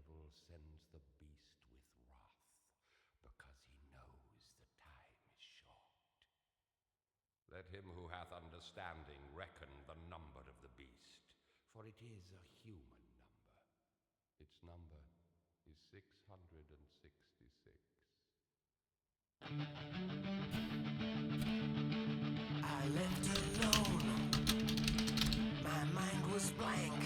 devil sends the beast with wrath, because he knows the time is short. Let him who hath understanding reckon the number of the beast, for it is a human number. Its number is 666. I left alone. My mind was blank.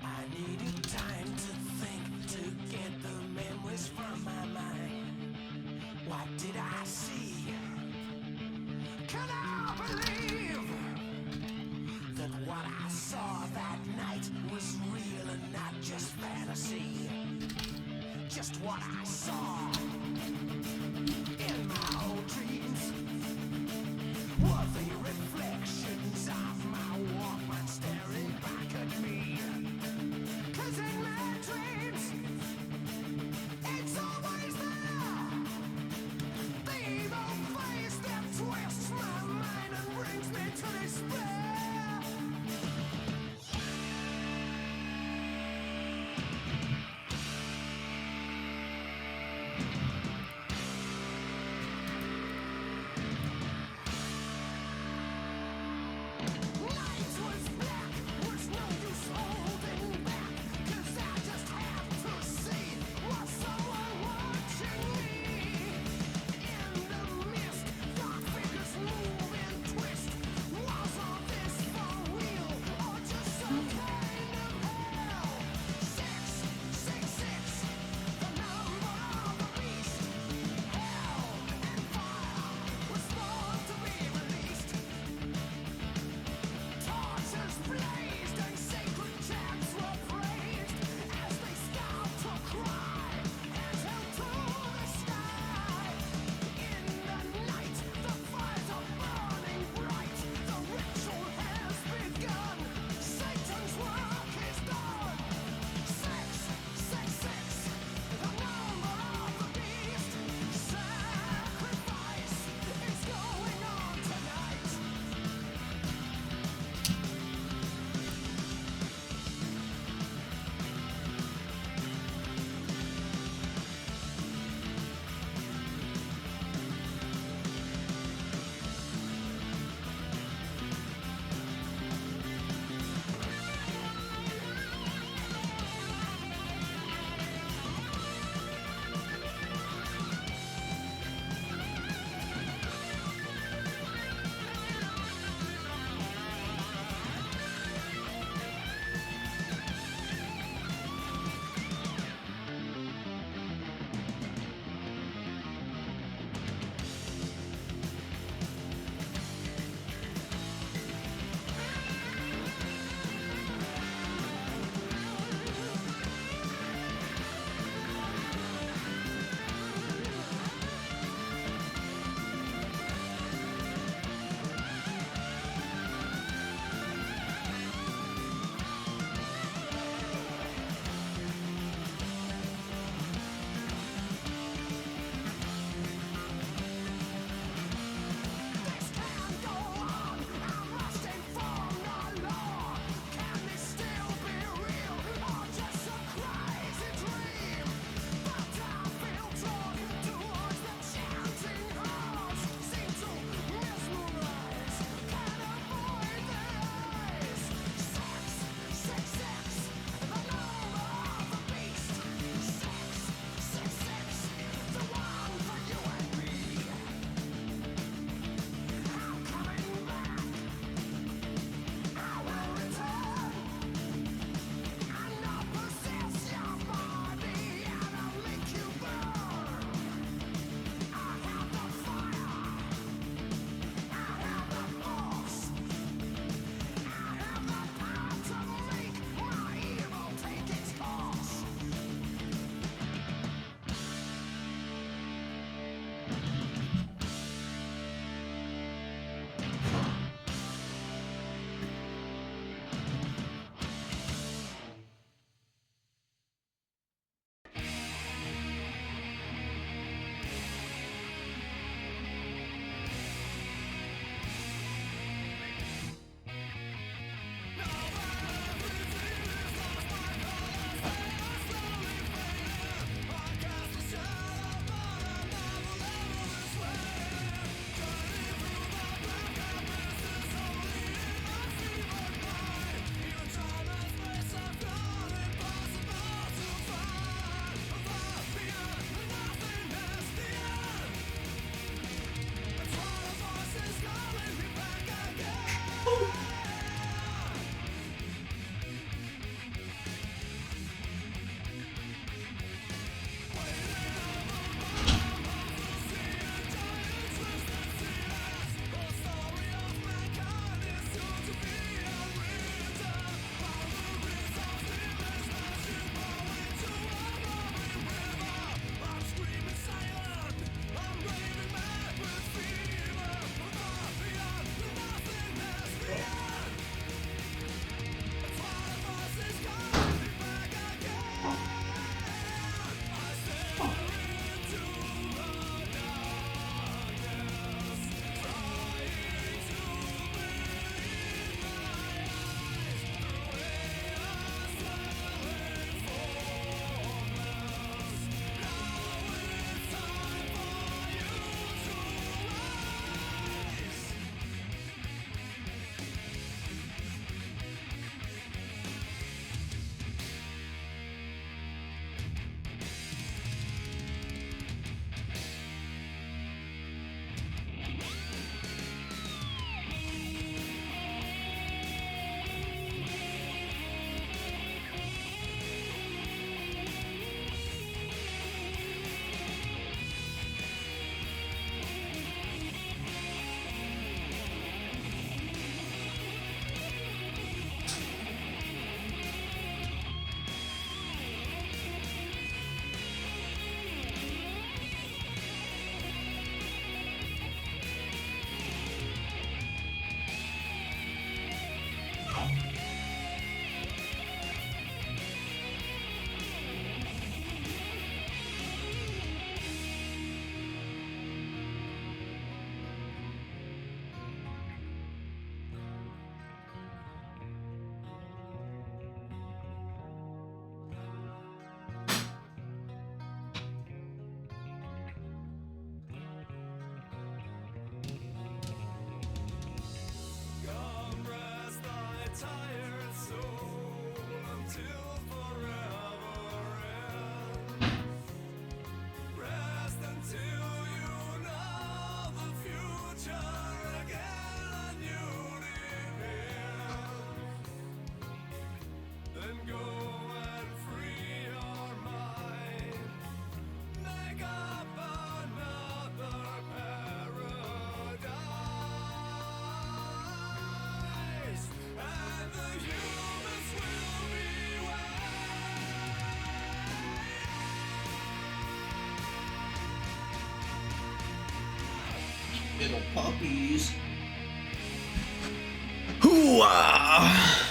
I needed time to think, to get the memories from my mind. What did I see? Can I believe that what I saw that night was real and not just fantasy? Just what I saw in my old dreams were the reflections of my Walkman staring back at me. 'Cause in my dreams, it's always there, the evil face that twists my mind and brings me to despair. Puppies. Hoo-ah!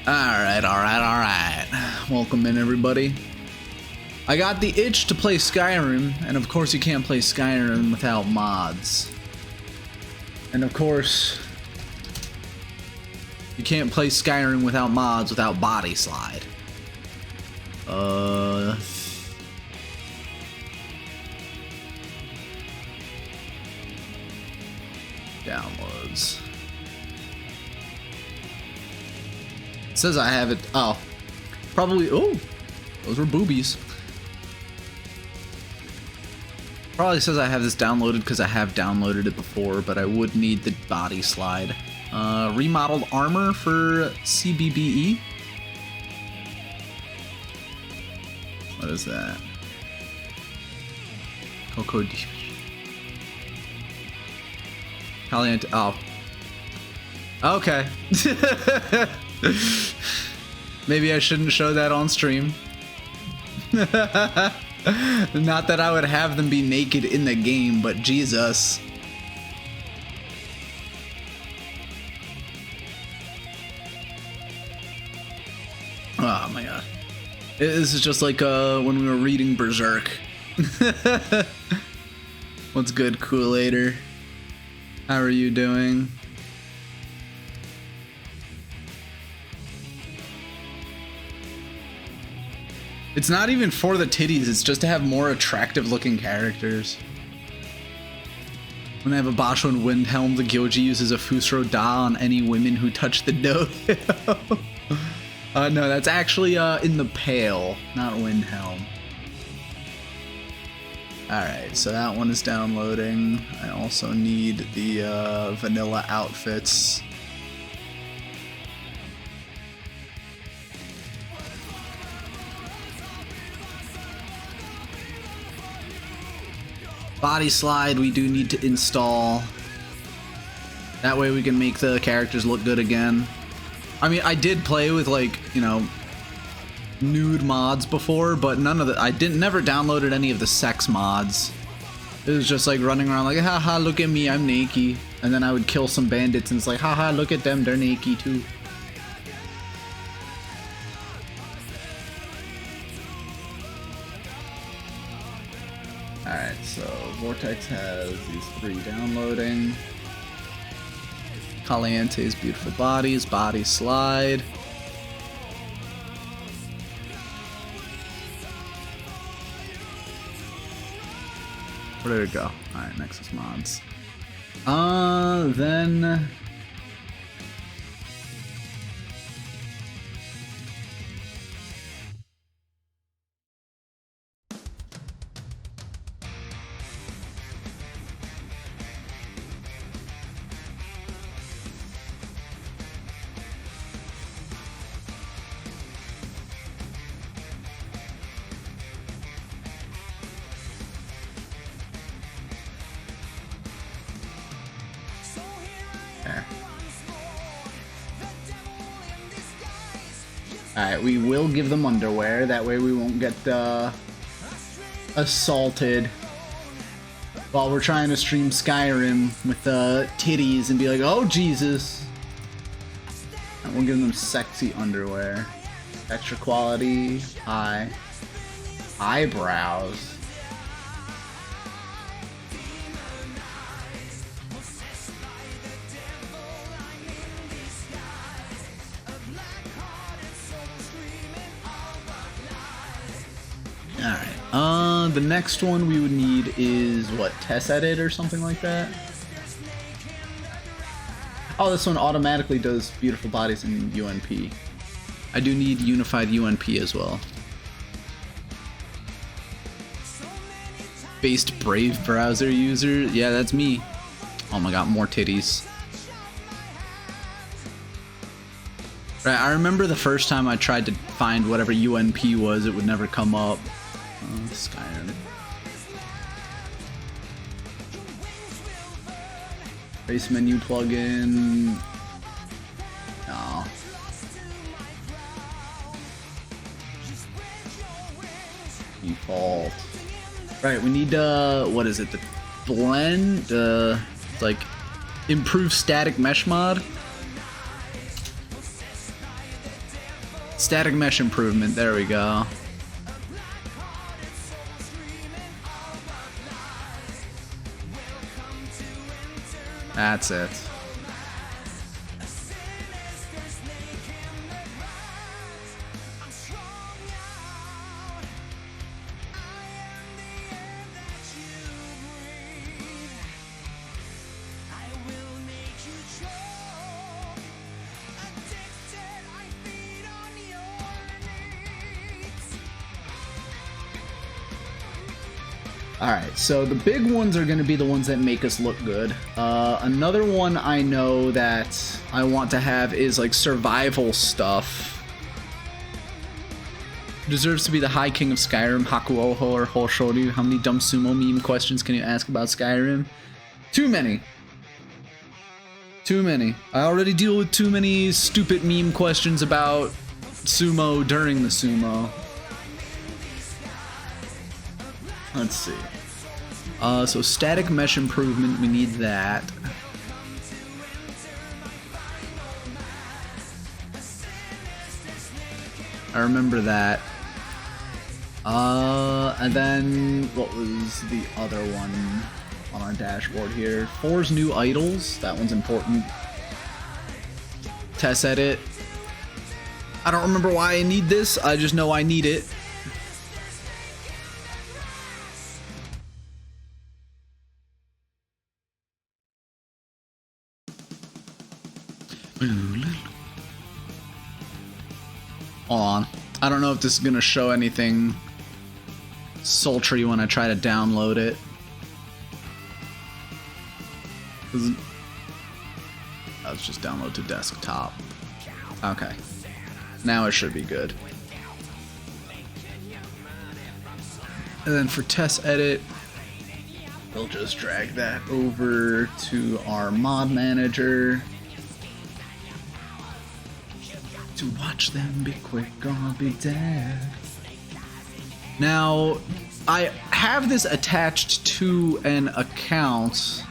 Alright. Welcome in, everybody. I got the itch to play Skyrim, and of course you can't play Skyrim without mods. And of course, you can't play Skyrim without mods without body slide. Downloads. It says I have it. Oh, probably. Oh, those were boobies. Probably says I have this downloaded because I have downloaded it before, but I would need the body slide. Remodeled armor for CBBE. What is that? Coco D. Caliente. Oh. Okay. Maybe I shouldn't show that on stream. Not that I would have them be naked in the game, but Jesus. Oh my god. This is just like when we were reading Berserk. What's good, Kool-Aider? How are you doing? It's not even for the titties, it's just to have more attractive looking characters. When they have a Basho and Windhelm, the Gyoji uses a Fusro Da on any women who touch the dojo. No, that's actually in the Pale, not Windhelm. Alright, so that one is downloading. I also need the vanilla outfits. Body slide we do need to install. That way we can make the characters look good again. I mean, I did play with, like, you know, nude mods before, but none of the... I never downloaded any of the sex mods. It was just like running around like, haha, look at me, I'm naked. And then I would kill some bandits and it's like, haha, look at them, they're naked too. Alright, so Vortex has these 3 downloading. Caliente's beautiful bodies, body slide. Where did it go? Alright, Nexus mods. Then... Alright, we will give them underwear, that way we won't get assaulted while we're trying to stream Skyrim with titties and be like, oh Jesus. And we'll give them sexy underwear. Extra quality, high. Eyebrows. Alright, the next one we would need is, what, Test Edit or something like that? Oh, this one automatically does beautiful bodies in UNP. I do need unified UNP as well. Based Brave browser user? Yeah, that's me. Oh my god, more titties. Right, I remember the first time I tried to find whatever UNP was, it would never come up. Skyrim. Base menu plugin. No. You default. Right, we need what is it? The blend, like improve static mesh mod. Static mesh improvement. There we go. That's it. Alright, so the big ones are going to be the ones that make us look good. Another one I know that I want to have is like survival stuff. Deserves to be the High King of Skyrim, Hakuoho or Hoshoryu. How many dumb sumo meme questions can you ask about Skyrim? Too many. Too many. I already deal with too many stupid meme questions about sumo during the sumo. Let's see. So static mesh improvement, we need that. I remember that. And then what was the other one on our dashboard here? 4's new idols. That one's important. Test edit. I don't remember why I need this. I just know I need it. Hold on. I don't know if this is going to show anything sultry when I try to download it. Let's just download to desktop. Okay. Now it should be good. And then for test edit, we'll just drag that over to our mod manager. To watch them be quick or be dead. Now, I have this attached to an account.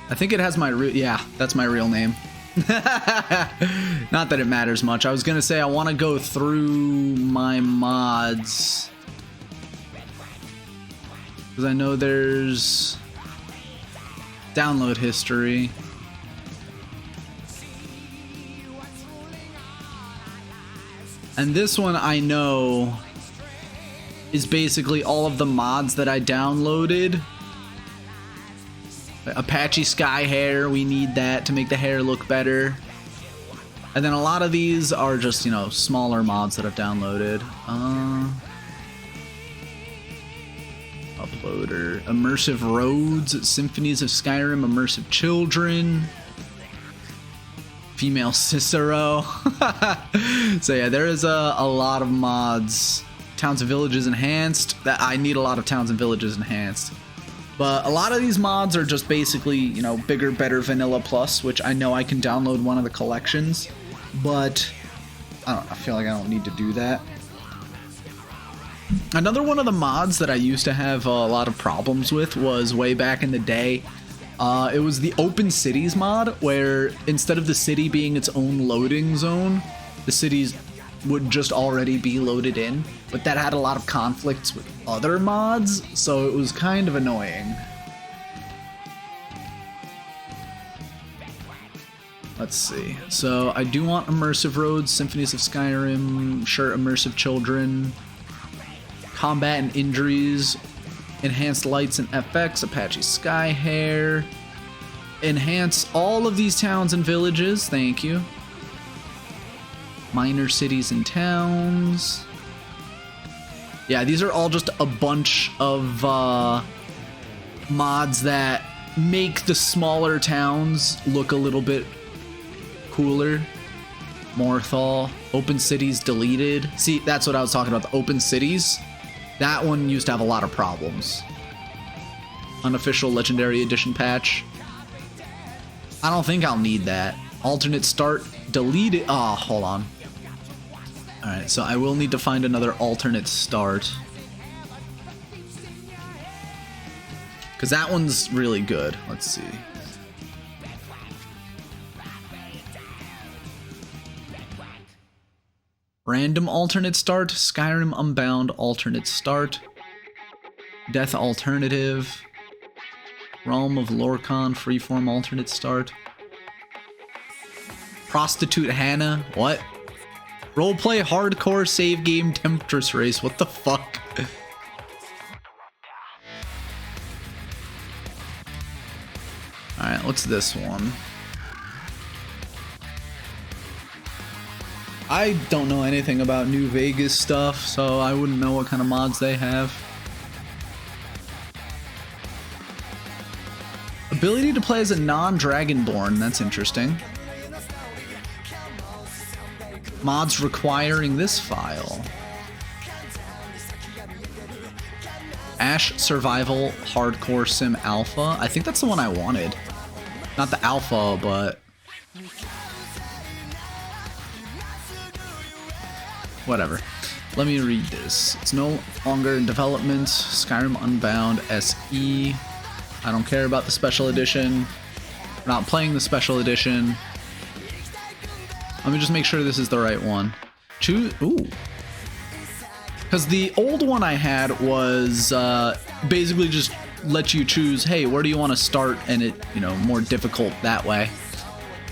I think it has my yeah, that's my real name. Not that it matters much. I was gonna say I want to go through my mods because I know there's download history. And this one I know is basically all of the mods that I downloaded. Apache Sky Hair, we need that to make the hair look better. And then a lot of these are just, you know, smaller mods that I've downloaded. Uploader. Immersive Roads, Symphonies of Skyrim, Immersive Children. Female Cicero. So yeah, there is a lot of mods. Towns and Villages Enhanced. That I need a lot of Towns and Villages Enhanced. But a lot of these mods are just basically, you know, bigger, better Vanilla Plus, which I know I can download one of the collections, but I feel like I don't need to do that. Another one of the mods that I used to have a lot of problems with was way back in the day. It was the Open Cities mod, where instead of the city being its own loading zone, the cities would just already be loaded in, but that had a lot of conflicts with other mods, so it was kind of annoying. Let's see. So I do want Immersive Roads, Symphonies of Skyrim, sure, Immersive Children, Combat and Injuries, Enhanced Lights and FX, Apache Sky Hair, enhance all of these towns and villages, thank you. Minor cities and towns. Yeah, these are all just a bunch of mods that make the smaller towns look a little bit cooler. Morthal, Open Cities deleted. See, that's what I was talking about, the Open Cities. That one used to have a lot of problems. Unofficial Legendary Edition patch. I don't think I'll need that. Alternate start deleted. Oh, hold on. Alright, so I will need to find another alternate start. Because that one's really good. Let's see. Random alternate start, Skyrim Unbound alternate start, Death alternative, Realm of Lorcan freeform alternate start, Prostitute Hannah, what? Roleplay hardcore save game Temptress race, what the fuck? Alright, what's this one? I don't know anything about New Vegas stuff, so I wouldn't know what kind of mods they have. Ability to play as a non-Dragonborn, that's interesting. Mods requiring this file. Ash Survival Hardcore Sim Alpha. I think that's the one I wanted. Not the alpha, but... whatever. Let me read this. It's no longer in development. Skyrim Unbound SE. I don't care about the special edition. We're not playing the special edition. Let me just make sure this is the right one. Choose. Ooh. Because the old one I had was basically just let you choose, hey, where do you want to start, and it, you know, more difficult that way.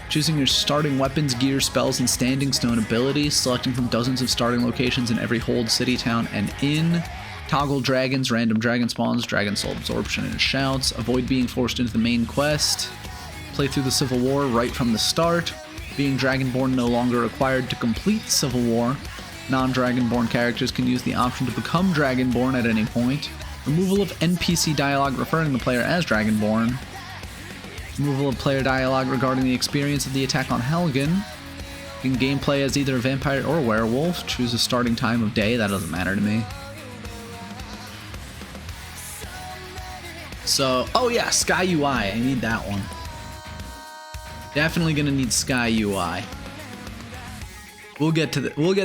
Choosing your starting weapons, gear, spells, and standing stone abilities, selecting from dozens of starting locations in every hold, city, town, and inn. Toggle dragons, random dragon spawns, dragon soul absorption, and shouts. Avoid being forced into the main quest. Play through the Civil War right from the start. Being Dragonborn no longer required to complete Civil War. Non-Dragonborn characters can use the option to become Dragonborn at any point. Removal of NPC dialogue referring the player as Dragonborn. Removal of player dialogue regarding the experience of the attack on Helgen. You can gameplay as either a vampire or a werewolf. Choose a starting time of day, that doesn't matter to me. So, oh yeah, Sky UI, I need that one. Definitely gonna need Sky UI. We'll get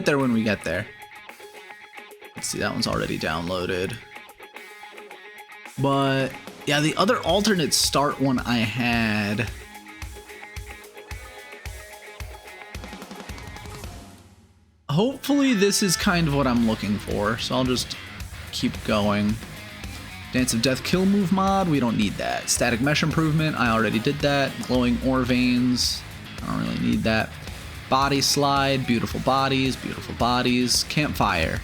there when we get there. Let's see, that one's already downloaded. But yeah, the other alternate start one I had. Hopefully this is kind of what I'm looking for, so I'll just keep going. Dance of Death kill move mod, we don't need that. Static mesh improvement, I already did that. Glowing ore veins, I don't really need that. Body slide, beautiful bodies, beautiful bodies. Campfire,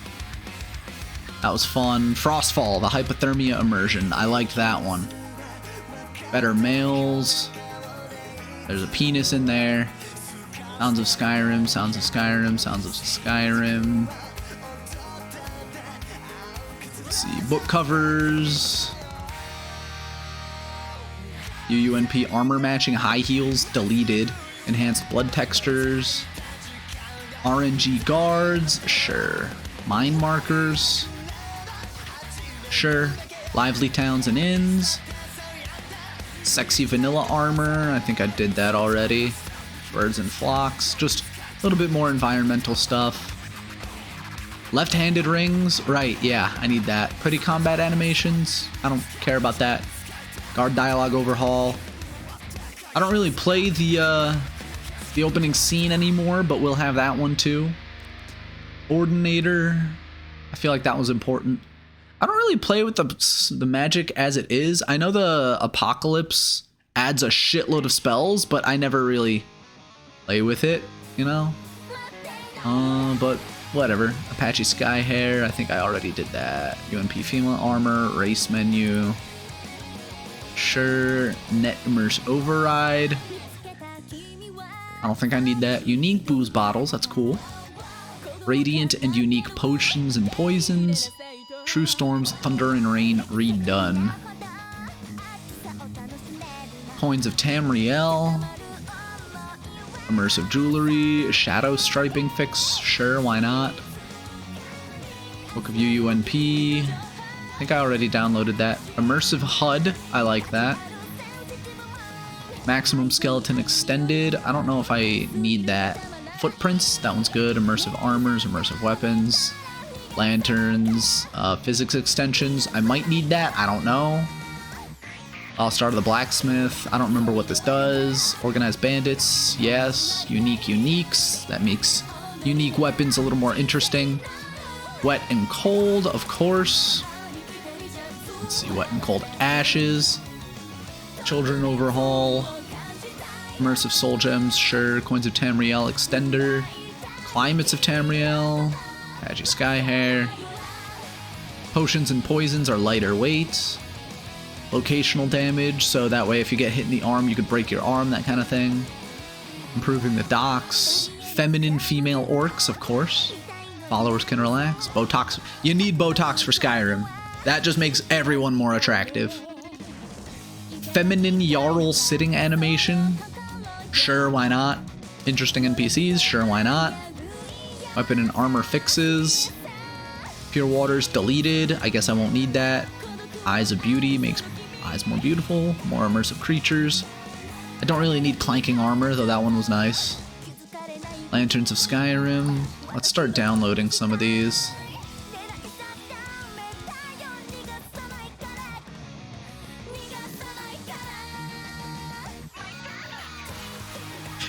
that was fun. Frostfall, the hypothermia immersion, I liked that one. Better males, there's a penis in there. Sounds of Skyrim, sounds of Skyrim, sounds of Skyrim. Let's see, book covers. UUNP armor matching high heels deleted. Enhanced blood textures. RNG guards, sure. Mine markers, sure. Lively towns and inns. Sexy vanilla armor, I think I did that already. Birds and flocks, just a little bit more environmental stuff. Left-handed rings, right, yeah, I need that. Pretty combat animations, I don't care about that. Guard dialogue overhaul. I don't really play the opening scene anymore, but we'll have that one too. Ordinator, I feel like that was important. I don't really play with the magic as it is. I know the Apocalypse adds a shitload of spells, but I never really play with it, you know? But whatever. Apache Sky Hair, I think I already did that. UNP female armor, race menu. Sure. Net immerse override. I don't think I need that. Unique booze bottles, that's cool. Radiant and unique potions and poisons. True Storms, Thunder and Rain redone. Coins of Tamriel. Immersive jewelry, shadow striping fix, sure, why not? Book of UUNP, I think I already downloaded that. Immersive HUD, I like that. Maximum skeleton extended, I don't know if I need that. footprints. That one's good. Immersive armors, immersive weapons, lanterns, physics extensions. I might need that. I don't know. Start of the blacksmith. I don't remember what this does. Organized bandits. Yes. Unique uniques. That makes unique weapons a little more interesting. Wet and cold, of course. Let's see. Wet and cold ashes. Children overhaul. Immersive soul gems. Sure. Coins of Tamriel extender. Climates of Tamriel. Patchy sky hair. Potions and poisons are lighter weight. Locational damage, so that way if you get hit in the arm, you could break your arm, that kind of thing. Improving the docks. Feminine female orcs, of course. Followers can relax. Botox. You need Botox for Skyrim. That just makes everyone more attractive. Feminine Jarl sitting animation. Sure, why not? Interesting NPCs. Sure, why not? Weapon and armor fixes. Pure waters deleted. I guess I won't need that. Eyes of beauty makes eyes more beautiful. More immersive creatures. I don't really need clanking armor, though that one was nice. Lanterns of Skyrim. Let's start downloading some of these.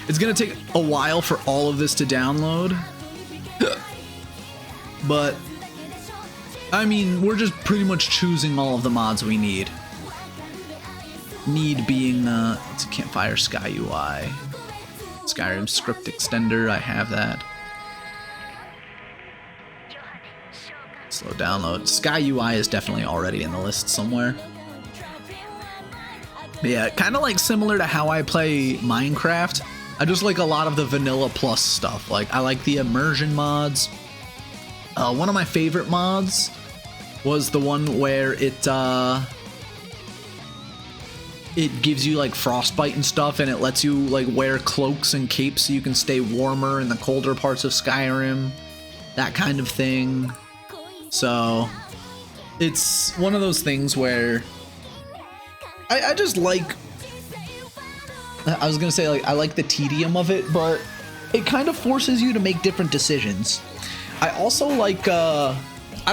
It's gonna take a while for all of this to download. But I mean, we're just pretty much choosing all of the mods we need. Need being, it's a Campfire Sky UI. Skyrim script extender, I have that. Slow download. Sky UI is definitely already in the list somewhere. But yeah, kind of like similar to how I play Minecraft. I just like a lot of the vanilla plus stuff. Like, I like the immersion mods. One of my favorite mods was the one where it gives you like frostbite and stuff, and it lets you like wear cloaks and capes so you can stay warmer in the colder parts of Skyrim, that kind of thing. So it's one of those things where I just like, I was gonna say, like, I like the tedium of it, but it kind of forces you to make different decisions. I also like, I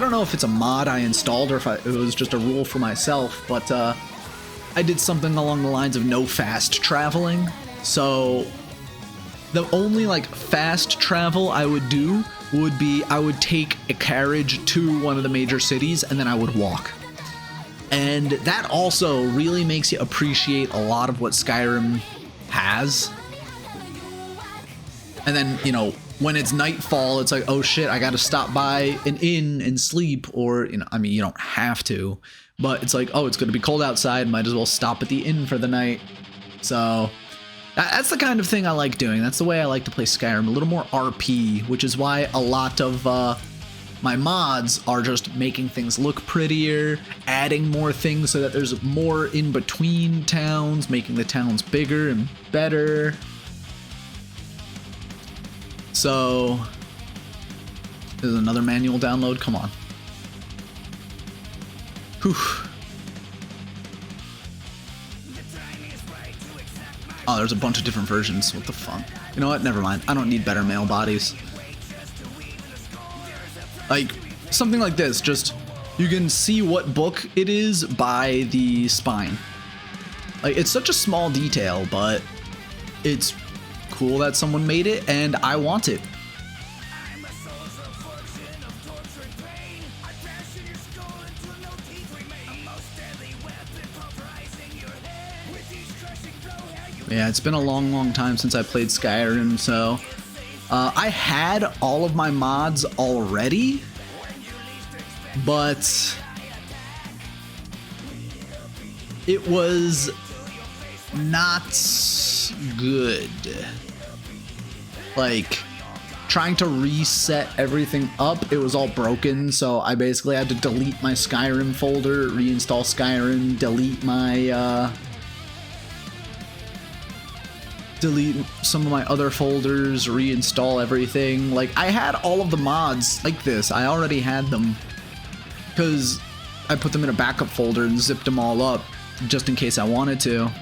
don't know if it's a mod I installed or if it was just a rule for myself, but I did something along the lines of no fast traveling. So the only like fast travel I would do would be I would take a carriage to one of the major cities and then I would walk. And that also really makes you appreciate a lot of what Skyrim has. And then, you know, when it's nightfall, it's like, oh shit, I gotta stop by an inn and sleep, or, you know, I mean, you don't have to, but it's like, oh, it's gonna be cold outside, might as well stop at the inn for the night. So that's the kind of thing I like doing. That's the way I like to play Skyrim, a little more RP, which is why a lot of my mods are just making things look prettier, adding more things so that there's more in between towns, making the towns bigger and better. So, there's another manual download, come on. Whew. Oh, there's a bunch of different versions, what the fuck. You know what, never mind, I don't need better male bodies. Like, something like this, just, you can see what book it is by the spine. Like, it's such a small detail, but it's cool that someone made it, and I want it. Yeah, it's been a long time since I played Skyrim, so I had all of my mods already, but it was not good. Like, trying to reset everything up, it was all broken, so I basically had to delete my Skyrim folder, reinstall Skyrim, delete my delete some of my other folders, reinstall everything. Like, I had all of the mods like this, I already had them, because I put them in a backup folder and zipped them all up just in case I wanted to.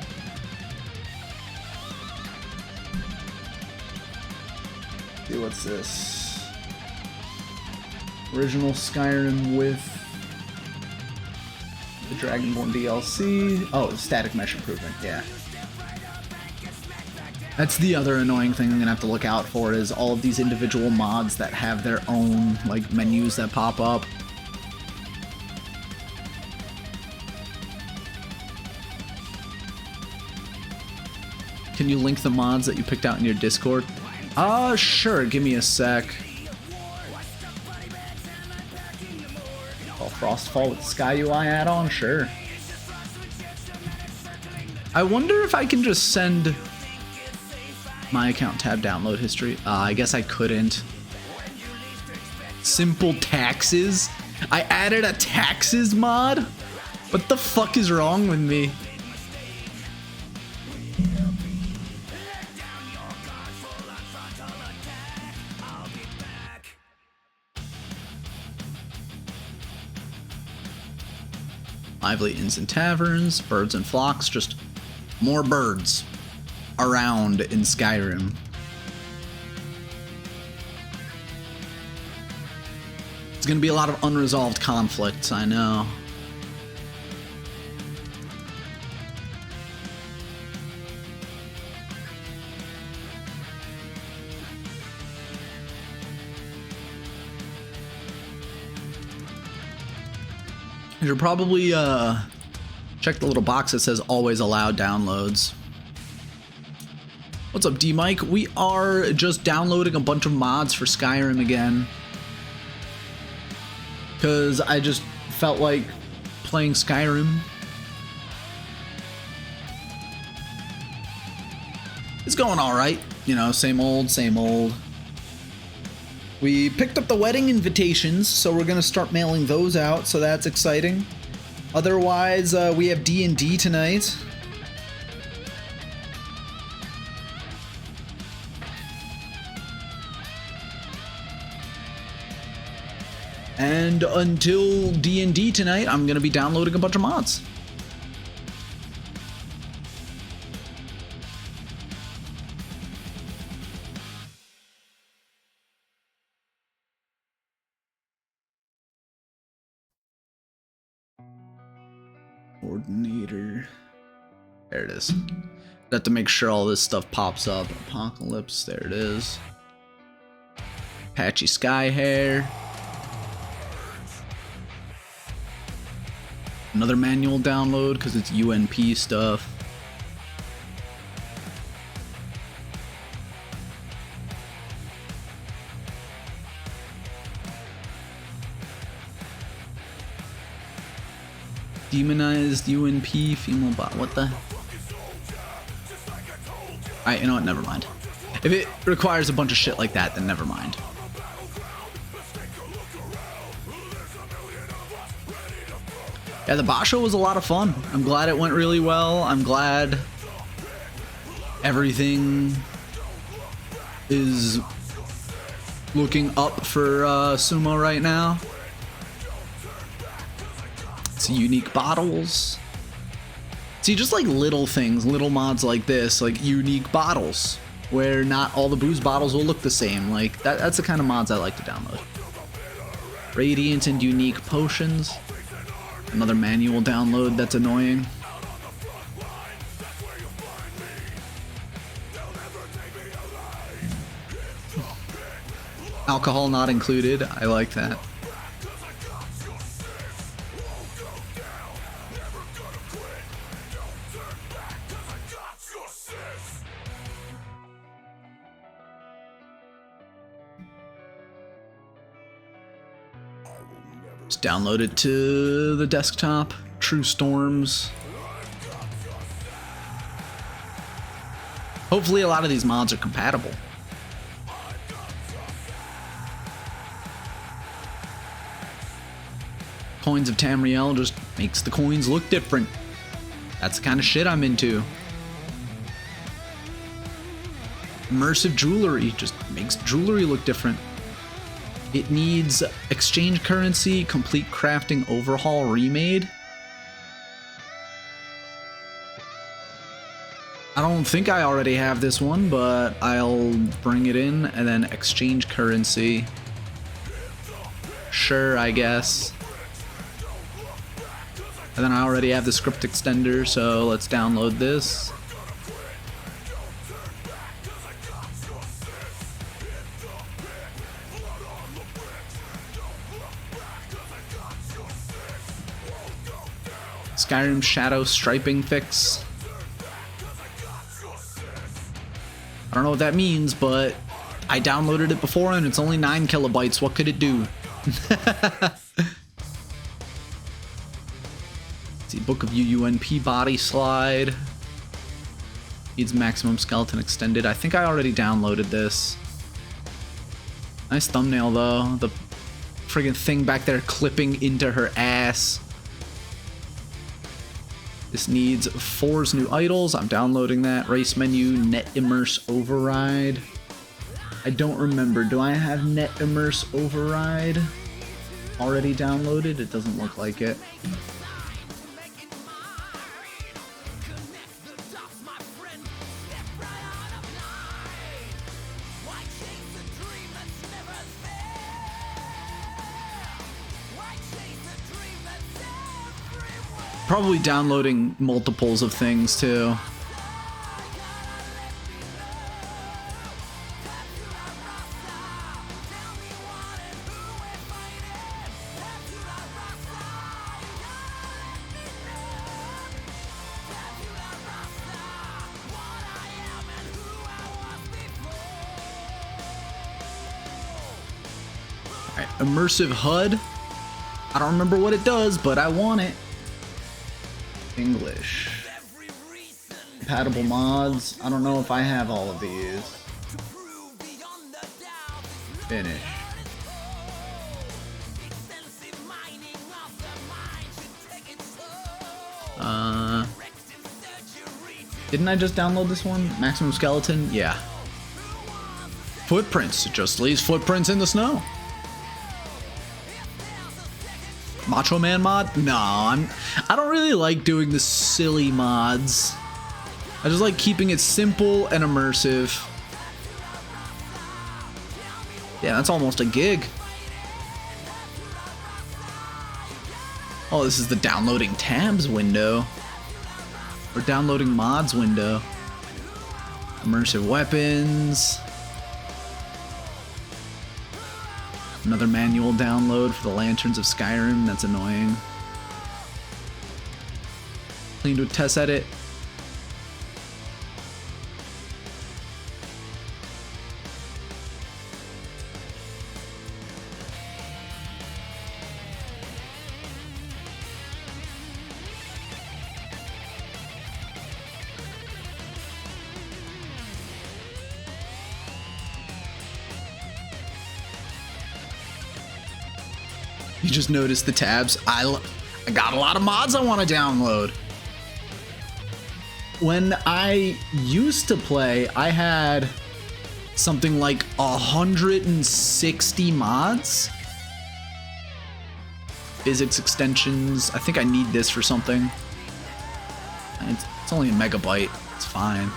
what's this? Original Skyrim with the Dragonborn DLC. Oh, static mesh improvement, yeah. That's the other annoying thing I'm gonna have to look out for, is all of these individual mods that have their own, like, menus that pop up. Can you link the mods that you picked out in your Discord? Sure, give me a sec. Oh, Frostfall with Sky UI add-on? Sure. I wonder if I can just send my account tab download history. I guess I couldn't. Simple taxes? I added a taxes mod? What the fuck is wrong with me? Lively inns and taverns, birds and flocks, just more birds around in Skyrim. It's gonna be a lot of unresolved conflicts, I know. You should probably check the little box that says always allow downloads. What's up, D-Mike? We are just downloading a bunch of mods for Skyrim again, because I just felt like playing Skyrim. It's going alright, you know, same old, same old. We picked up the wedding invitations, so we're gonna start mailing those out, so that's exciting. Otherwise, we have D&D tonight. And until D&D tonight, I'm gonna be downloading a bunch of mods. Coordinator. There it is. Got to make sure all this stuff pops up. Apocalypse, there it is. Patchy Sky Hair. Another manual download because it's UNP stuff. Demonized UNP female bot. What the? Alright, you know what? Never mind. If it requires a bunch of shit like that, then never mind. Yeah, the bot show was a lot of fun. I'm glad it went really well. I'm glad everything is looking up for Sumo right now. It's unique bottles. See, just like little things, little mods like this, like unique bottles, where not all the booze bottles will look the same. Like that's the kind of mods I like to download. Radiant and unique potions. Another manual download that's annoying. Alcohol not included. I like that. Just download it to the desktop. True Storms. Hopefully a lot of these mods are compatible. Coins of Tamriel just makes the coins look different. That's the kind of shit I'm into. Immersive jewelry just makes jewelry look different. It needs exchange currency, complete crafting overhaul remade. I don't think I already have this one, but I'll bring it in and then exchange currency. Sure, I guess. And then I already have the script extender, so let's download this. Skyrim shadow striping fix. I don't know what that means, but I downloaded it before and it's only 9 kilobytes. What could it do? See, Book of UUNP body slide. Needs maximum skeleton extended. I think I already downloaded this. Nice thumbnail though. The friggin' thing back there clipping into her ass. This needs 4's new idols. I'm downloading that. Race menu, net immerse override. I don't remember. Do I have net immerse override already downloaded? It doesn't look like it. Probably downloading multiples of things too. Alright, immersive HUD. I don't remember what it does, but I want it. English. Compatible mods. I don't know if I have all of these. Finish. Didn't I just download this one? Maximum skeleton? Yeah. Footprints. It just leaves footprints in the snow. Macho Man mod? No, I don't really like doing the silly mods. I just like keeping it simple and immersive. Yeah, that's almost a gig. Oh, this is the downloading tabs window. Or downloading mods window. Immersive weapons. Another manual download for the Lanterns of Skyrim. That's annoying. Cleaned with test edit. You just noticed the tabs. I got a lot of mods I want to download. When I used to play, I had something like 160 mods. Physics extensions. I think I need this for something. It's only a megabyte. It's fine.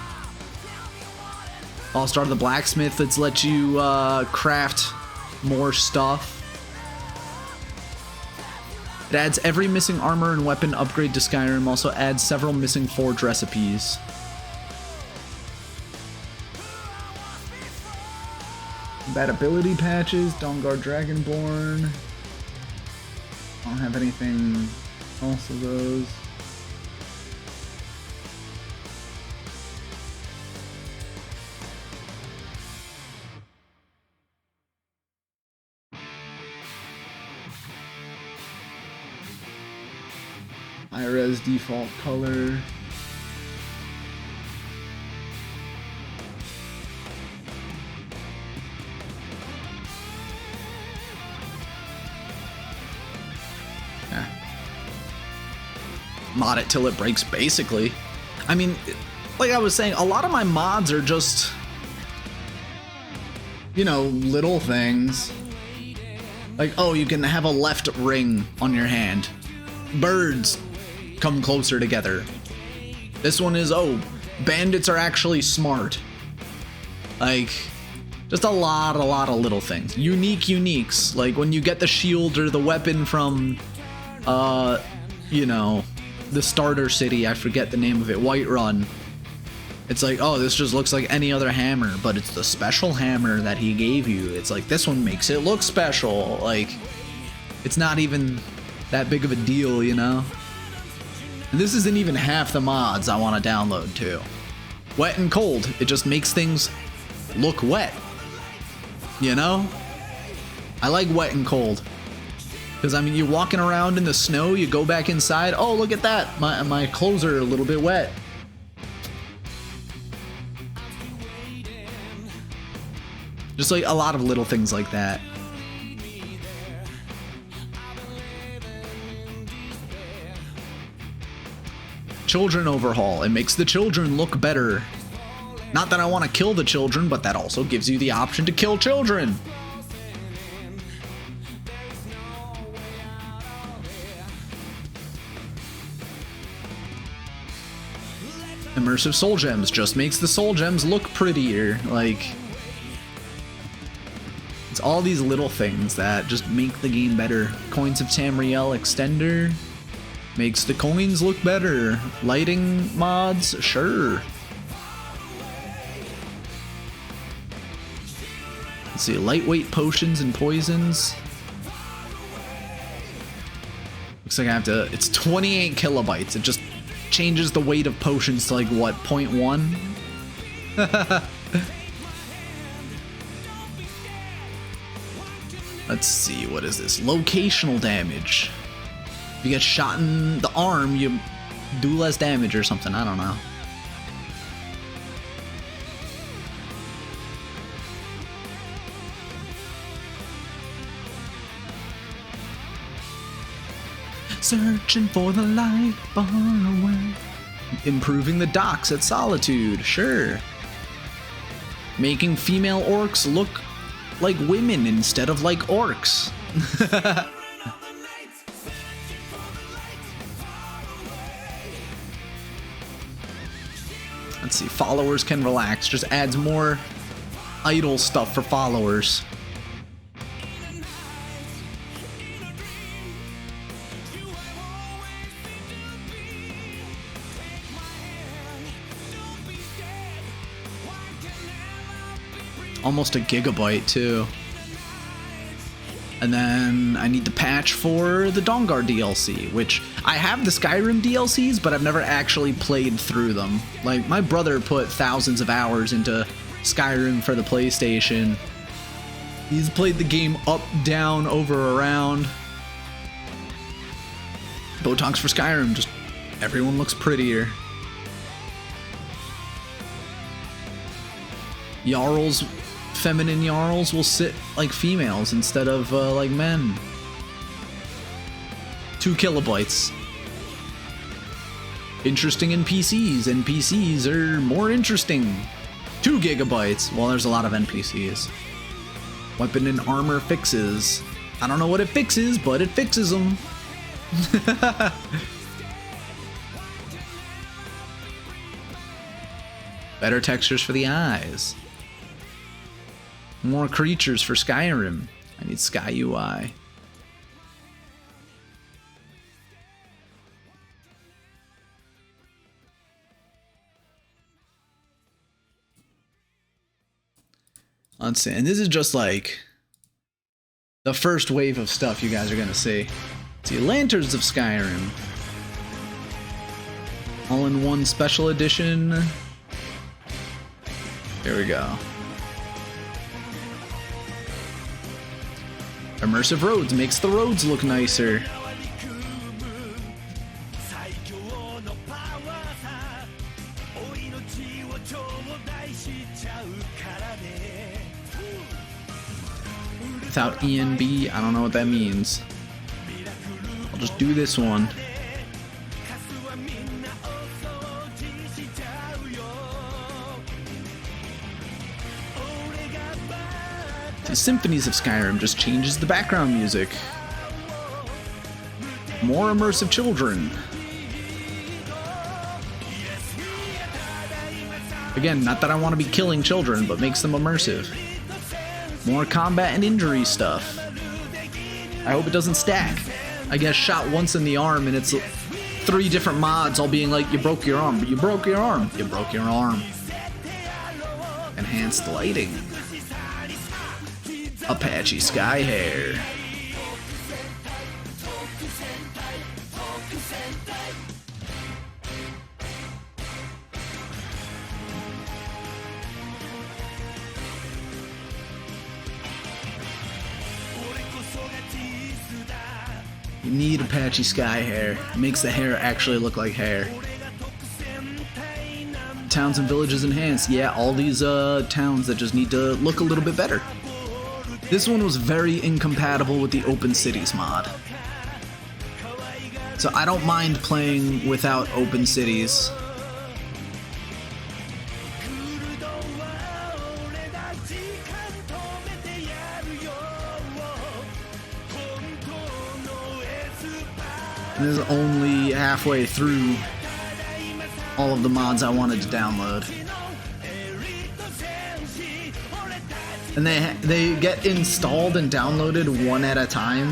I'll start the blacksmith. Let's let you craft more stuff. It adds every missing armor and weapon upgrade to Skyrim, also adds several missing forge recipes. Compatibility patches, Dawnguard Dragonborn. I don't have anything else of those. High-res default color. Mod it till it breaks, basically. I mean, like I was saying, a lot of my mods are just, you know, little things. Like, oh, you can have a left ring on your hand. Birds come closer together. This one is, oh, Bandits are actually smart. Like, just a lot of little things. Uniques. Like when you get the shield or the weapon from, you know, the starter city. I forget the name of it. Whiterun. It's like, oh, this just looks like any other hammer, but it's the special hammer that he gave you. It's like, this one makes it look special. Like, it's not even that big of a deal, you know? And this isn't even half the mods I want to download too. Wet and cold. It just makes things look wet. You know? I like wet and cold. Because, I mean, you're walking around in the snow, you go back inside, oh, look at that. My clothes are a little bit wet. Just like a lot of little things like that. Children overhaul. It makes the children look better. Not that I want to kill the children, but that also gives you the option to kill children. Immersive soul gems just makes the soul gems look prettier. Like, it's all these little things that just make the game better. Coins of Tamriel extender makes the coins look better. Lighting mods, sure. Let's see, lightweight potions and poisons. Looks like I have to, it's 28 kilobytes. It just changes the weight of potions to like, what, 0.1? Let's see, what is this? Locational damage. If you get shot in the arm, you do less damage or something, I don't know. Searching for the light far away. Improving the docks at Solitude, sure. Making female orcs look like women instead of like orcs. Let's see, followers can relax. Just adds more idle stuff for followers. Almost a gigabyte too. And then I need the patch for the Dawnguard DLC, which I have the Skyrim DLCs, but I've never actually played through them. Like, my brother put thousands of hours into Skyrim for the PlayStation. He's played the game up, down, over, around. Botox for Skyrim, just everyone looks prettier. Jarls, feminine Jarls will sit like females instead of like men. 2 kilobytes. Interesting NPCs. NPCs are more interesting. 2 gigabytes. Well, there's a lot of NPCs. Weapon and armor fixes. I don't know what it fixes, but it fixes them. Better textures for the eyes. More creatures for Skyrim. I need Sky UI. Let's see, and this is just like the first wave of stuff you guys are gonna see. Let's see, Lanterns of Skyrim. All-in-one special edition. Here we go. Immersive roads makes the roads look nicer. Without ENB, I don't know what that means. I'll just do this one. The Symphonies of Skyrim just changes the background music. More immersive children. Again, not that I want to be killing children, but makes them immersive. More combat and injury stuff. I hope it doesn't stack. I get shot once in the arm and it's 3 different mods all being like, you broke your arm, you broke your arm, you broke your arm. Enhanced lighting. Apache Sky Hair. You need Apache Sky Hair. It makes the hair actually look like hair. Towns and villages enhanced. Yeah, all these towns that just need to look a little bit better. This one was very incompatible with the Open Cities mod. So I don't mind playing without Open Cities. And this is only halfway through all of the mods I wanted to download. And they get installed and downloaded one at a time.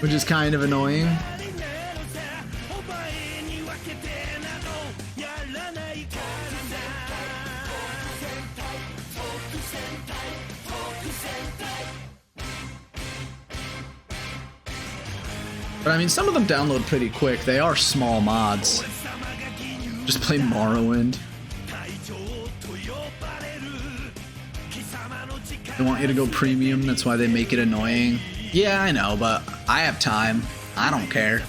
Which is kind of annoying. But I mean, some of them download pretty quick. They are small mods. Just play Morrowind. They want you to go premium, that's why they make it annoying. Yeah, I know, but I have time. I don't care.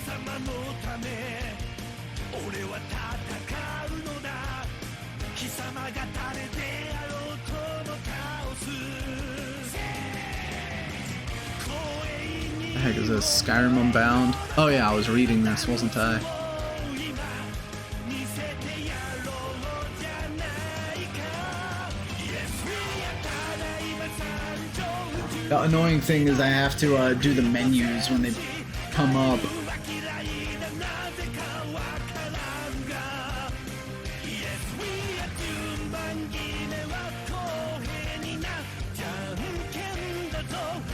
The heck is this? Skyrim Unbound? Oh yeah, I was reading this, wasn't I? The annoying thing is I have to do the menus when they come up.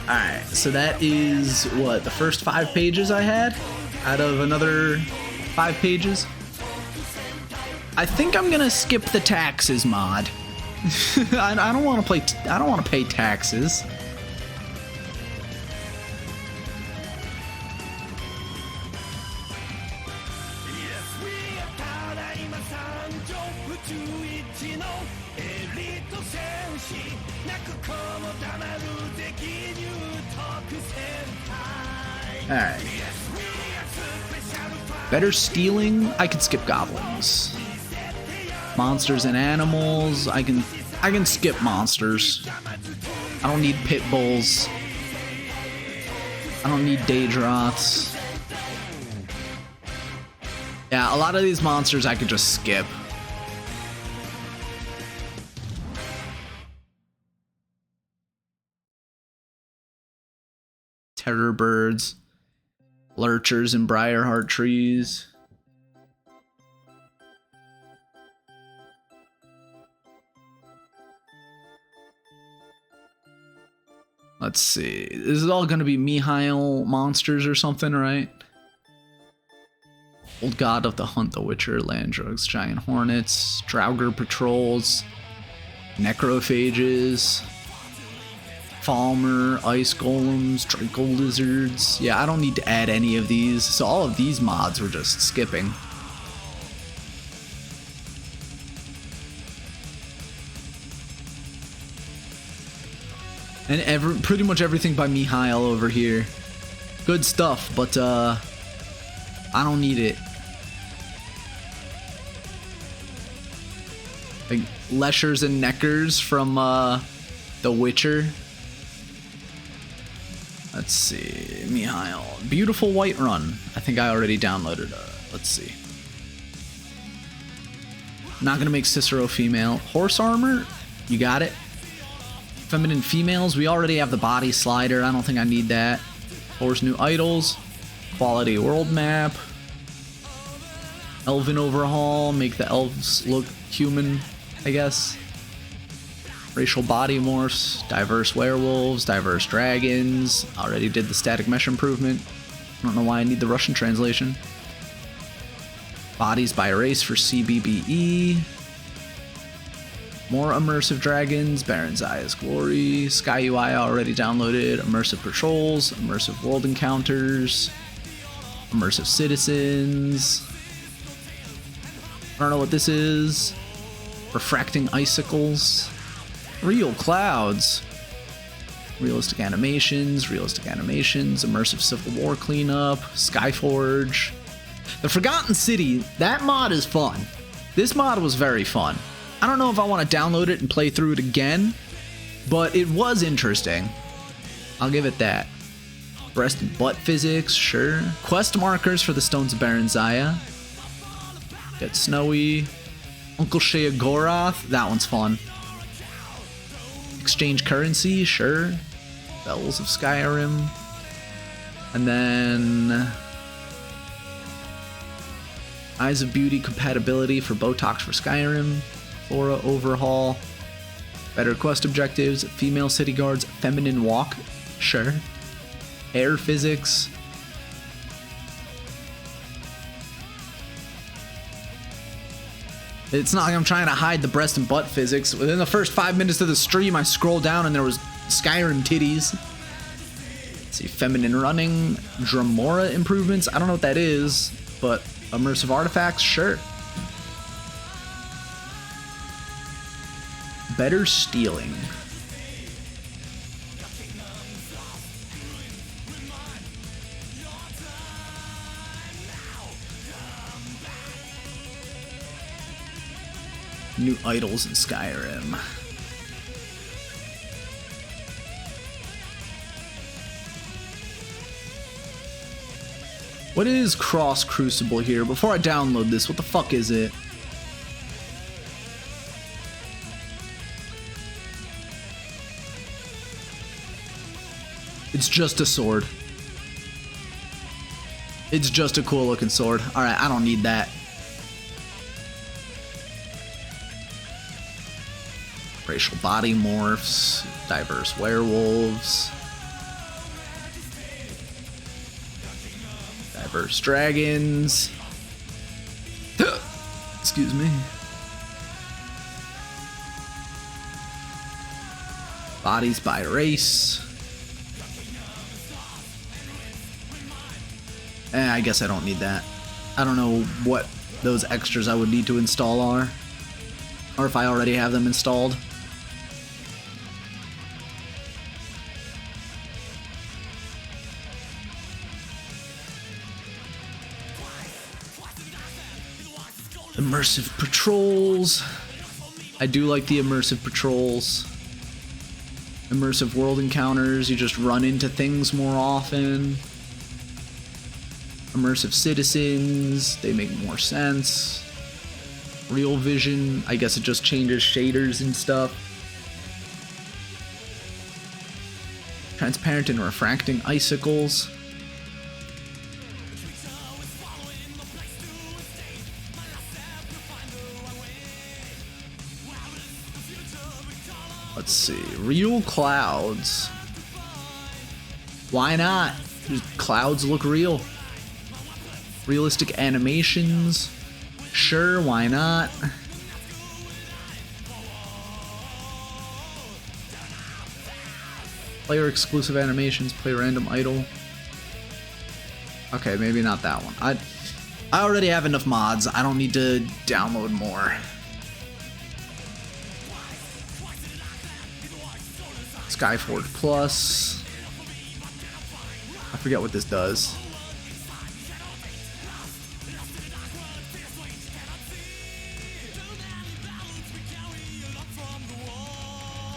Alright, so that is, what, the first 5 pages I had? Out of another 5 pages? I think I'm gonna skip the taxes mod. I don't want to play. I don't want to pay taxes. Alright. Better stealing? I could skip goblins. Monsters and animals, I can skip monsters. I don't need pit bulls. I don't need Daedroths. Yeah, a lot of these monsters I could just skip. Terror birds, lurchers and briarheart trees. Let's see. This is all going to be Mihail monsters or something, right? Old God of the Hunt, the Witcher, land drugs, giant hornets, Draugr patrols, necrophages, Falmer, ice golems, Draco lizards. Yeah, I don't need to add any of these. So all of these mods we're just skipping. And pretty much everything by Mihail over here. Good stuff, but I don't need it. Like Leshers and Neckers from The Witcher. Let's see, Mihail. Beautiful Whiterun. I think I already downloaded it. Let's see. Not gonna make Cicero female. Horse armor? You got it. Feminine females, we already have the body slider. I don't think I need that. Horse new idols. Quality world map. Elven overhaul, make the elves look human, I guess. Racial body morphs, diverse werewolves, diverse dragons. Already did the static mesh improvement. I don't know why I need the Russian translation. Bodies by race for CBBE. More immersive dragons, Baron's Aya's Glory, Sky UI already downloaded, immersive patrols, immersive world encounters, immersive citizens. I don't know what this is. Refracting icicles, real clouds, realistic animations, immersive Civil War cleanup, Skyforge. The Forgotten City, that mod is fun. This mod was very fun. I don't know if I want to download it and play through it again, but it was interesting. I'll give it that. Breast and butt physics, sure. Quest markers for the Stones of Baron Zaya. Get Snowy. Uncle Sheogorath, that one's fun. Exchange currency, sure. Bells of Skyrim. And then Eyes of Beauty compatibility for Botox for Skyrim. Flora overhaul. Better quest objectives. Female city guards. Feminine walk. Sure. Air physics. It's not like I'm trying to hide the breast and butt physics. Within the first 5 minutes of the stream, I scrolled down and there was Skyrim titties. Let's see. Feminine running. Dramora improvements. I don't know what that is, but immersive artifacts. Sure. Better stealing. New idols in Skyrim. What is Cross Crucible here? Before I download this, what the fuck is it? It's just a sword. It's just a cool looking sword. Alright, I don't need that. Racial body morphs, diverse werewolves, diverse dragons. Excuse me. Bodies by race. I guess I don't need that. I don't know what those extras I would need to install are, or if I already have them installed. Immersive patrols. I do like the immersive patrols. Immersive world encounters. You just run into things more often. Immersive citizens. They make more sense. Real vision. I guess it just changes shaders and stuff. Transparent and refracting icicles. Let's see. Real clouds. Why not? Clouds look real. Realistic animations. Sure, why not? Player exclusive animations. Play random idol. Okay, maybe not that one. I already have enough mods. I don't need to download more. Skyforge Plus. I forget what this does.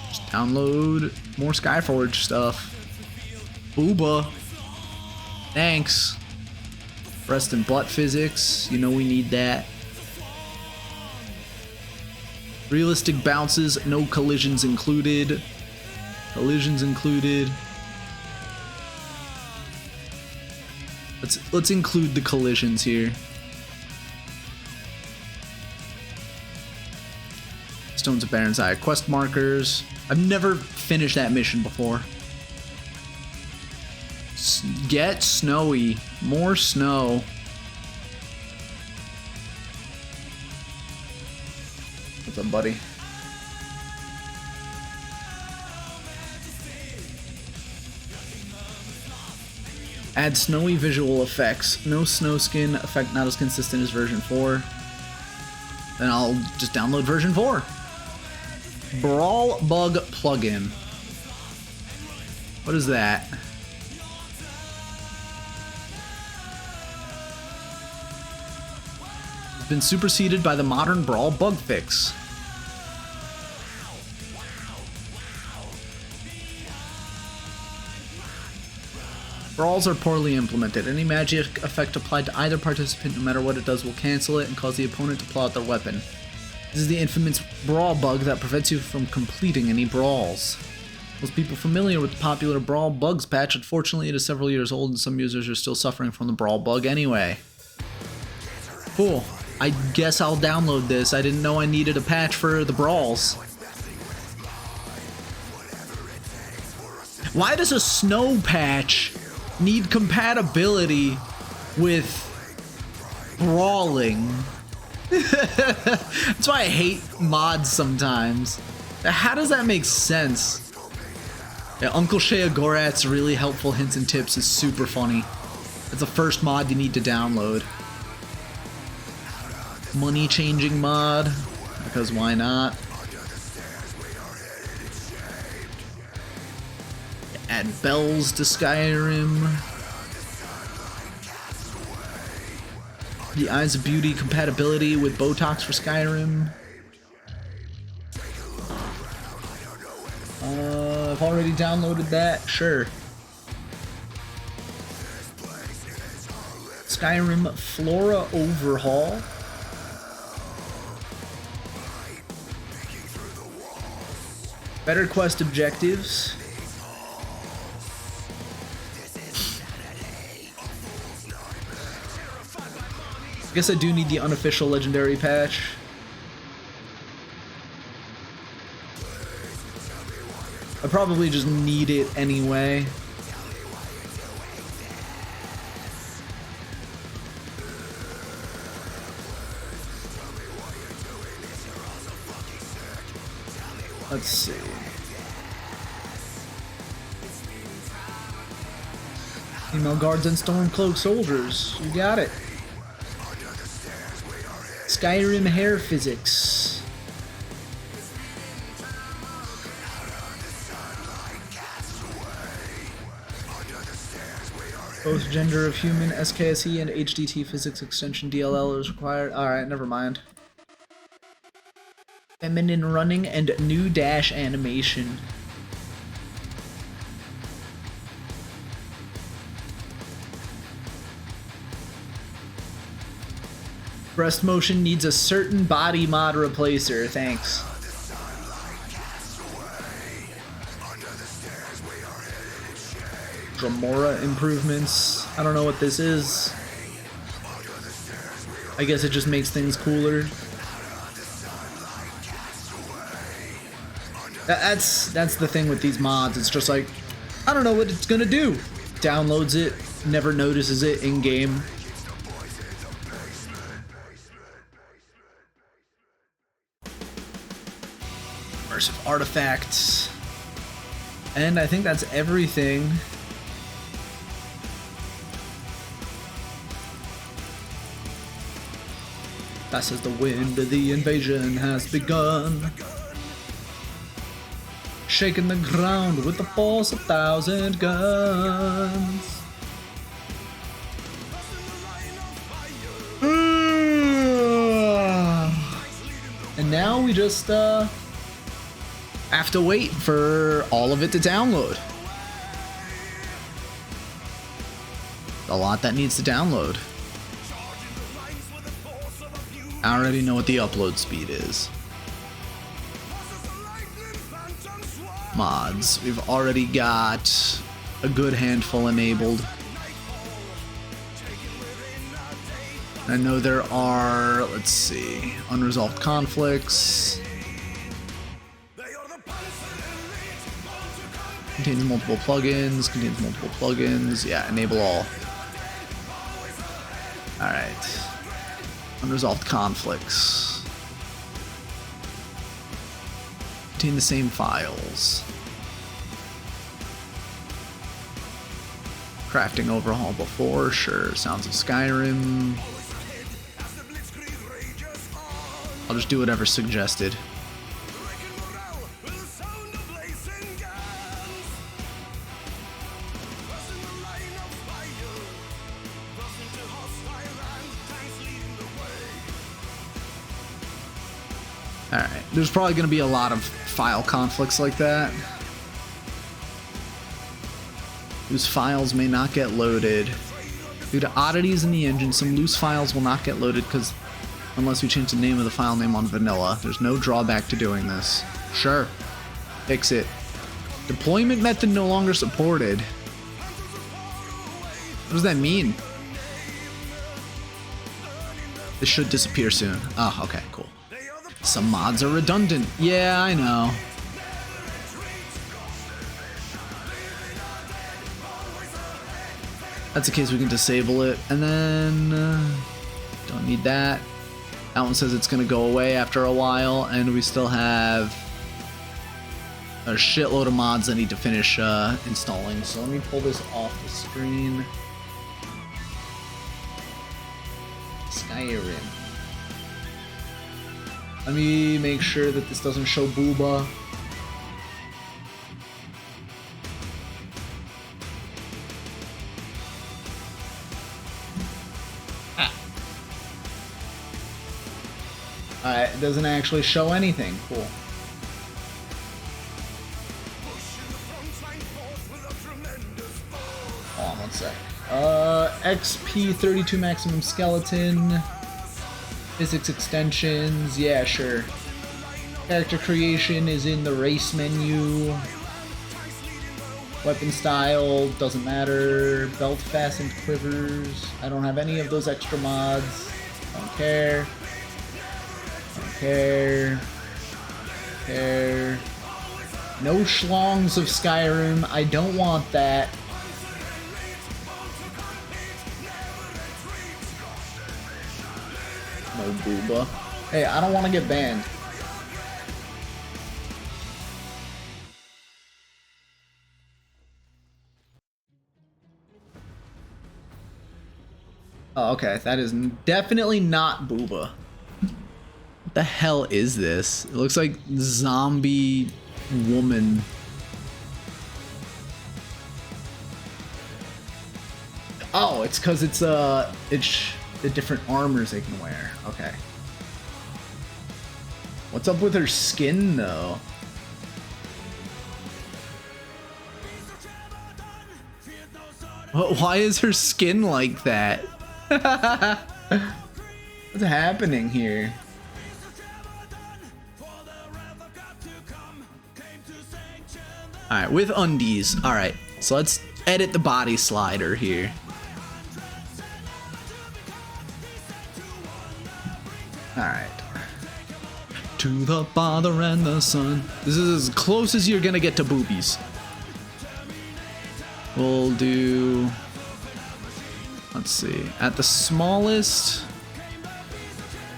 Just download more Skyforge stuff. Booba. Thanks. Breast and butt physics. You know we need that. Realistic bounces. No collisions included. Collisions included. Let's include the collisions here. Stones of Baron's Eye quest markers. I've never finished that mission before. Get snowy. More snow. What's up, buddy? Add snowy visual effects. No snow skin effect not as consistent as version 4. Then I'll just download version 4. Brawl Bug plugin. What is that? It's been superseded by the modern Brawl bug fix. Brawls are poorly implemented. Any magic effect applied to either participant, no matter what it does, will cancel it and cause the opponent to pull out their weapon. This is the infamous brawl bug that prevents you from completing any brawls. Most people familiar with the popular brawl bugs patch, unfortunately it is several years old and some users are still suffering from the brawl bug anyway. Cool. I guess I'll download this. I didn't know I needed a patch for the brawls. Why does a snow patch need compatibility with brawling? That's why I hate mods sometimes. How does that make sense? Yeah, Uncle Shea Gorat's really helpful hints and tips is super funny. It's the first mod you need to download. Money changing mod, because why not? Add bells to Skyrim. The Eyes of Beauty compatibility with Botox for Skyrim. I've already downloaded that, sure. Skyrim Flora overhaul. Better quest objectives. I guess I do need the unofficial legendary patch. I probably just need it anyway. Let's see. Female guards and Stormcloak soldiers. You got it. Skyrim hair physics. Both gender of human, SKSE, and HDT physics extension DLL is required. Alright, never mind. Feminine running and new dash animation. Breast motion needs a certain body mod replacer, thanks. Dremora improvements. I don't know what this is. I guess it just makes things cooler. That's the thing with these mods. It's just like, I don't know what it's gonna do. Downloads it, never notices it in game. Immersive artifacts. And I think that's everything. Fast as the wind, the invasion has begun. Shaking the ground with the force of 1,000 guns. And now we just have to wait for all of it to download. A lot that needs to download. I already know what the upload speed is. Mods. We've already got a good handful enabled. I know there are, let's see, unresolved conflicts. Contains multiple plugins. Yeah, enable all. Alright. Unresolved conflicts. Contain the same files. Crafting overhaul before, sure. Sounds of Skyrim. I'll just do whatever's suggested. Alright, there's probably going to be a lot of file conflicts like that. Whose files may not get loaded. Due to oddities in the engine, some loose files will not get loaded because unless we change the name of the file name on vanilla. There's no drawback to doing this. Sure. Fix it. Deployment method no longer supported. What does that mean? This should disappear soon. Oh, okay, cool. Some mods are redundant. Yeah, I know. That's the case, we can disable it. And then... don't need that. That one says it's going to go away after a while. And we still have a shitload of mods I need to finish installing. So let me pull this off the screen. Skyrim. Let me make sure that this doesn't show booba. Alright, it doesn't actually show anything. Cool. Hold on one sec. XP32 maximum skeleton. Physics extensions, yeah, sure. Character creation is in the race menu. Weapon style, doesn't matter. Belt fastened quivers. I don't have any of those extra mods. Don't care. Don't care. Care. No schlongs of Skyrim. I don't want that. No booba. Hey, I don't want to get banned. Oh, okay. That is definitely not booba. What the hell is this? It looks like zombie woman. Oh, it's because it's the different armors they can wear. Okay. What's up with her skin, though? Why is her skin like that? What's happening here? Alright, with undies. Alright, so let's edit the body slider here. Alright. To the Father and the Son. This is as close as you're gonna get to boobies. We'll do... let's see. At the smallest...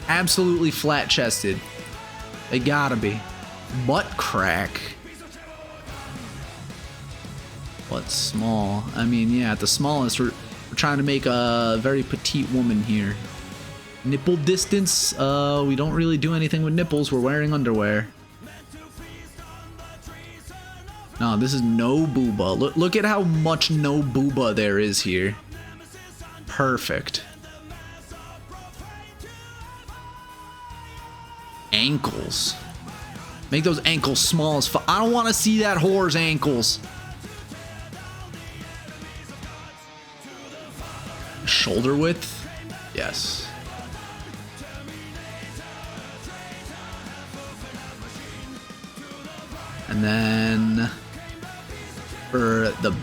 absolutely flat-chested. They gotta be. Butt crack. What's small? I mean, yeah, at the smallest, we're trying to make a very petite woman here. Nipple distance, we don't really do anything with nipples. We're wearing underwear. No, this is no booba. Look at how much no booba there is here. Perfect. Ankles. Make those ankles small as fuck. I don't want to see that whore's ankles. Shoulder width? Yes. And then for the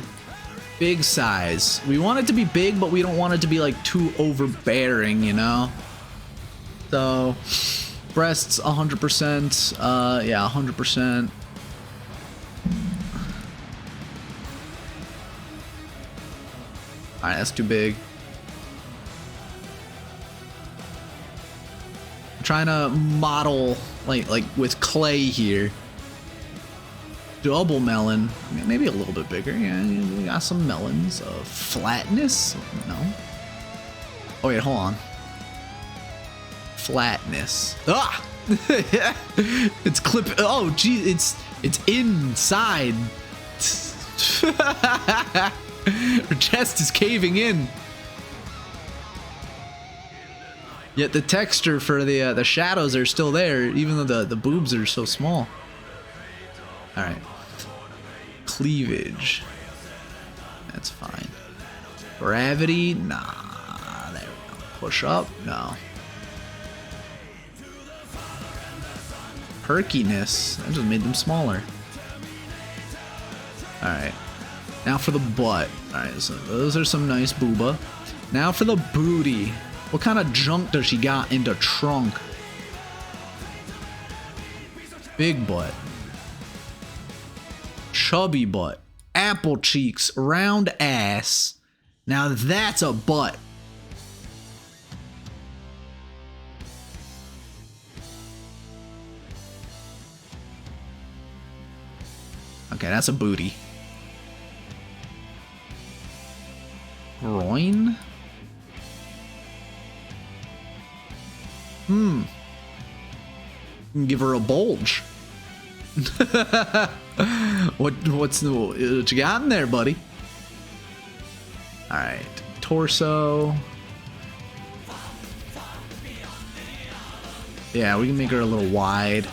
big size, we want it to be big, but we don't want it to be like too overbearing, you know? So breasts 100%, yeah, 100%. Alright, that's too big. I'm trying to model like with clay here. Double melon. I mean, maybe a little bit bigger. Yeah, we got some melons. Flatness? No. Oh wait, hold on. Flatness. Ah! It's clip. Oh, gee, it's inside. Her chest is caving in. Yet the texture for the shadows are still there, even though the boobs are so small. All right. Cleavage. That's fine. Gravity? Nah. There we go. Push up? No. Perkiness. I just made them smaller. Alright. Now for the butt. Alright, so those are some nice booba. Now for the booty. What kind of junk does she got in the trunk? Big butt. Chubby butt. Apple cheeks. Round ass. Now that's a butt. Okay, that's a booty. Groin? Give her a bulge. What you got in there, buddy? All right, torso. Yeah, we can make her a little wide.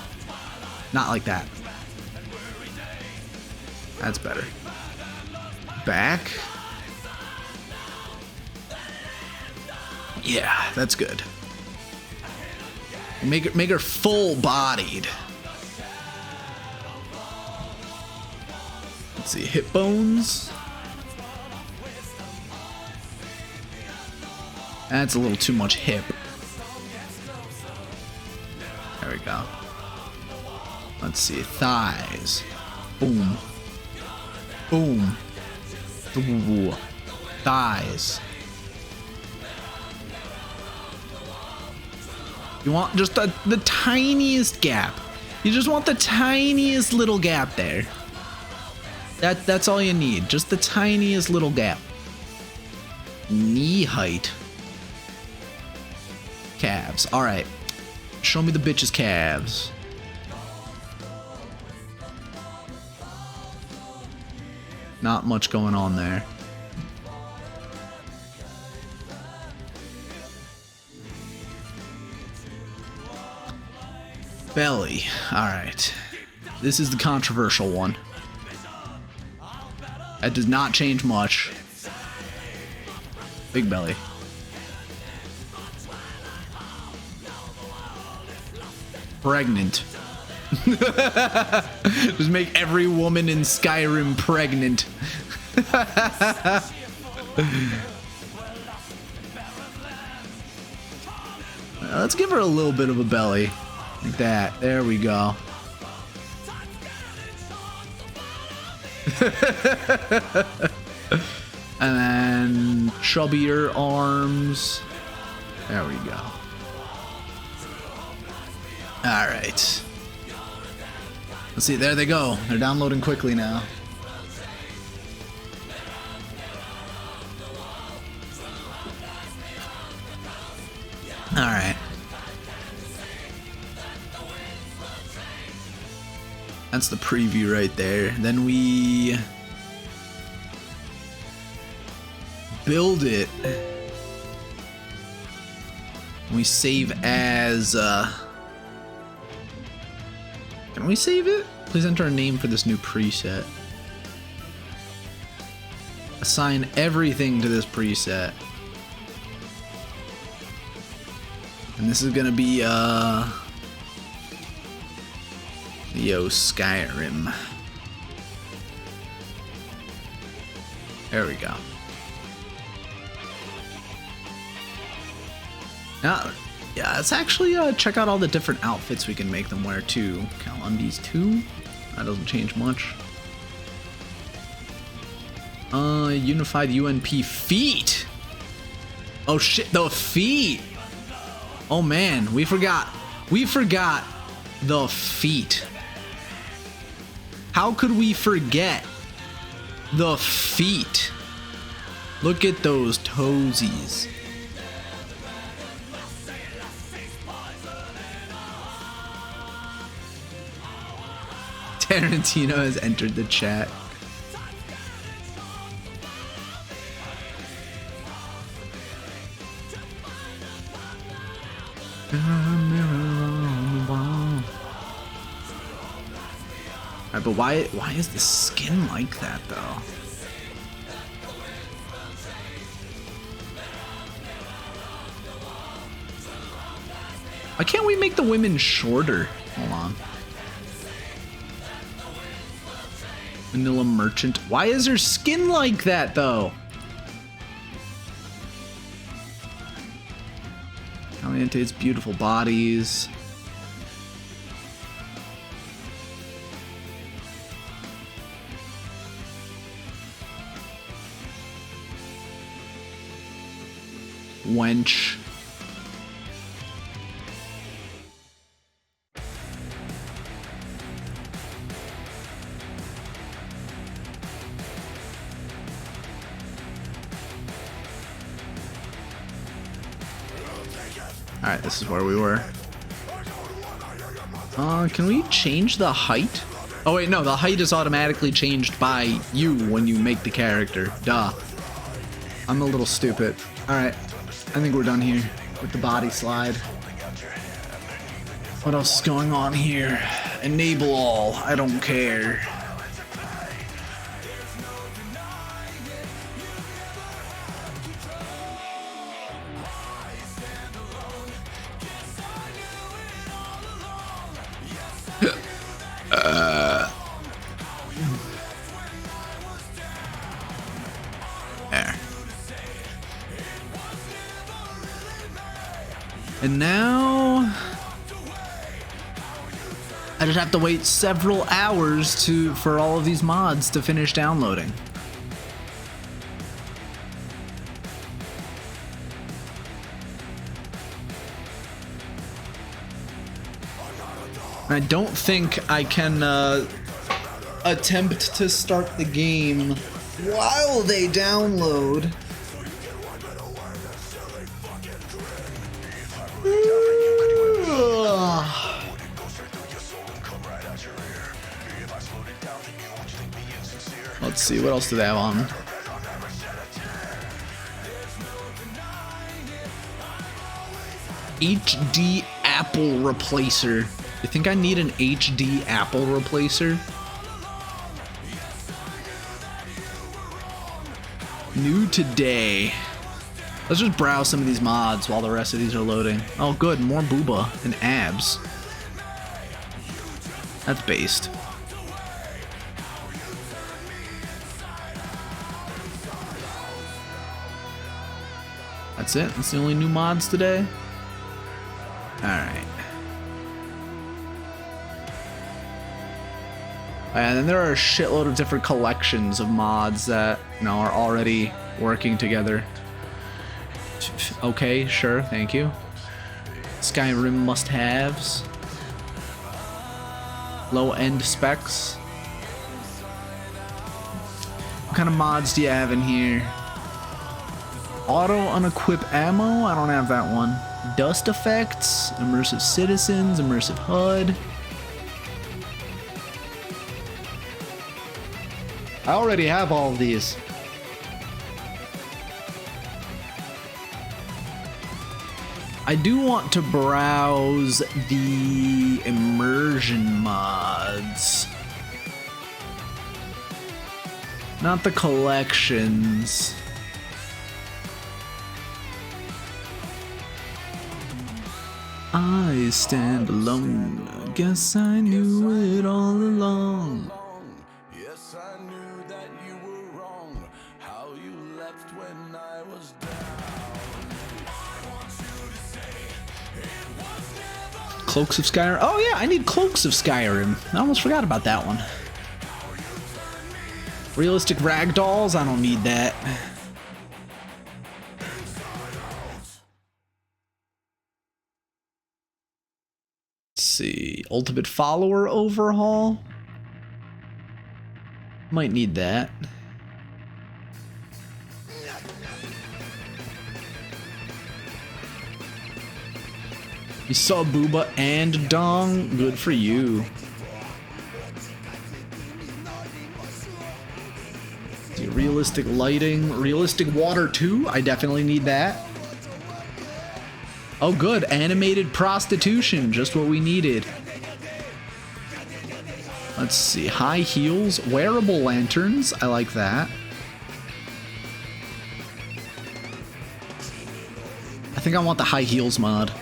Not like that. That's better. Back. Yeah, that's good. Make her full-bodied. Let's see, hip bones. That's a little too much hip. There we go. Let's see, thighs. Boom. Boom. Ooh. Thighs. You want just the tiniest gap. You just want the tiniest little gap there. That's all you need. Just the tiniest little gap. Knee height. Calves. All right. Show me the bitch's calves. Not much going on there. Belly. Alright. This is the controversial one. That does not change much. Big belly. Pregnant. Just make every woman in Skyrim pregnant. Let's give her a little bit of a belly. Like that. There we go. And then chubbier arms. There we go. Alright. Let's see, there they go. They're downloading quickly now. Alright. That's the preview right there. Then we build it. We save as can we save it? Please enter a name for this new preset. Assign everything to this preset. And this is gonna be Skyrim. There we go. Now, yeah, let's actually check out all the different outfits we can make them wear too. Cal undies 2. That doesn't change much. Unified UNP feet. Oh shit, the feet. Oh man, we forgot. We forgot the feet. How could we forget the feet? Look at those toesies. Tarantino has entered the chat. Alright, but why is the skin like that though? Why can't we make the women shorter? Hold on. Vanilla Merchant. Why is her skin like that though? Caliente's beautiful bodies. Wench. Alright, this is where we were. Can we change the height? Oh wait, no, the height is automatically changed by you when you make the character. Duh. I'm a little stupid. Alright, I think we're done here with the body slide. What else is going on here? Enable all, I don't care. There. And now I just have to wait several hours for all of these mods to finish downloading. I don't think I can attempt to start the game while they download. Let's see, what else do they have on? HD Apple Replacer. You think I need an HD Apple Replacer? New today. Let's just browse some of these mods while the rest of these are loading. Oh good, more booba and abs. That's based. That's it? That's the only new mods today? Alright. And then there are a shitload of different collections of mods that, you know, are already working together. Okay, sure, thank you. Skyrim must-haves. Low-end specs. What kind of mods do you have in here? Auto unequip ammo? I don't have that one. Dust effects, immersive citizens, immersive HUD. I already have all of these. I do want to browse the immersion mods. Not the collections. I stand alone. Guess I knew it all along. Yes, I knew that you were wrong. How you left when I was down. I want you to say it was never. Cloaks of Skyrim. Oh yeah, I need Cloaks of Skyrim. I almost forgot about that one. Realistic ragdolls? I don't need that. Let's see. Ultimate follower overhaul? Might need that. You saw Booba and Dong? Good for you. Realistic lighting, realistic water too. I definitely need that. Oh good, animated prostitution, just what we needed. Let's see, high heels, wearable lanterns, I like that. I think I want the high heels mod.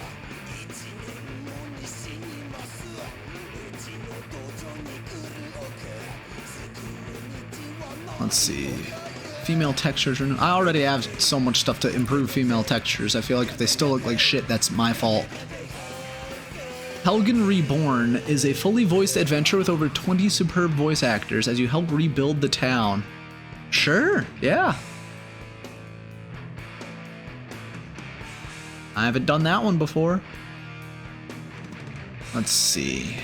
Let's see. Female textures. I already have so much stuff to improve female textures. I feel like if they still look like shit, that's my fault. Helgen Reborn is a fully voiced adventure with over 20 superb voice actors as you help rebuild the town. Sure, yeah. I haven't done that one before. Let's see.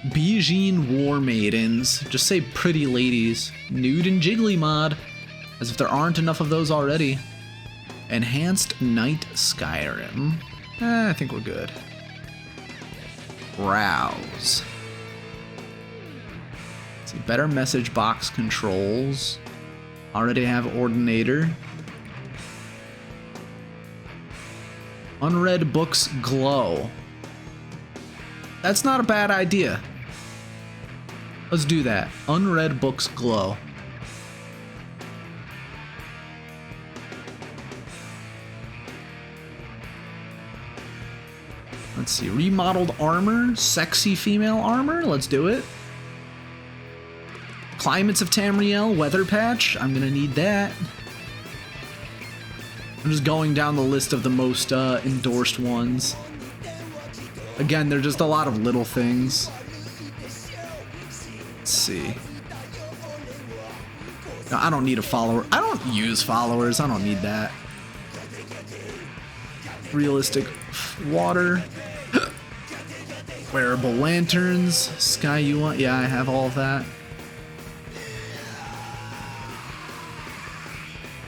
Bijin War Maidens. Just say pretty ladies. Nude and Jiggly mod. As if there aren't enough of those already. Enhanced Night Skyrim. I think we're good. Browse. Let's see, better message box controls. Already have Ordinator. Unread books glow. That's not a bad idea. Let's do that. Unread books glow. Let's see. Remodeled armor. Sexy female armor. Let's do it. Climates of Tamriel. Weather patch. I'm gonna need that. I'm just going down the list of the most endorsed ones. Again, they're just a lot of little things. Let's see. No, I don't need a follower. I don't use followers. I don't need that. Realistic water. Wearable lanterns. Sky you want? Yeah, I have all of that.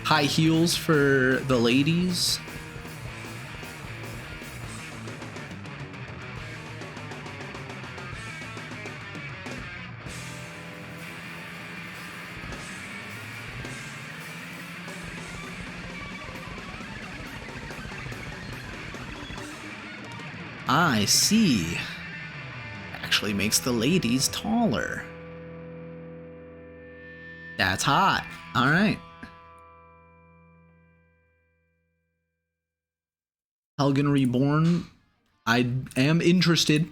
High heels for the ladies. I see. Actually makes the ladies taller. That's hot. All right. Helgen Reborn. I am interested.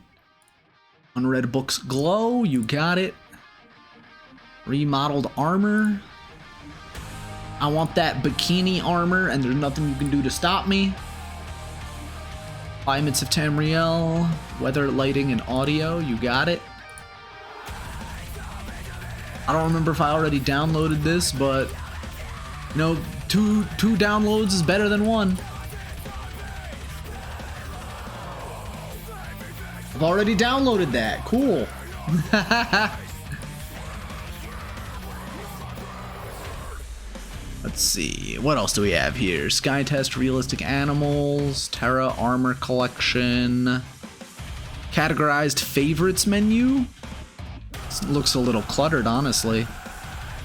Unread books glow. You got it. Remodeled armor. I want that bikini armor, and there's nothing you can do to stop me. Climates of Tamriel, weather, lighting, and audio. You got it. I don't remember if I already downloaded this, but you know, two downloads is better than one. I've already downloaded that. Cool. Let's see, what else do we have here? Sky Test, Realistic Animals, Terra Armor Collection, Categorized Favorites menu. This looks a little cluttered, honestly.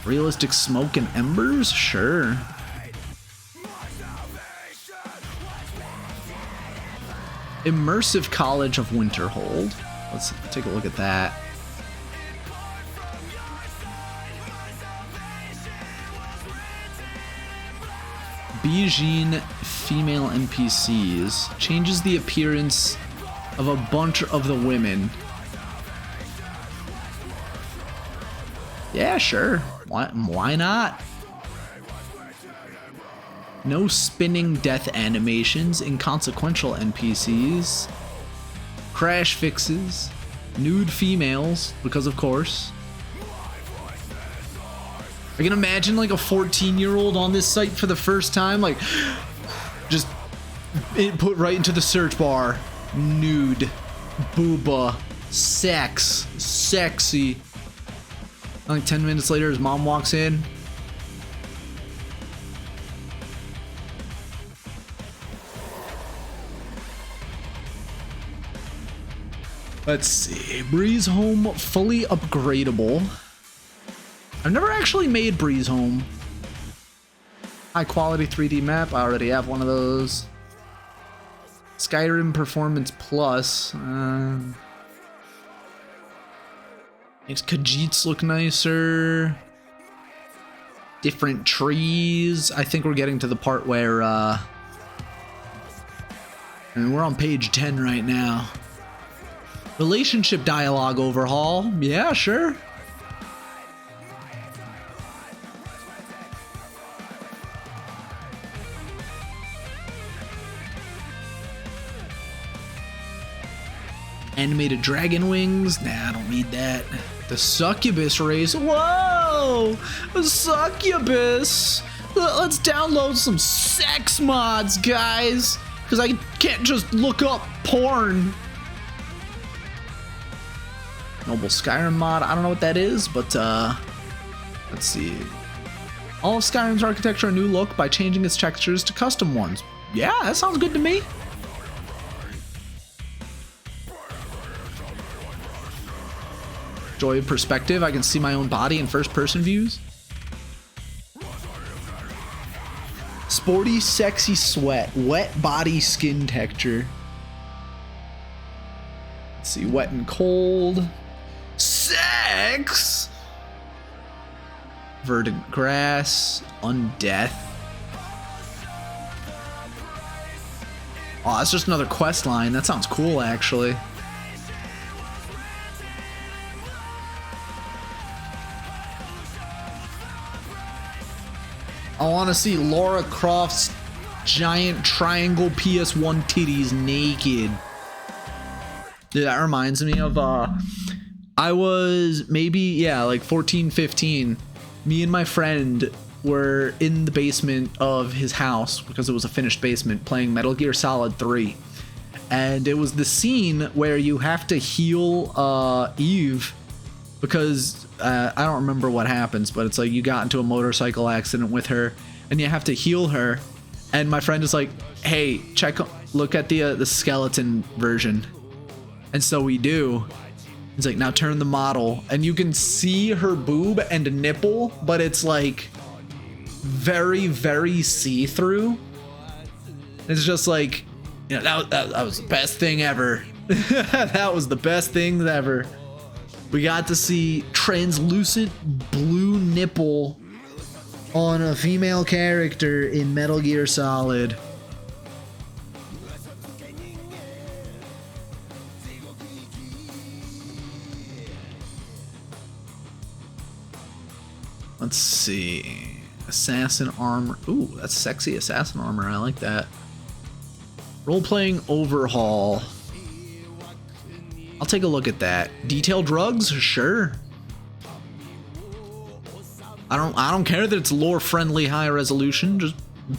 Realistic Smoke and Embers? Sure. Immersive College of Winterhold. Let's take a look at that. Bijin female NPCs changes the appearance of a bunch of the women. Yeah, sure. Why not? No spinning death animations, inconsequential NPCs, crash fixes, nude females, because of course. I can imagine like a 14-year-old on this site for the first time, like just put right into the search bar, nude, booba, sex, sexy. Like 10 minutes later, his mom walks in. Let's see. Breeze Home fully upgradable. I've never actually made Breeze Home. High quality 3D map. I already have one of those. Skyrim Performance Plus. Makes Khajiits look nicer. Different trees. I think we're getting to the part where and we're on page 10 right now. Relationship dialogue overhaul. Yeah, sure. Animated dragon wings. Nah, I don't need that. The succubus race. Whoa! A succubus! Let's download some sex mods, guys! Because I can't just look up porn. Noble Skyrim mod. I don't know what that is, but let's see. All of Skyrim's architecture a new look by changing its textures to custom ones. Yeah, that sounds good to me. Joy of perspective. I can see my own body in first-person views. Sporty, sexy sweat. Wet body skin texture. Let's see. Wet and cold. Sex. Verdant grass. Undeath. Oh, that's just another quest line. That sounds cool, actually. I want to see Lara Croft's giant triangle PS1 titties naked. Dude, that reminds me of, I was maybe, yeah, like 14, 15. Me and my friend were in the basement of his house, because it was a finished basement, playing Metal Gear Solid 3. And it was the scene where you have to heal Eve, because I don't remember what happens, but it's like you got into a motorcycle accident with her and you have to heal her. And my friend is like, hey, look at the skeleton version. And so we do. It's like, now turn the model, and you can see her boob and a nipple, but it's like very, very see-through. It's just like, you know, that was the best thing ever. That was the best thing ever. We got to see translucent blue nipple on a female character in Metal Gear Solid. Let's see. Assassin armor. Ooh, that's sexy assassin armor. I like that. Role-playing overhaul. I'll take a look at that. Detailed rugs? Sure. I don't care that it's lore-friendly high resolution. Just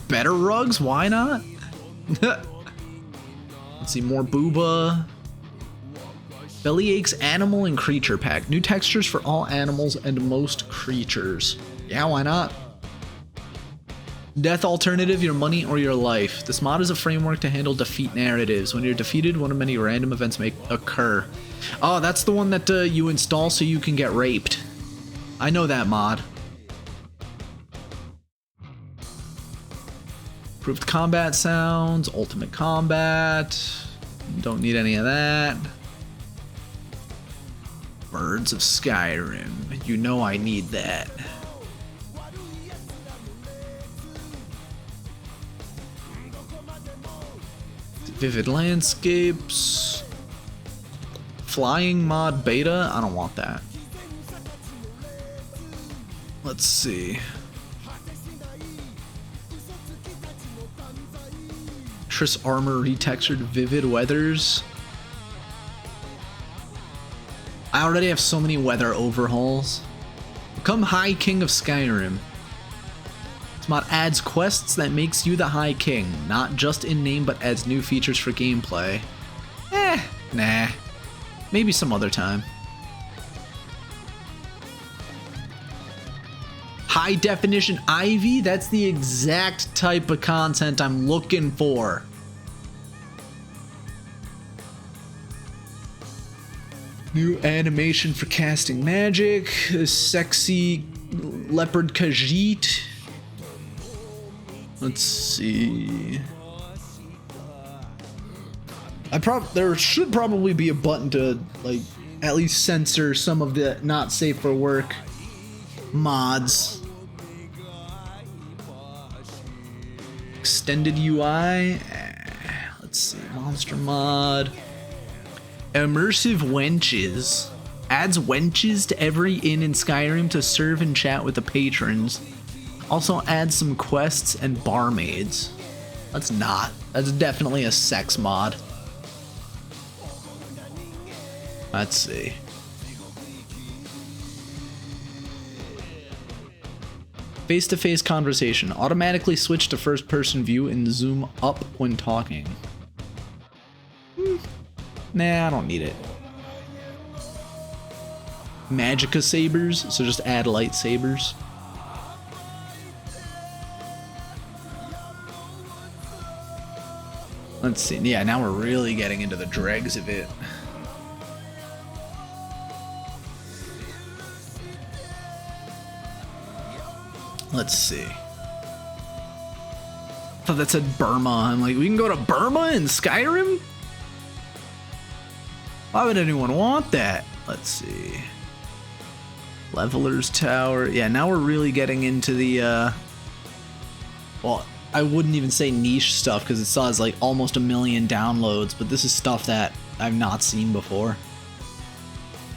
better rugs? Why not? Let's see, more booba. Bellyache's animal and creature pack. New textures for all animals and most creatures. Yeah, why not? Death alternative, your money or your life. This mod is a framework to handle defeat narratives. When you're defeated, one of many random events may occur. Oh, that's the one that you install so you can get raped. I know that mod. Improved combat sounds, ultimate combat. Don't need any of that. Birds of Skyrim. You know I need that. Vivid landscapes. Flying mod beta. I don't want that. Let's see. Triss armor retextured vivid weathers. I already have so many weather overhauls. Become High King of Skyrim. This mod adds quests that makes you the High King, not just in name but adds new features for gameplay. Nah. Maybe some other time. High definition Ivy? That's the exact type of content I'm looking for. New animation for casting magic. Sexy leopard Khajiit. Let's see. There should probably be a button to like at least censor some of the not safe for work mods. Extended UI. Let's see. Monster mod. Immersive wenches. Adds wenches to every inn in Skyrim to serve and chat with the patrons. Also adds some quests and barmaids. That's definitely a sex mod. Let's see. Face-to-face conversation. Automatically switch to first-person view and zoom up when talking. Nah, I don't need it. Magicka sabers, so just add lightsabers. Let's see. Yeah, now we're really getting into the dregs of it. Let's see. I thought that said Burma. I'm like, we can go to Burma in Skyrim? Why would anyone want that? Let's see. Leveler's Tower. Yeah, now we're really getting into the, well, I wouldn't even say niche stuff because it still has like almost 1 million downloads, but this is stuff that I've not seen before.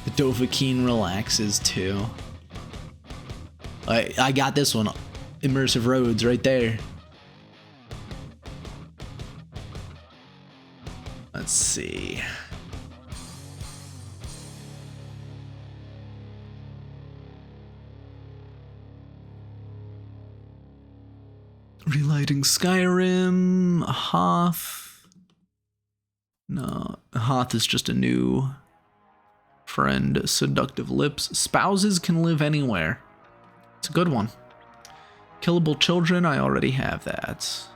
The Dovahkiin relaxes too. I got this one. Immersive roads right there. Let's see. Relighting Skyrim. Hoth. No, Hoth is just a new friend. Seductive Lips. Spouses can live anywhere. It's a good one. Killable children, I already have that.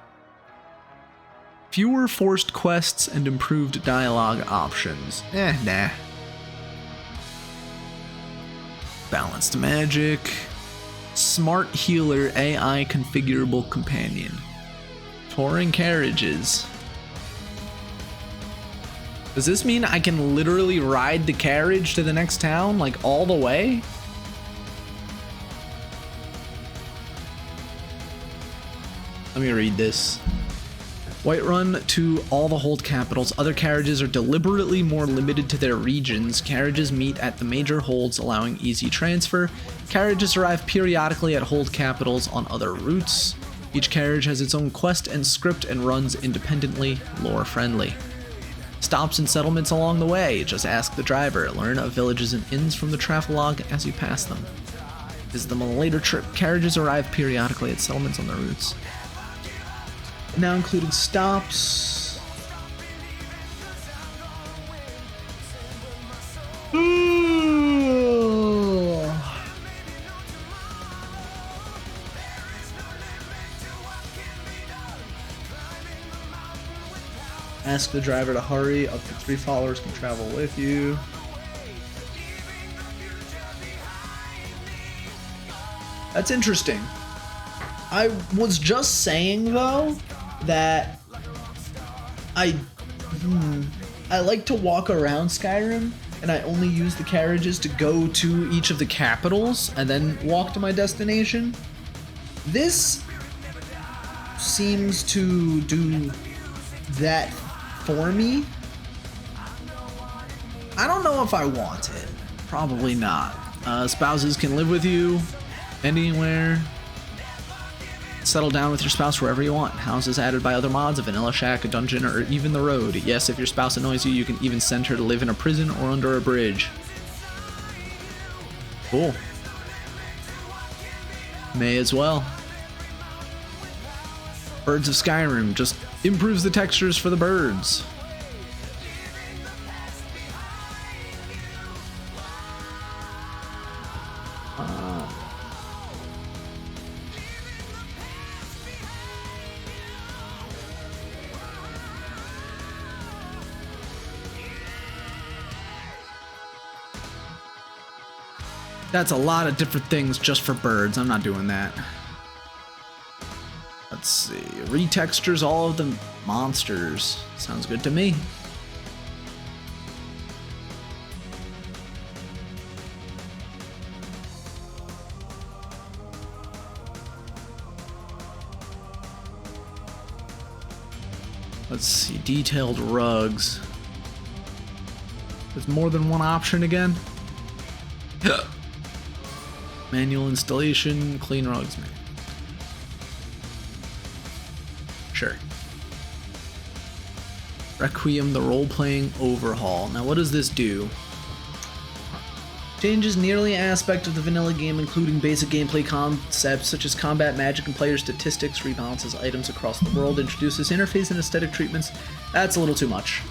Fewer forced quests and improved dialogue options. Nah. Balanced magic. Smart healer AI configurable companion. Touring carriages. Does this mean I can literally ride the carriage to the next town, like all the way? Let me read this. Whiterun to all the hold capitals. Other carriages are deliberately more limited to their regions. Carriages meet at the major holds, allowing easy transfer. Carriages arrive periodically at hold capitals on other routes. Each carriage has its own quest and script and runs independently, lore friendly. Stops and settlements along the way. Just ask the driver. Learn of villages and inns from the travelogue as you pass them. Visit them on a later trip. Carriages arrive periodically at settlements on their routes. Now including stops. Ask the driver to hurry. Up to 3 followers can travel with you. That's interesting. I was just saying though that I like to walk around Skyrim and I only use the carriages to go to each of the capitals and then walk to my destination. This seems to do that for me. I don't know if I want it. Probably not. Spouses can live with you. Anywhere. Settle down with your spouse wherever you want. Houses added by other mods, a vanilla shack, a dungeon, or even the road. Yes, if your spouse annoys you, you can even send her to live in a prison or under a bridge. Cool. May as well. Birds of Skyrim just improves the textures for the birds. That's a lot of different things just for birds. I'm not doing that. Let's see. Retextures all of the monsters. Sounds good to me. Let's see. Detailed rugs. There's more than one option again. Manual installation, clean rugs, man. Sure. Requiem, the role-playing overhaul. Now what does this do? Changes nearly aspect of the vanilla game, including basic gameplay concepts such as combat, magic, and player statistics, rebalances items across the world, introduces interface and aesthetic treatments. That's a little too much.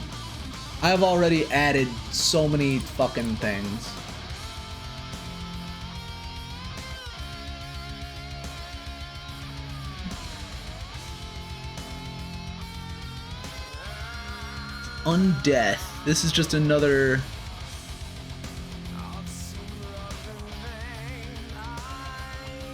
I have already added so many fucking things. Undeath. This is just another...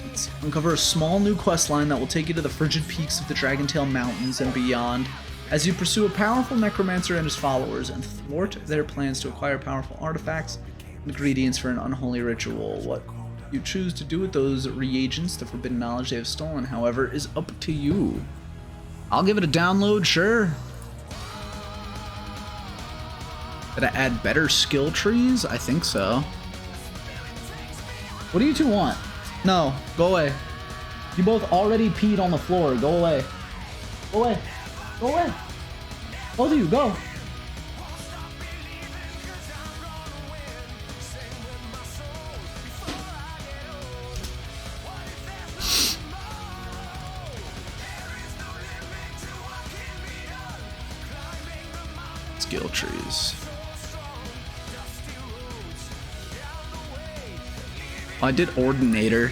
Let's uncover a small new quest line that will take you to the frigid peaks of the Dragontail Mountains and beyond as you pursue a powerful necromancer and his followers and thwart their plans to acquire powerful artifacts and ingredients for an unholy ritual. What you choose to do with those reagents, the forbidden knowledge they have stolen, however, is up to you. I'll give it a download, sure. Did I add better skill trees? I think so. What do you two want? No, go away. You both already peed on the floor. Go away. Go away. Go away. Both of you, go. Skill trees. I did Ordinator.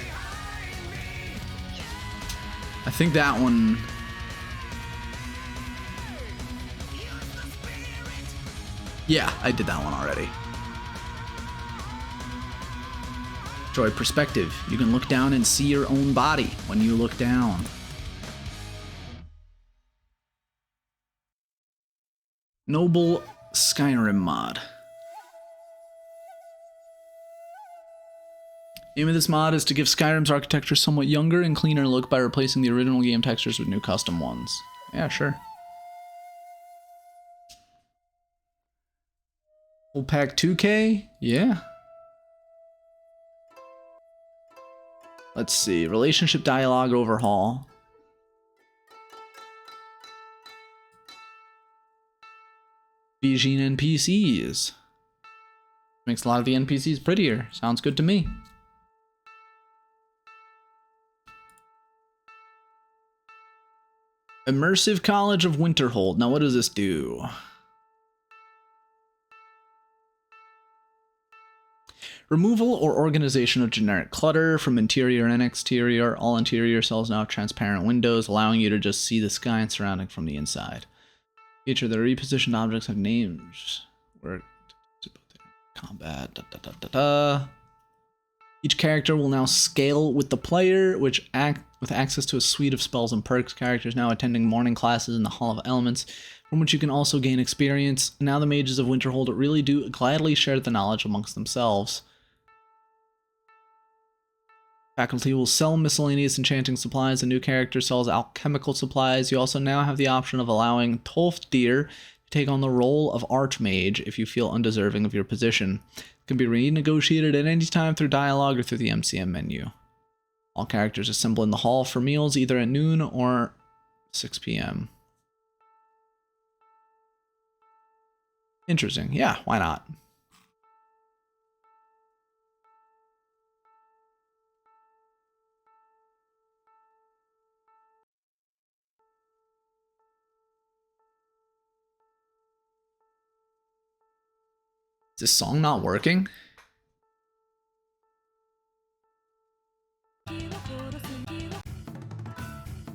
I think that one... Yeah, I did that one already. Enjoy perspective. You can look down and see your own body when you look down. Noble Skyrim mod. The aim of this mod is to give Skyrim's architecture a somewhat younger and cleaner look by replacing the original game textures with new custom ones. Yeah, sure. Full pack 2K? Yeah. Let's see. Relationship dialogue overhaul. Beijing NPCs. Makes a lot of the NPCs prettier. Sounds good to me. Immersive College of Winterhold. Now, what does this do? Removal or organization of generic clutter from interior and exterior. All interior cells now have transparent windows, allowing you to just see the sky and surrounding from the inside. Feature the repositioned objects have names. Where combat. Each character will now scale with the player, which with access to a suite of spells and perks. Characters now attending morning classes in the Hall of Elements, from which you can also gain experience. Now the mages of Winterhold really do gladly share the knowledge amongst themselves. Faculty will sell miscellaneous enchanting supplies. A new character sells alchemical supplies. You also now have the option of allowing Tolfdir to take on the role of Archmage if you feel undeserving of your position. It can be renegotiated at any time through dialogue or through the MCM menu. All characters assemble in the hall for meals either at noon or 6 p.m. Interesting. Yeah, why not? Is this song not working?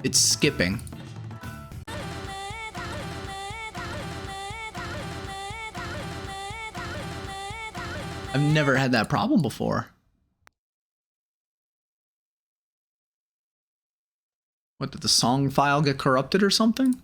It's skipping. I've never had that problem before. What, did the song file get corrupted or something?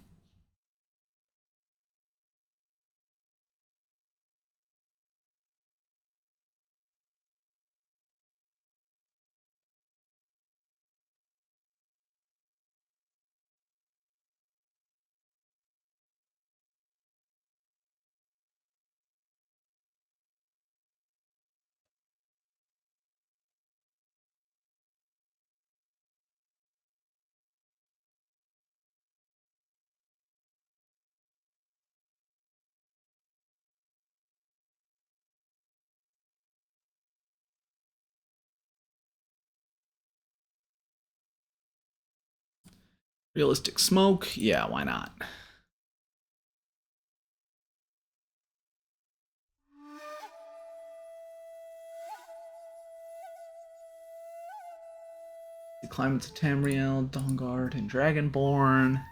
Realistic smoke? Yeah, why not? The climates of Tamriel, Dawnguard, and Dragonborn.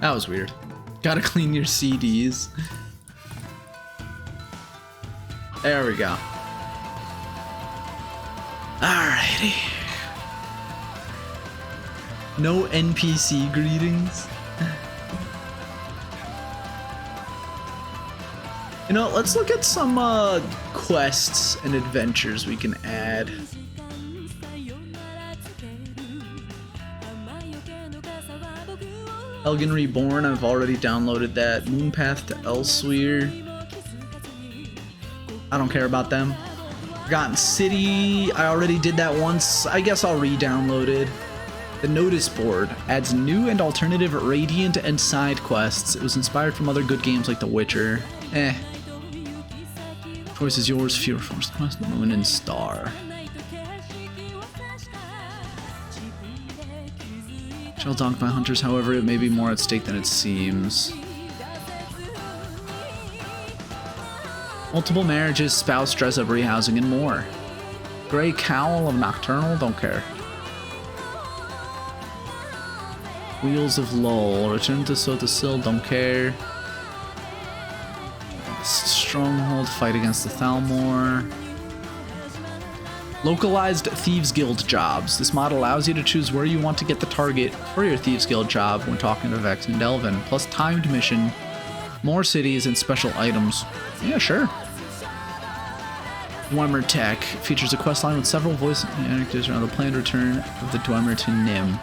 That was weird. Gotta clean your CDs. There we go. Alrighty. No NPC greetings. You know, let's look at some quests and adventures we can add. Elgin Reborn, I've already downloaded that. Moonpath to Elsewhere. I don't care about them. Forgotten City, I already did that once. I guess I'll re-download it. The Notice Board adds new and alternative Radiant and side quests. It was inspired from other good games like The Witcher. Choice is yours, Fear Force Quest, Moon and Star. Shell donked by hunters, however, it may be more at stake than it seems. Multiple marriages, spouse, dress-up, rehousing, and more. Grey Cowl of Nocturnal, don't care. Wheels of Lull, return to Sotasil, don't care. Stronghold, fight against the Thalmor. Localized Thieves Guild jobs. This mod allows you to choose where you want to get the target for your Thieves Guild job when talking to Vex and Delvin, plus timed mission, more cities, and special items. Yeah, sure. Dwemer Tech features a quest line with several voice characters around the planned return of the Dwemer to Nim.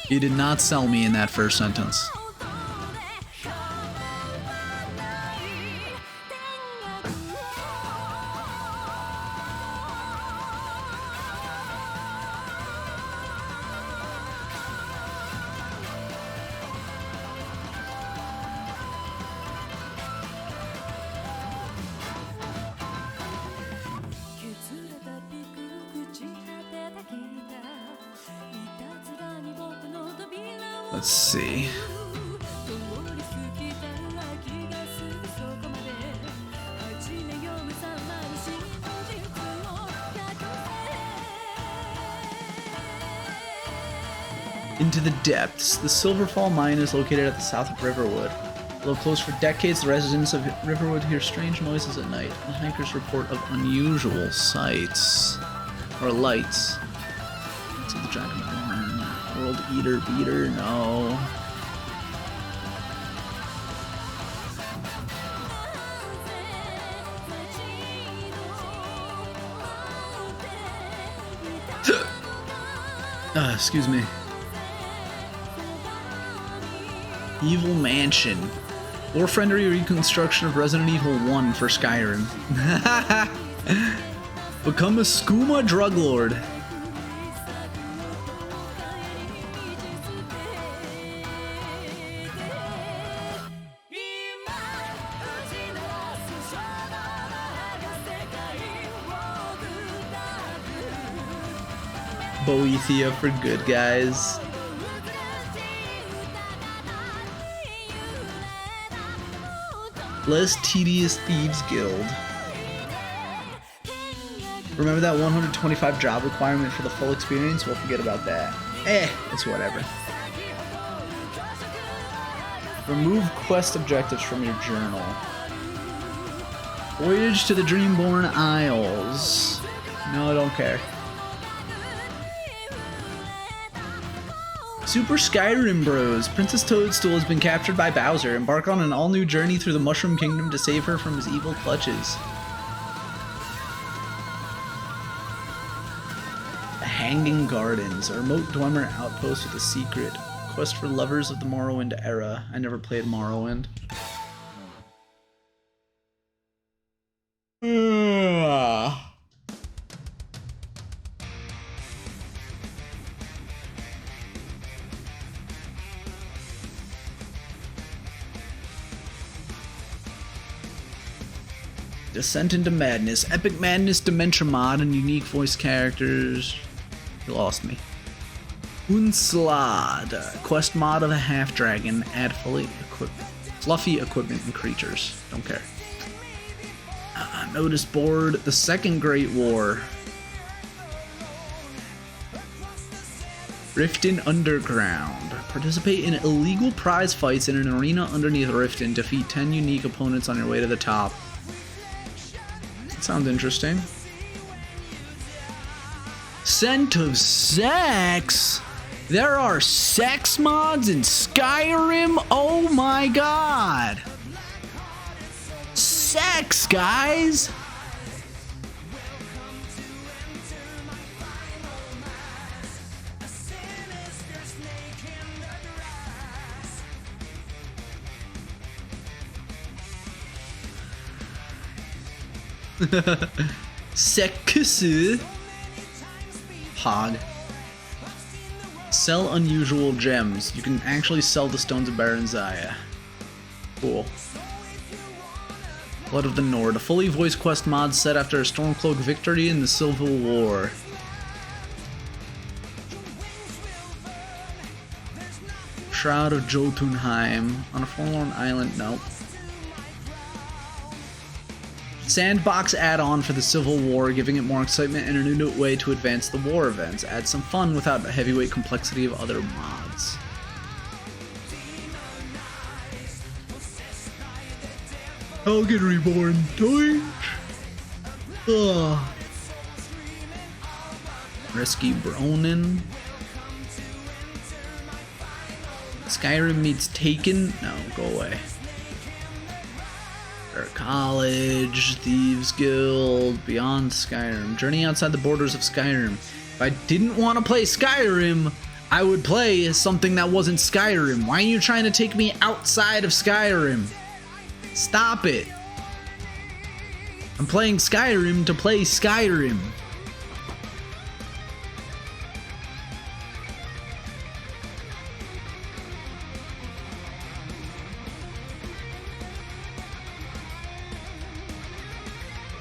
You did not sell me in that first sentence. Let's see. Into the Depths. The Silverfall mine is located at the south of Riverwood. Although closed for decades, the residents of Riverwood hear strange noises at night, and hikers report of unusual sights. Or lights. To the Dragonborn. World Eater Beater? No. Excuse me. Evil Mansion. Or friendly reconstruction of Resident Evil 1 for Skyrim. Become a skooma drug lord. Boethia for good guys. Less tedious Thieves Guild. Remember that 125 job requirement for the full experience? We'll forget about that. It's whatever. Remove quest objectives from your journal. Voyage to the Dreamborn Isles. No, I don't care. Super Skyrim Bros. Princess Toadstool has been captured by Bowser. Embark on an all-new journey through the Mushroom Kingdom to save her from his evil clutches. The Hanging Gardens, a remote Dwemer outpost with a secret. Quest for lovers of the Morrowind era. I never played Morrowind. Descent into Madness, Epic Madness, Dementia mod, and unique voice characters. You lost me. Unslad, quest mod of a half dragon. Add fluffy equipment and creatures. Don't care. Notice board, the Second Great War. Riften Underground. Participate in illegal prize fights in an arena underneath Riften. Defeat 10 unique opponents on your way to the top. Sounds interesting. Scent of Sex? There are sex mods in Skyrim? Oh my god! Sex, guys! Sekusu. Hog. Sell unusual gems. You can actually sell the Stones of Baron Zaya. Cool. Blood of the Nord. A fully voiced quest mod set after a Stormcloak victory in the Civil War. Shroud of Jotunheim. On a forlorn island. Nope. Sandbox add-on for the Civil War, giving it more excitement and a new way to advance the war events. Add some fun without the heavyweight complexity of other mods. Helgen Reborn, Deutsch! Ugh. Risky Bronin. Skyrim meets Taken? No, go away. College, Thieves Guild, Beyond Skyrim, Journey outside the borders of Skyrim. If I didn't want to play Skyrim, I would play something that wasn't Skyrim. Why are you trying to take me outside of Skyrim? Stop it. I'm playing Skyrim to play Skyrim.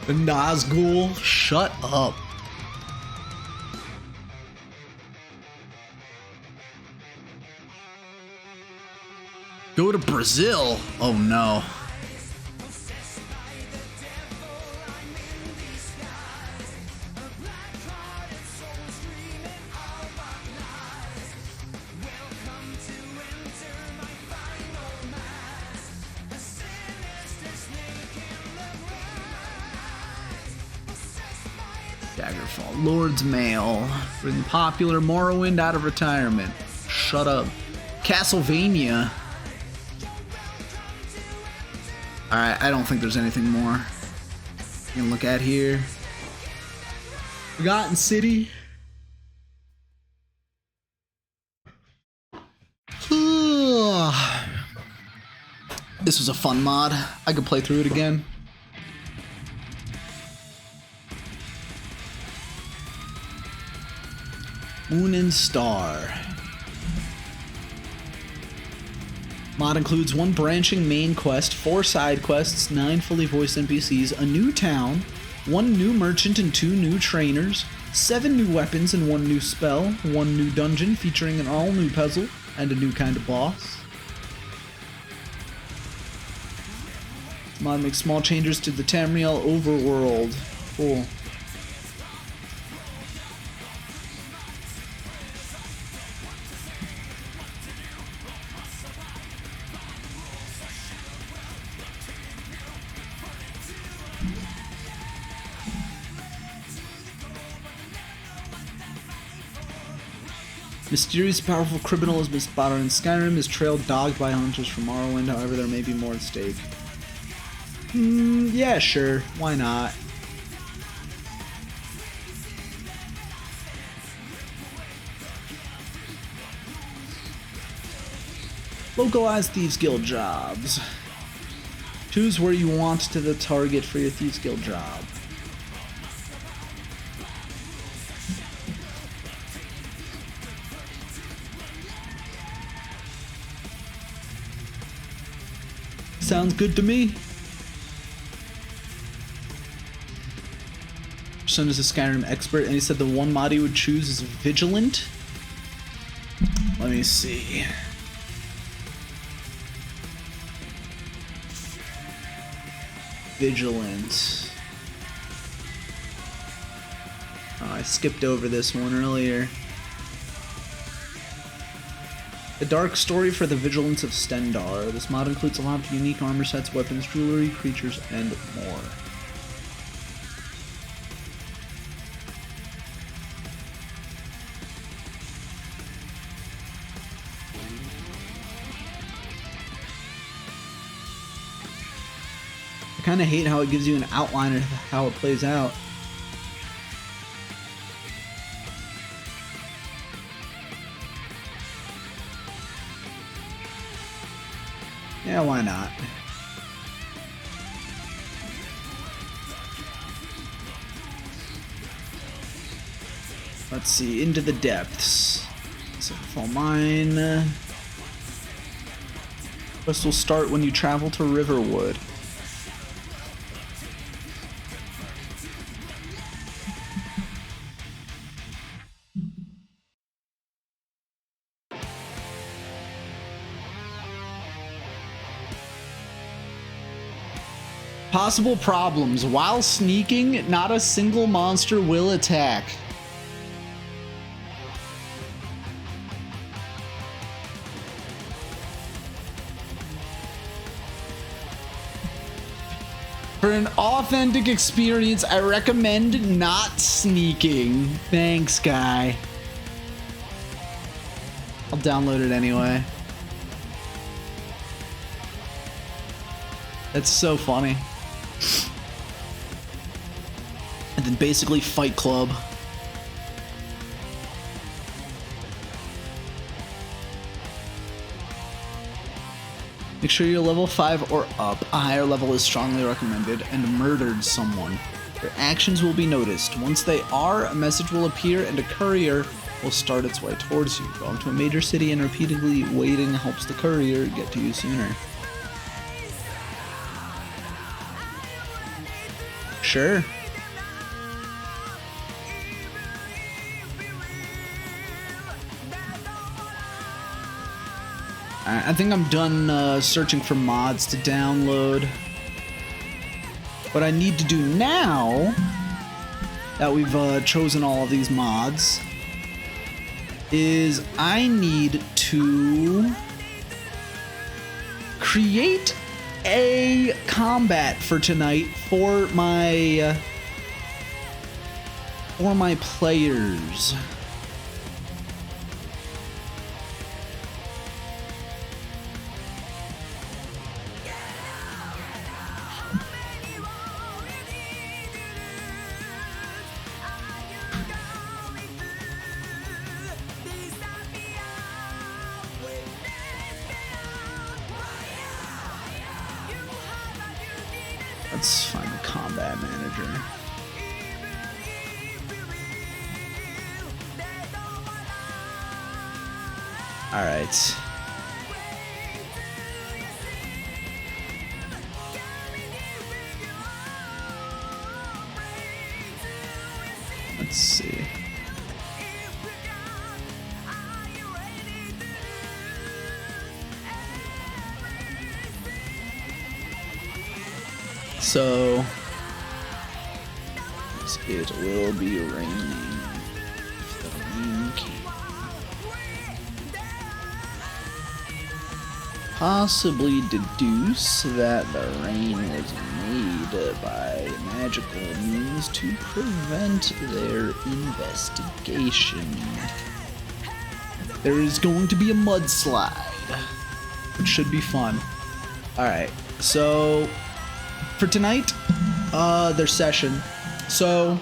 The Nazgul, shut up. Go to Brazil? Oh no. Daggerfall. Lord's Mail. Bring popular Morrowind out of retirement. Shut up. Castlevania. Alright, I don't think there's anything more you can look at here. Forgotten City. This was a fun mod. I could play through it again. Moon and Star. Mod includes 1 branching main quest, 4 side quests, 9 fully voiced NPCs, a new town, 1 new merchant and 2 new trainers, 7 new weapons and 1 new spell, 1 new dungeon featuring an all new puzzle and a new kind of boss. Mod makes small changes to the Tamriel overworld. Cool. Mysterious powerful criminal has been spotted in Skyrim, is trailed dogged by hunters from Morrowind, however there may be more at stake. Yeah, sure. Why not? Localized Thieves Guild jobs. Choose where you want to the target for your Thieves Guild job. Sounds good to me. Son is a Skyrim expert, and he said the one mod he would choose is Vigilant. Let me see. Vigilant. Oh, I skipped over this one earlier. A dark story for the Vigilance of Stendarr. This mod includes a lot of unique armor sets, weapons, jewelry, creatures, and more. I kind of hate how it gives you an outline of how it plays out. Yeah, why not? Let's see, Into the Depths. Fall Mine. Quest will start when you travel to Riverwood. Possible problems. While sneaking, not a single monster will attack. For an authentic experience, I recommend not sneaking. Thanks, guy. I'll download it anyway. That's so funny. And then basically Fight Club. Make sure you're level 5 or up. A higher level is strongly recommended. And murdered someone. Their actions will be noticed. Once they are, a message will appear and a courier will start its way towards you. Going to a major city and repeatedly waiting helps the courier get to you sooner. Sure. I think I'm done searching for mods to download. What I need to do now that we've chosen all of these mods is I need to create a combat for tonight for my for my players. Let's find the combat manager. All right. Let's see. So it will be raining. If the rain came. Possibly deduce that the rain was made by magical means to prevent their investigation. There is going to be a mudslide, which should be fun. Alright, so for tonight, their session. So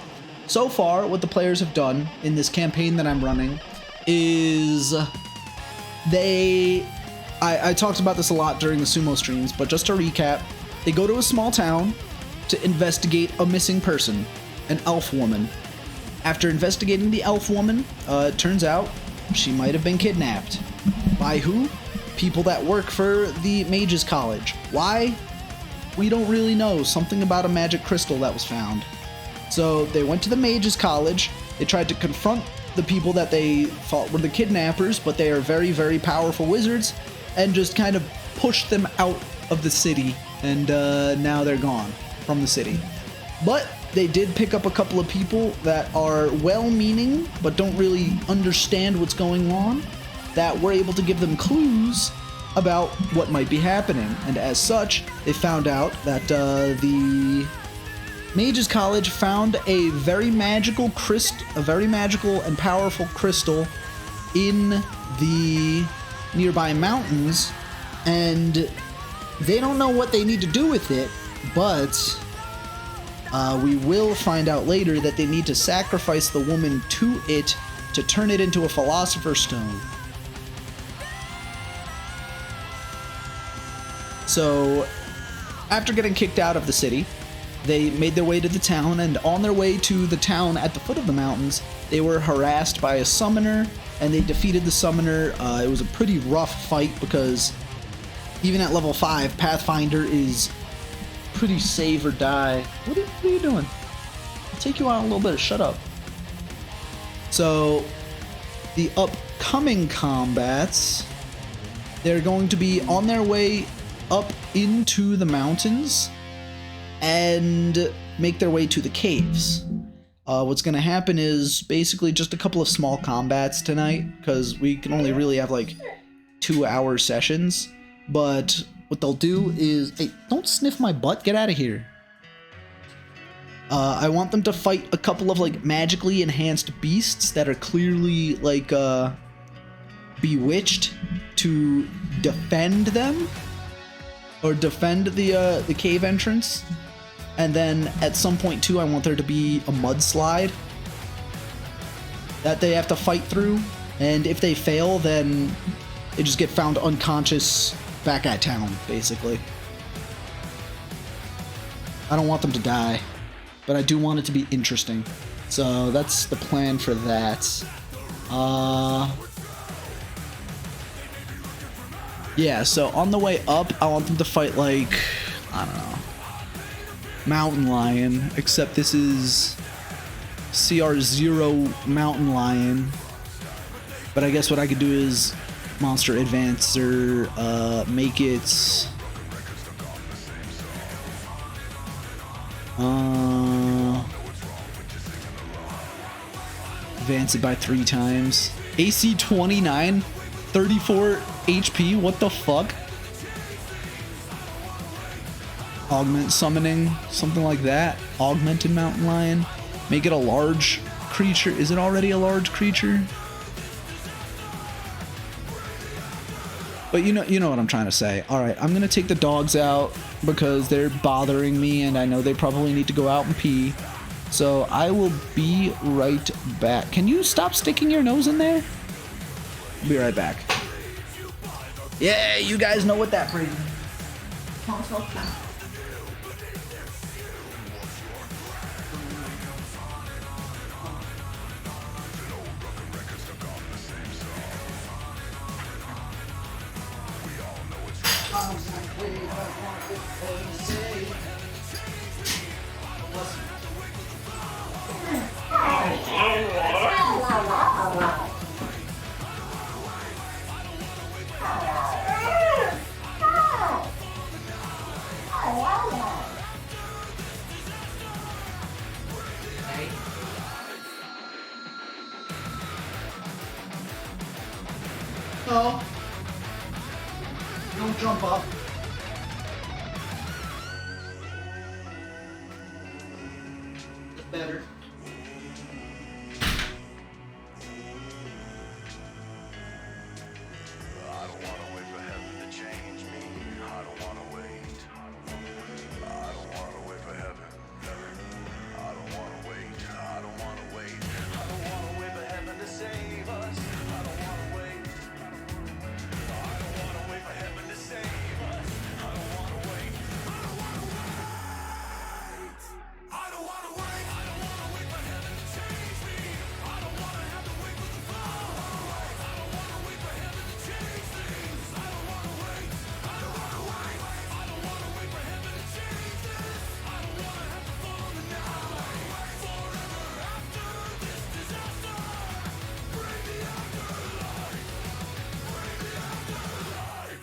far, what the players have done in this campaign that I'm running is I talked about this a lot during the sumo streams, but just to recap, they go to a small town to investigate a missing person, an elf woman. After investigating the elf woman, it turns out she might have been kidnapped. By who? People that work for the Mages College. Why? We don't really know. Something about a magic crystal that was found. So they went to the Mages College. They tried to confront the people that they thought were the kidnappers, but they are very, very powerful wizards, and just kind of pushed them out of the city, and now they're gone from the city. But they did pick up a couple of people that are well-meaning, but don't really understand what's going on, that were able to give them clues about what might be happening. And as such, they found out that the Mages College found a very magical and powerful crystal in the nearby mountains, and they don't know what they need to do with it, but we will find out later that they need to sacrifice the woman to it to turn it into a Philosopher's Stone. So, after getting kicked out of the city, they made their way to the town, and on their way to the town at the foot of the mountains, they were harassed by a summoner, and they defeated the summoner. It was a pretty rough fight because even at level 5, Pathfinder is pretty save or die. What are you doing? I'll take you out a little bit. Shut up. So, the upcoming combats, they're going to be on their way up into the mountains and make their way to the caves. What's going to happen is basically just a couple of small combats tonight, because we can only really have like 2-hour sessions. But what they'll do is... Hey, don't sniff my butt, get out of here. I want them to fight a couple of like magically enhanced beasts that are clearly like bewitched, to defend them, or defend the cave entrance. And then at some point too, I want there to be a mudslide that they have to fight through. And if they fail, then they just get found unconscious back at town, basically. I don't want them to die, but I do want it to be interesting. So that's the plan for that. Yeah, so on the way up, I want them to fight like, I don't know, Mountain Lion, except this is CR0 Mountain Lion. But I guess what I could do is Monster Advancer, make it advance it by 3 times. AC 29, 34 HP, what the fuck? Augment summoning, something like that. Augmented Mountain Lion. Make it a large creature. Is it already a large creature? But you know what I'm trying to say. All right, I'm gonna take the dogs out because they're bothering me, and I know they probably need to go out and pee. So I will be right back. Can you stop sticking your nose in there? I'll be right back. Yeah, you guys know what that brings me. No. Don't jump up. It's better. I don't wanna wait for heaven to change me. I don't wanna wait. I don't wanna wait for heaven. I don't wanna wait. I don't wanna wait. I don't wanna wait for heaven to save us. I don't wanna wait. I don't wanna wait for heaven to save us. I don't wanna wait. I don't wanna wait. I don't wanna wait. I don't wanna wait for heaven to change me. I don't wanna have to wait for the fall. I don't wanna wait for heaven to change things. I don't wanna wait. I don't wanna wait. I don't wanna wait for heaven to change this. I don't wanna have to fall on the night. Forever after this disaster. Bring the afterlife. Bring the afterlife.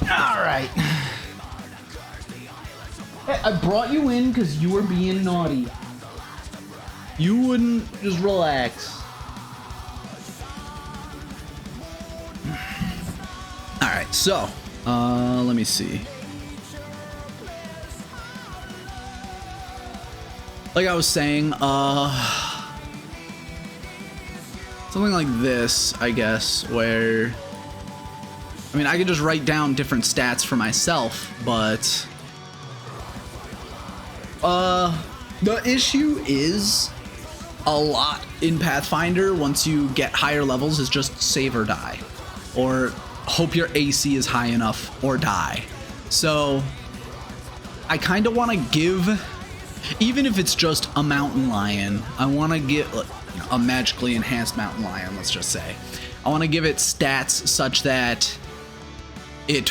All right. Hey, I brought you in because you were being naughty. You wouldn't just relax. All right, so let me see. Like I was saying, something like this, I guess, where I mean, I could just write down different stats for myself, but the issue is a lot in Pathfinder once you get higher levels is just save or die, or hope your AC is high enough or die. So I kind of want to give, even if it's just a mountain lion, I want to get a magically enhanced mountain lion, let's just say. I want to give it stats such that it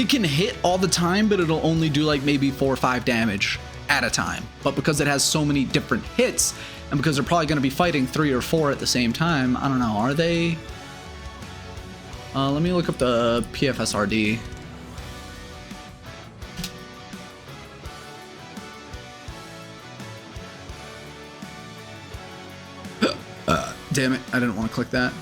can hit all the time, but it'll only do like maybe 4 or 5 damage at a time. But because it has so many different hits, and because they're probably going to be fighting 3 or 4 at the same time, I don't know, are they? Let me look up the PFSRD. Damn it, I didn't want to click that.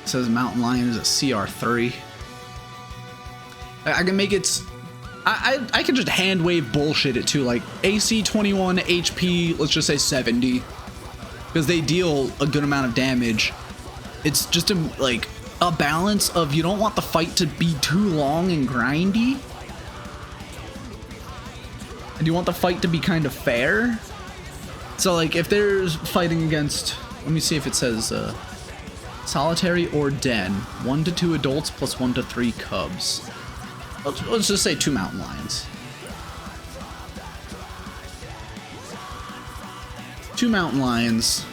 It says Mountain Lion is a CR3. I can make it... I can just hand wave bullshit it too, like AC 21, HP, let's just say 70. Because they deal a good amount of damage. It's just a balance of, you don't want the fight to be too long and grindy, and you want the fight to be kind of fair. So like if there's fighting against, let me see if it says solitary or den, 1 to 2 adults plus 1 to 3 cubs. Let's just say 2 mountain lions. 2 mountain lions.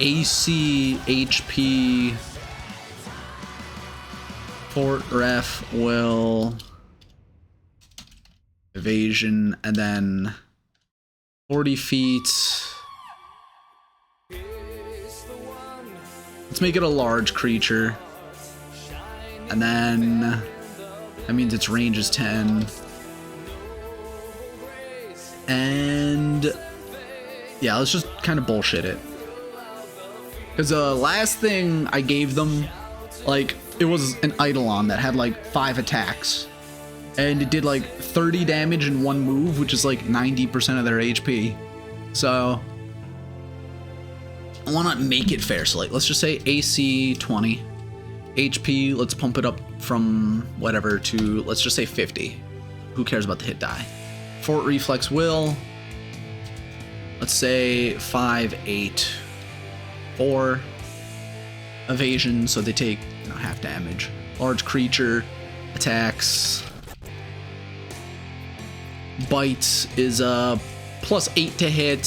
AC, HP, Fort Ref, will, evasion, and then 40 feet. Let's make it a large creature. And then that means its range is 10. And yeah, let's just kind of bullshit it. Because the last thing I gave them, like, it was an Eidolon that had like 5 attacks. And it did like 30 damage in 1 move, which is like 90% of their HP. So I want to make it fair. So like, let's just say AC 20. HP, let's pump it up from whatever to, let's just say 50. Who cares about the hit die? Fort Reflex will, let's say 5, 8, 4. Evasion, so they take, you know, half damage. Large creature attacks. Bite is plus 8 to hit.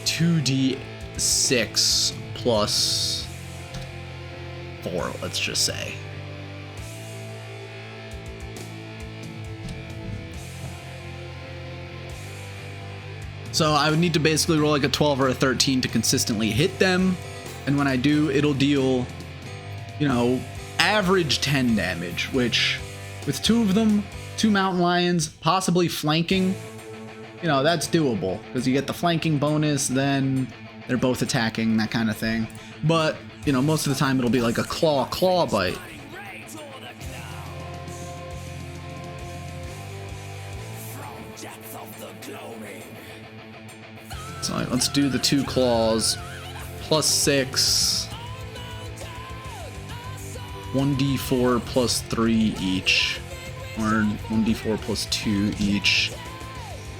2d6 plus 4, let's just say. So I would need to basically roll like a 12 or a 13 to consistently hit them. And when I do, it'll deal, you know, average 10 damage, which with 2 of them, 2 mountain lions, possibly flanking, you know, that's doable because you get the flanking bonus, then they're both attacking, that kind of thing. But, you know, most of the time it'll be like a claw bite. So let's do the 2 claws, plus 6, 1d4 plus 3 each, or 1d4 plus 2 each,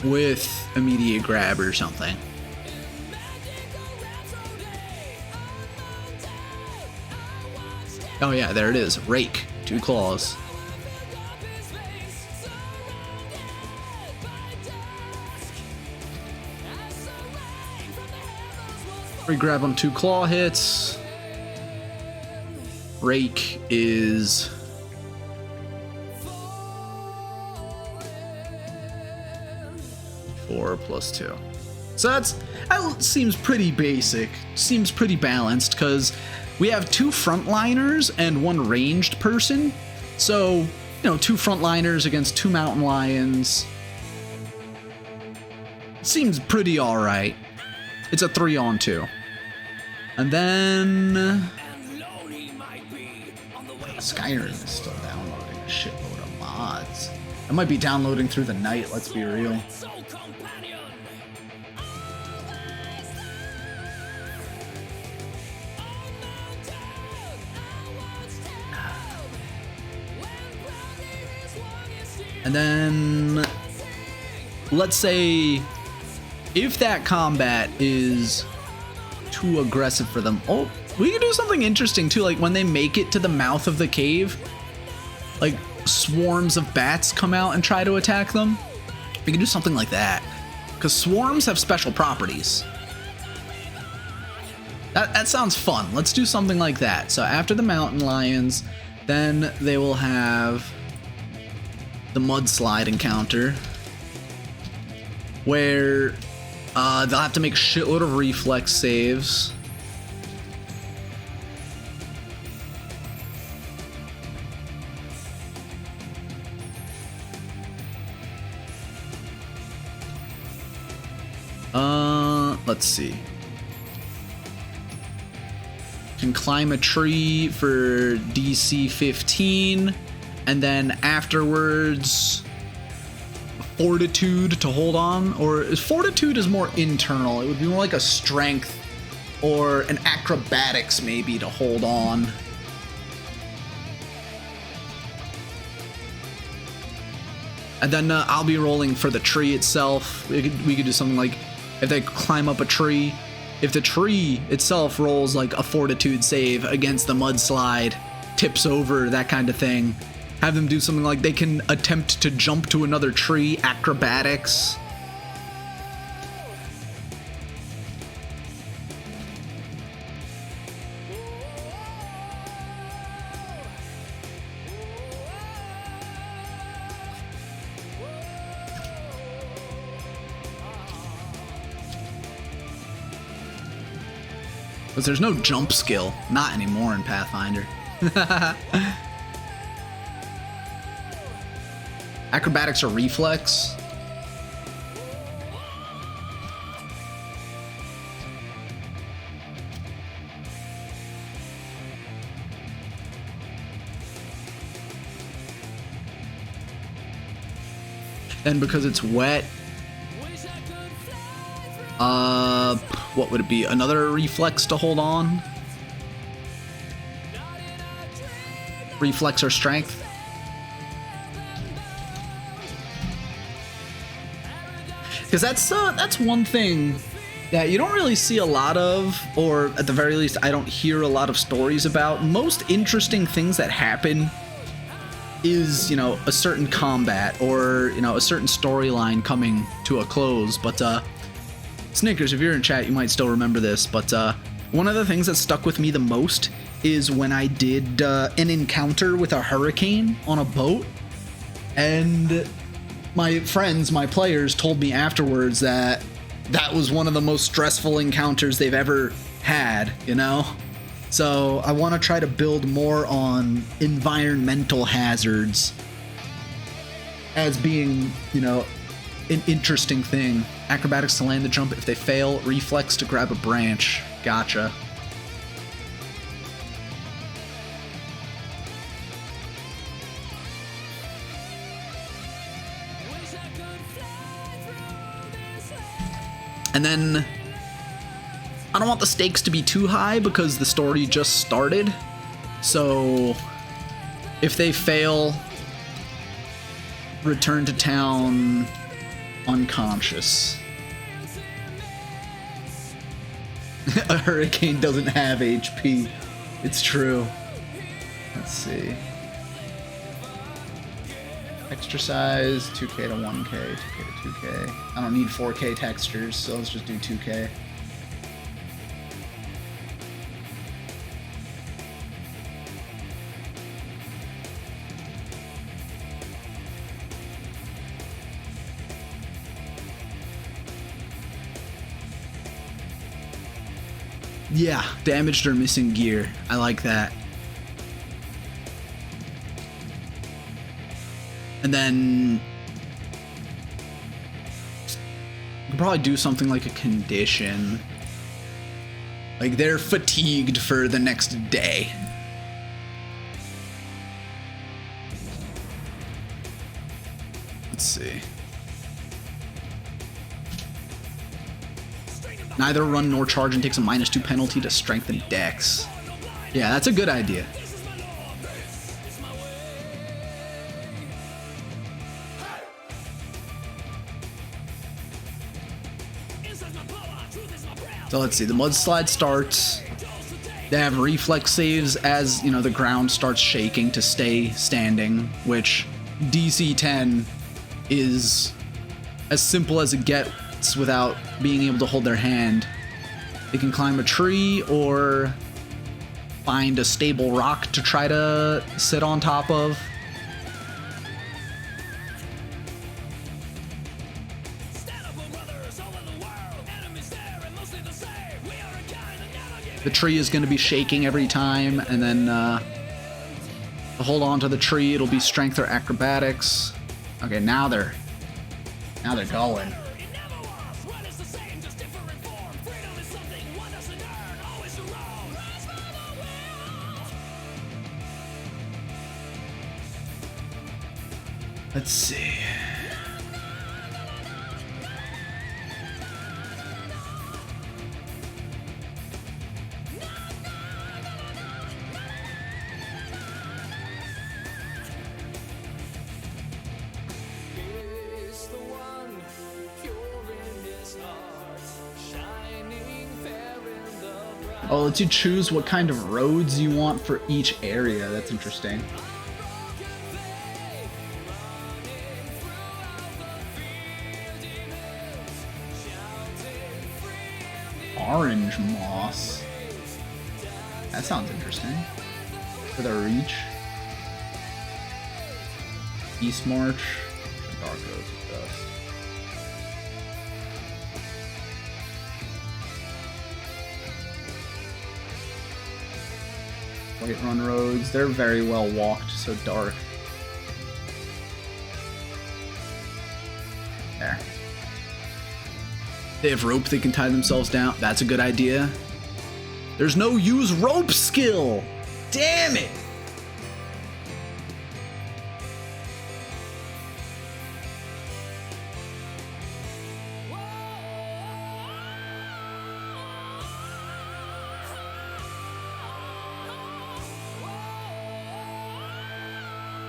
with immediate grab or something. Oh yeah, there it is, rake, 2 claws. We grab on 2 claw hits. Rake is 4 plus 2. So that seems pretty basic. Seems pretty balanced because we have 2 frontliners and 1 ranged person. So, you know, 2 frontliners against 2 mountain lions. Seems pretty alright. It's a 3-on-2. And then Skyrim is still downloading a shitload of mods. I might be downloading through the night, let's be real. And then, let's say, if that combat is too aggressive for them. Oh, we can do something interesting too, like when they make it to the mouth of the cave, like swarms of bats come out and try to attack them. We can do something like that, because swarms have special properties. That sounds fun. Let's do something like that. So after the mountain lions, then they will have the mudslide encounter, where they'll have to make a shitload of reflex saves. Let's see. Can climb a tree for DC 15, and then afterwards fortitude to hold on, or fortitude is more internal. It would be more like a strength or an acrobatics maybe to hold on. And then I'll be rolling for the tree itself. We could do something like, if they climb up a tree, if the tree itself rolls like a fortitude save against the mudslide, tips over, that kind of thing, have them do something like they can attempt to jump to another tree, acrobatics. Because there's no jump skill. Not anymore in Pathfinder. Acrobatics or reflex? And because it's wet, what would it be? Another reflex to hold on? Reflex or strength? Because that's one thing that you don't really see a lot of, or at the very least I don't hear a lot of stories about. Most interesting things that happen is, you know, a certain combat or, you know, a certain storyline coming to a close. But Snickers, if you're in chat, you might still remember this, but one of the things that stuck with me the most is when I did an encounter with a hurricane on a boat, and my friends, my players, told me afterwards that that was one of the most stressful encounters they've ever had, you know? So I want to try to build more on environmental hazards as being, you know, an interesting thing. Acrobatics to land the jump. If they fail, reflex to grab a branch. Gotcha. And then I don't want the stakes to be too high because the story just started. So if they fail, return to town unconscious. A hurricane doesn't have HP. It's true. Let's see. Exercise 2K to 1K, 2K to 2K. I don't need 4K textures, so let's just do 2K. Yeah, damaged or missing gear. I like that. And then you can probably do something like a condition. Like they're fatigued for the next day. Let's see. Neither run nor charge and takes a -2 penalty to strength and dex. Yeah, that's a good idea. So let's see, the mudslide starts. They have reflex saves as, you know, the ground starts shaking to stay standing, which DC 10 is as simple as it gets without being able to hold their hand. They can climb a tree or find a stable rock to try to sit on top of. The tree is going to be shaking every time, and then to hold on to the tree, it'll be strength or acrobatics. Okay, now they're going. Let's see. Oh, lets you choose what kind of roads you want for each area. That's interesting. Orange moss. That sounds interesting. For the reach. East March. Dark roads with dust. White Run roads. They're very well walked, so dark. There. They have rope they can tie themselves down. That's a good idea. There's no use rope skill. Damn it.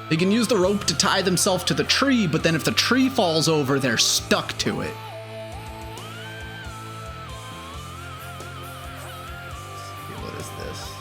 They can use the rope to tie themselves to the tree, but then if the tree falls over, they're stuck to it. What is this?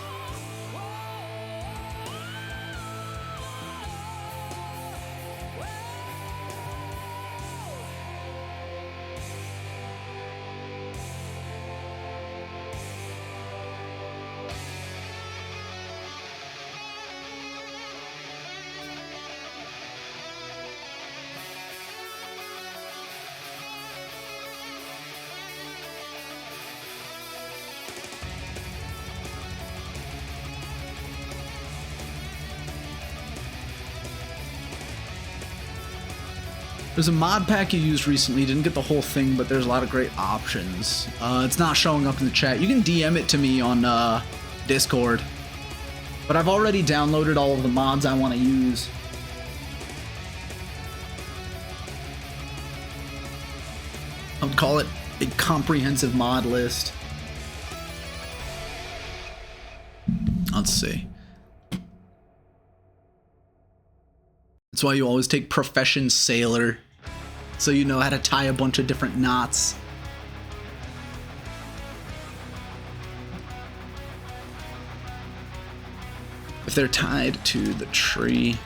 There's a mod pack you used recently, didn't get the whole thing, but there's a lot of great options. It's not showing up in the chat. You can DM it to me on Discord. But I've already downloaded all of the mods I want to use. I would call it a comprehensive mod list. Let's see. That's why you always take Profession Sailor, so you know how to tie a bunch of different knots. If they're tied to the tree.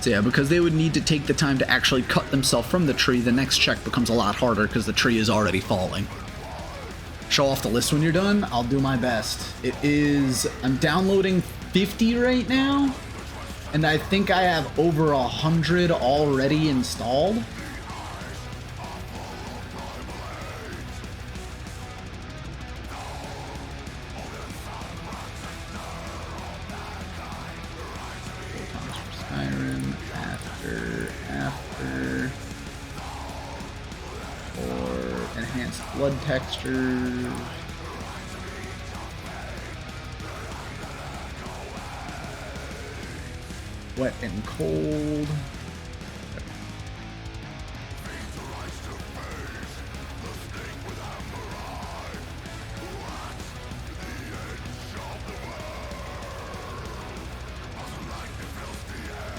So yeah, because they would need to take the time to actually cut themselves from the tree, the next check becomes a lot harder because the tree is already falling. Show off the list when you're done. I'll do my best. It is... I'm downloading 50 right now, and I think I have over 100 already installed. blood texture. Wet and cold.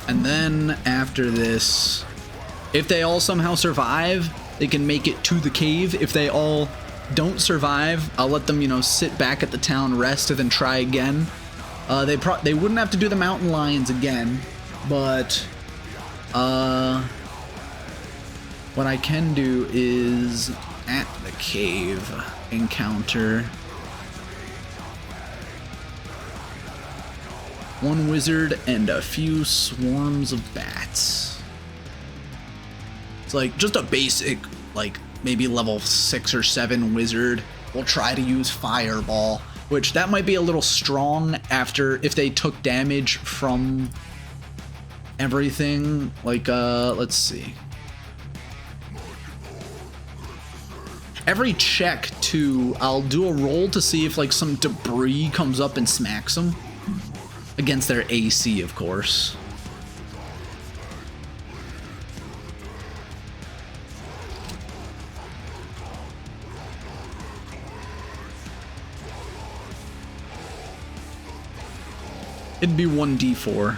And then after this, if they all somehow survive, they can make it to the cave. If they all don't survive, I'll let them, you know, sit back at the town, rest, and then try again. They wouldn't have to do the mountain lions again, but what I can do is at the cave encounter one wizard and a few swarms of bats. It's like just a basic, like maybe level 6 or 7 wizard. We'll try to use fireball, which that might be a little strong after if they took damage from everything. Like let's see. Every check too, I'll do a roll to see if like some debris comes up and smacks them. Against their AC, of course. It'd be 1d4.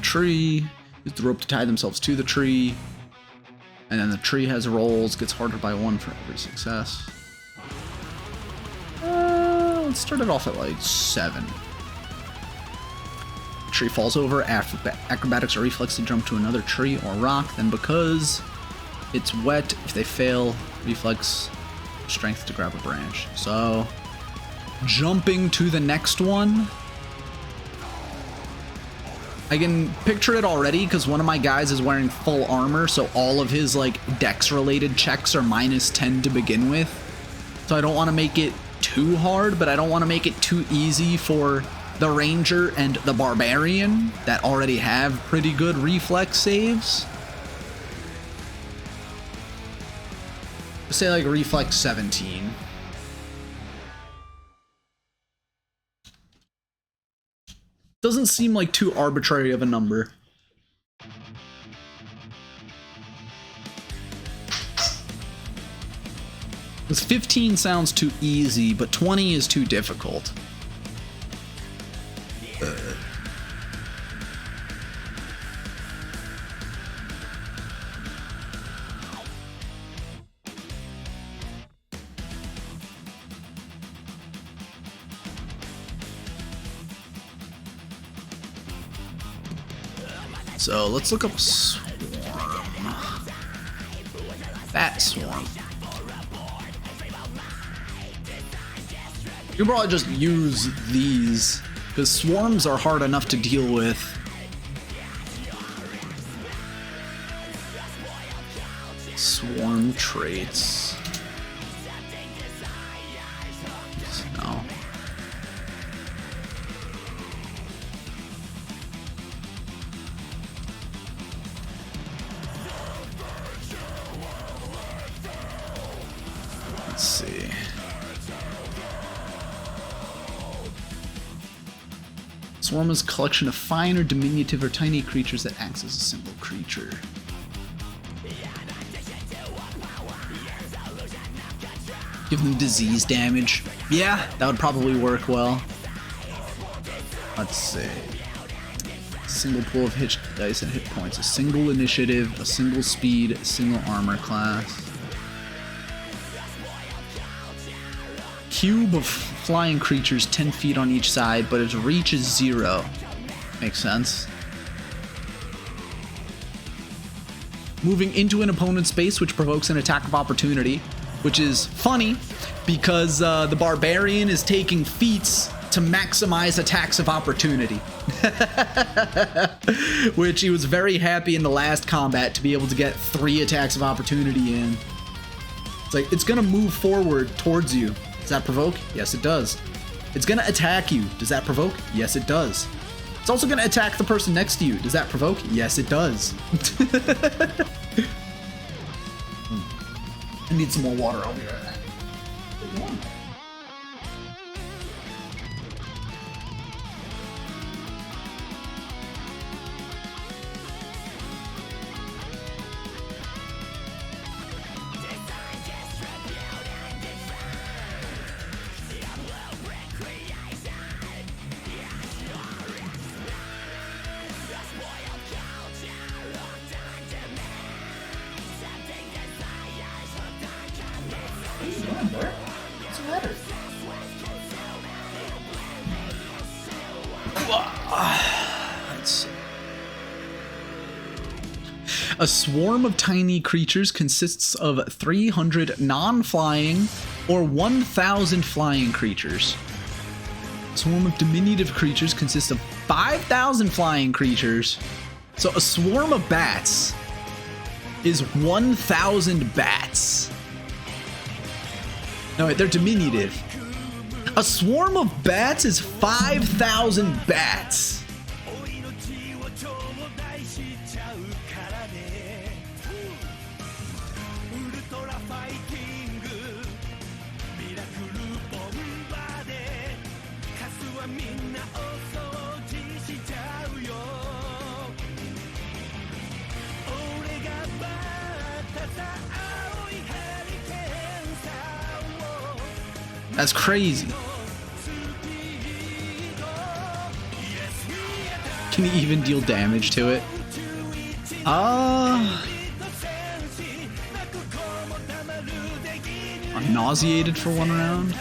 Tree, use the rope to tie themselves to the tree, and then the tree has rolls, gets harder by 1 for every success. Let's start it off at like 7. Tree falls over, acrobatics or reflex to jump to another tree or rock, then because it's wet, if they fail, reflex strength to grab a branch. So jumping to the next one, I can picture it already because one of my guys is wearing full armor, so all of his like dex related checks are -10 to begin with. So I don't want to make it too hard, but I don't want to make it too easy for the ranger and the barbarian that already have pretty good reflex saves. Say like reflex 17. Doesn't seem like too arbitrary of a number. Because 15 sounds too easy, but 20 is too difficult. So let's look up swarm. Bat swarm. You can probably just use these because swarms are hard enough to deal with. Swarm traits. No. Let's see. Swarm is a collection of fine or diminutive or tiny creatures that acts as a simple creature. Give them disease damage. Yeah, that would probably work well. Let's see. Single pool of hit dice and hit points. A single initiative, a single speed, a single armor class. Cube of flying creatures 10 feet on each side, but its reach is 0. Makes sense. Moving into an opponent's space, which provokes an attack of opportunity, which is funny because the barbarian is taking feats to maximize attacks of opportunity. Which he was very happy in the last combat to be able to get 3 attacks of opportunity in. It's like, it's gonna move forward towards you. Does that provoke? Yes, it does. It's gonna attack you. Does that provoke? Yes, it does. It's also gonna attack the person next to you. Does that provoke? Yes, it does. I need some more water. I'll be right back. A swarm of tiny creatures consists of 300 non-flying or 1,000 flying creatures. A swarm of diminutive creatures consists of 5,000 flying creatures. So a swarm of bats is 1,000 bats. No, wait, they're diminutive. A swarm of bats is 5,000 bats. That's crazy. Can he even deal damage to it? I'm nauseated for 1 round.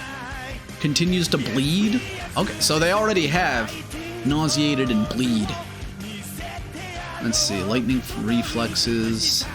Continues to bleed. Okay, so they already have nauseated and bleed. Let's see, lightning reflexes.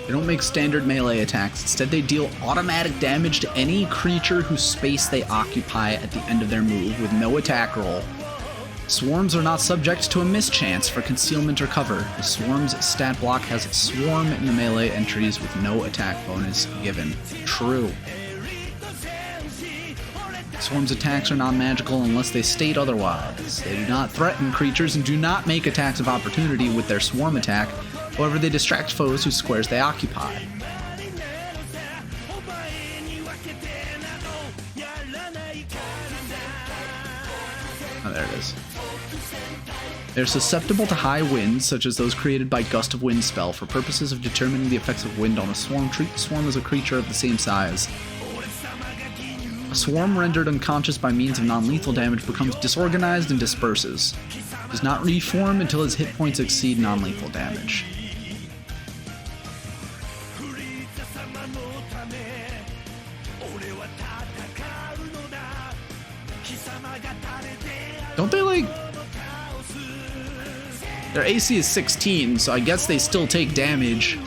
They don't make standard melee attacks. Instead, they deal automatic damage to any creature whose space they occupy at the end of their move with no attack roll. Swarms are not subject to a mischance for concealment or cover. The swarm's stat block has swarm in the melee entries with no attack bonus given. True. Swarm's attacks are non-magical unless they state otherwise. They do not threaten creatures and do not make attacks of opportunity with their swarm attack. However, they distract foes whose squares they occupy. Oh, there it is. They're susceptible to high winds, such as those created by Gust of Wind spell. For purposes of determining the effects of wind on a swarm, treat the swarm as a creature of the same size. A swarm rendered unconscious by means of non-lethal damage becomes disorganized and disperses. Does not reform until his hit points exceed non-lethal damage. Don't they like... Their AC is 16, so I guess they still take damage.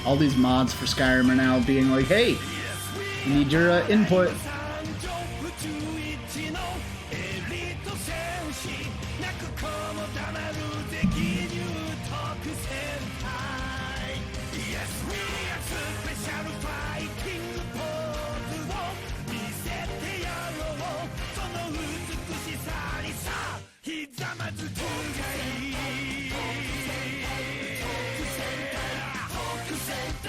All these mods for Skyrim are now being like, hey, we need your input. 個も黙る責任特戦隊 Yes we are スペシャルファイティングポーズを見せてやろうその美しさにさひざまず今回特戦隊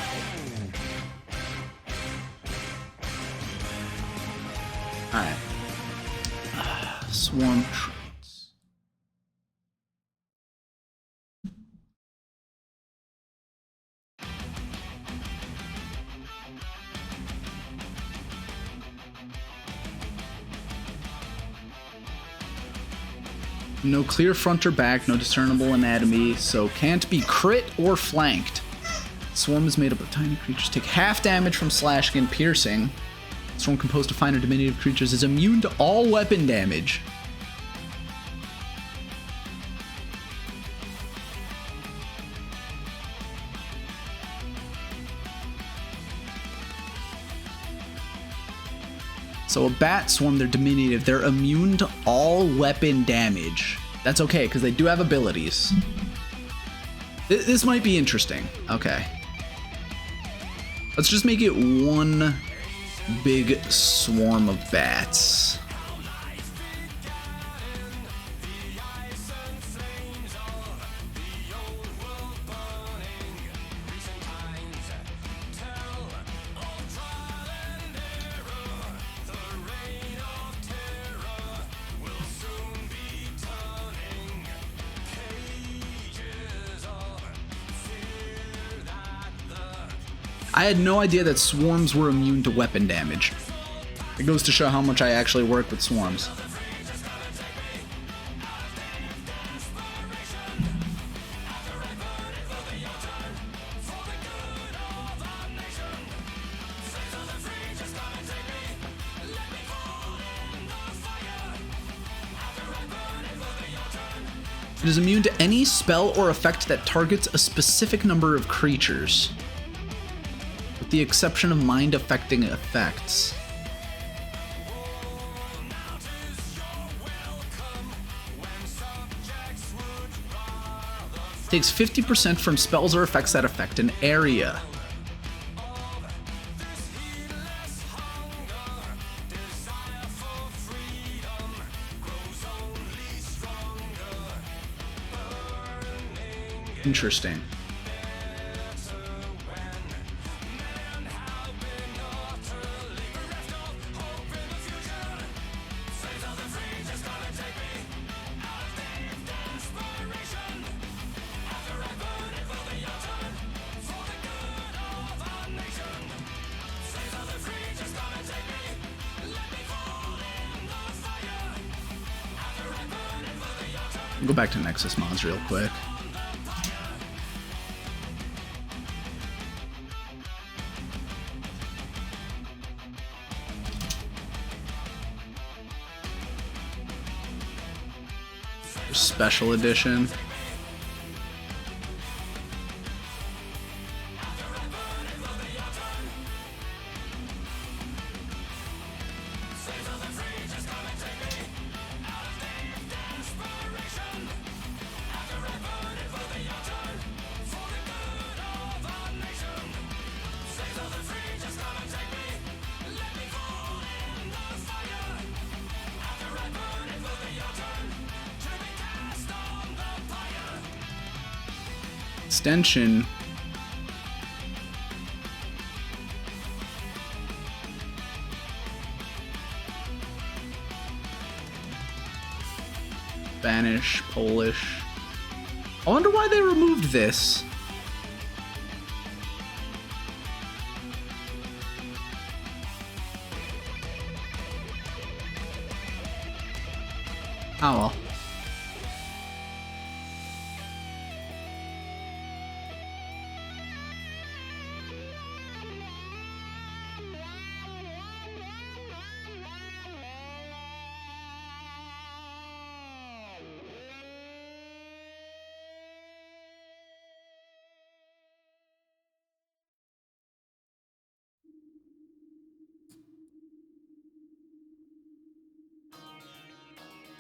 Alright. Swarm traits. No clear front or back, no discernible anatomy, so can't be crit or flanked. Swarm is made up of tiny creatures. Take half damage from slashing and piercing. Swarm composed of finer diminutive creatures is immune to all weapon damage. So a bat swarm, they're diminutive. They're immune to all weapon damage. That's okay, because they do have abilities. This might be interesting. Okay. Let's just make it one big swarm of bats. I had no idea that swarms were immune to weapon damage. It goes to show how much I actually work with swarms. It is immune to any spell or effect that targets a specific number of creatures, with the exception of mind-affecting effects. Takes 50% from spells or effects that affect an area. Interesting. I'll go back to Nexus mods real quick. Special edition. Extension. Spanish, Polish. I wonder why they removed this. Oh well.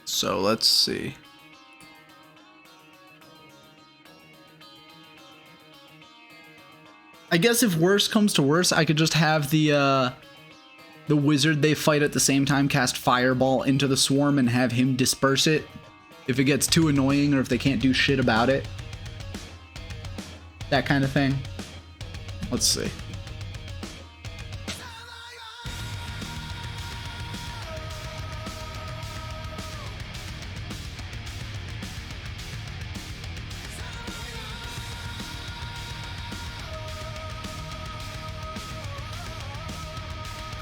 So let's see. I guess if worse comes to worse, I could just have the wizard they fight at the same time cast Fireball into the swarm and have him disperse it if it gets too annoying or if they can't do shit about it. That kind of thing. Let's see.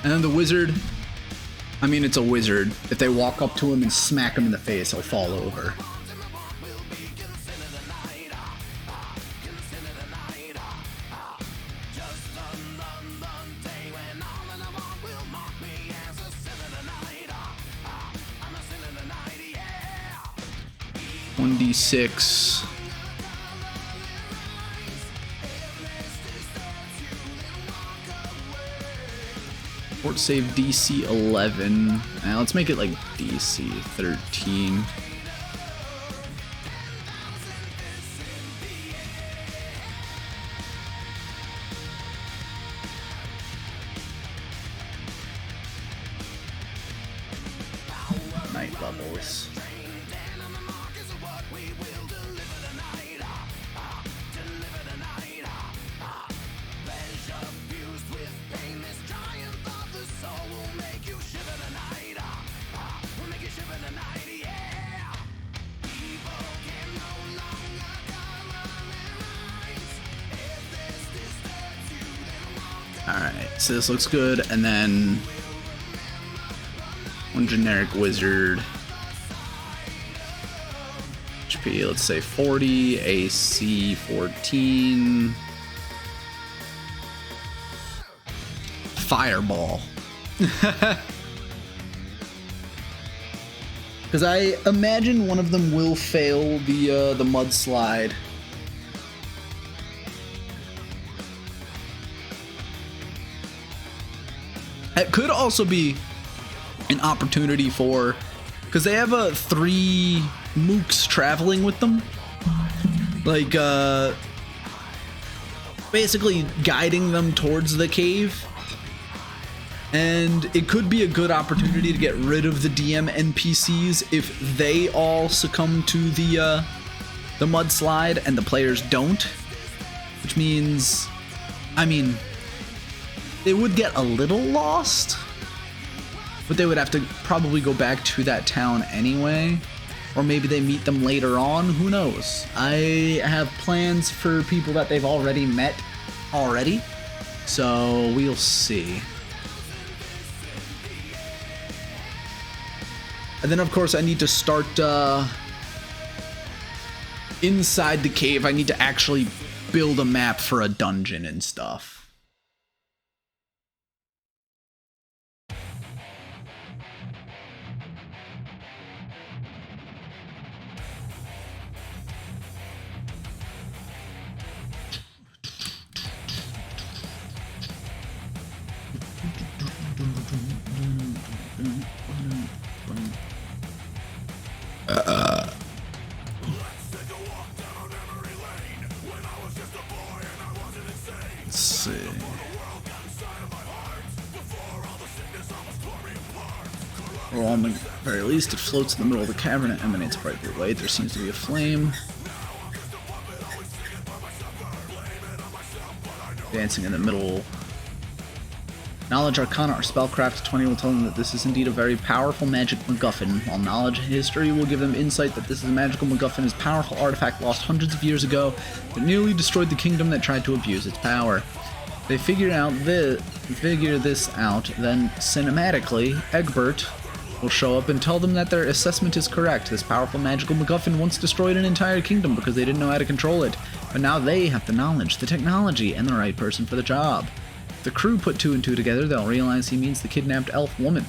And then the wizard, I mean, it's a wizard. If they walk up to him and smack him in the face, he'll fall over. One D6. Fort save DC 11. Let's make it like DC 13. Night levels. Alright, so this looks good, and then one generic wizard. HP, let's say 40, AC 14. Fireball. Because I imagine one of them will fail the mudslide. It could also be an opportunity for, because they have 3 mooks traveling with them, like basically guiding them towards the cave, and it could be a good opportunity to get rid of the DM NPCs if they all succumb to the mudslide and the players don't, which means, I mean, they would get a little lost, but they would have to probably go back to that town anyway, or maybe they meet them later on, who knows. I have plans for people that they've already met already, so we'll see. And then of course I need to start inside the cave. I need to actually build a map for a dungeon and stuff. Let's see. Well, on the very least, it floats in the middle of the cavern and emanates bright blue light. There seems to be a flame dancing in the middle. Knowledge, Arcana, or Spellcraft 20 will tell them that this is indeed a very powerful magic MacGuffin, while Knowledge and History will give them insight that this is a magical MacGuffin is a powerful artifact lost hundreds of years ago that nearly destroyed the kingdom that tried to abuse its power. They figure this out, then cinematically, Egbert will show up and tell them that their assessment is correct. This powerful magical MacGuffin once destroyed an entire kingdom because they didn't know how to control it, but now they have the knowledge, the technology, and the right person for the job. If the crew put 2 and 2 together, they'll realize he means the kidnapped elf woman.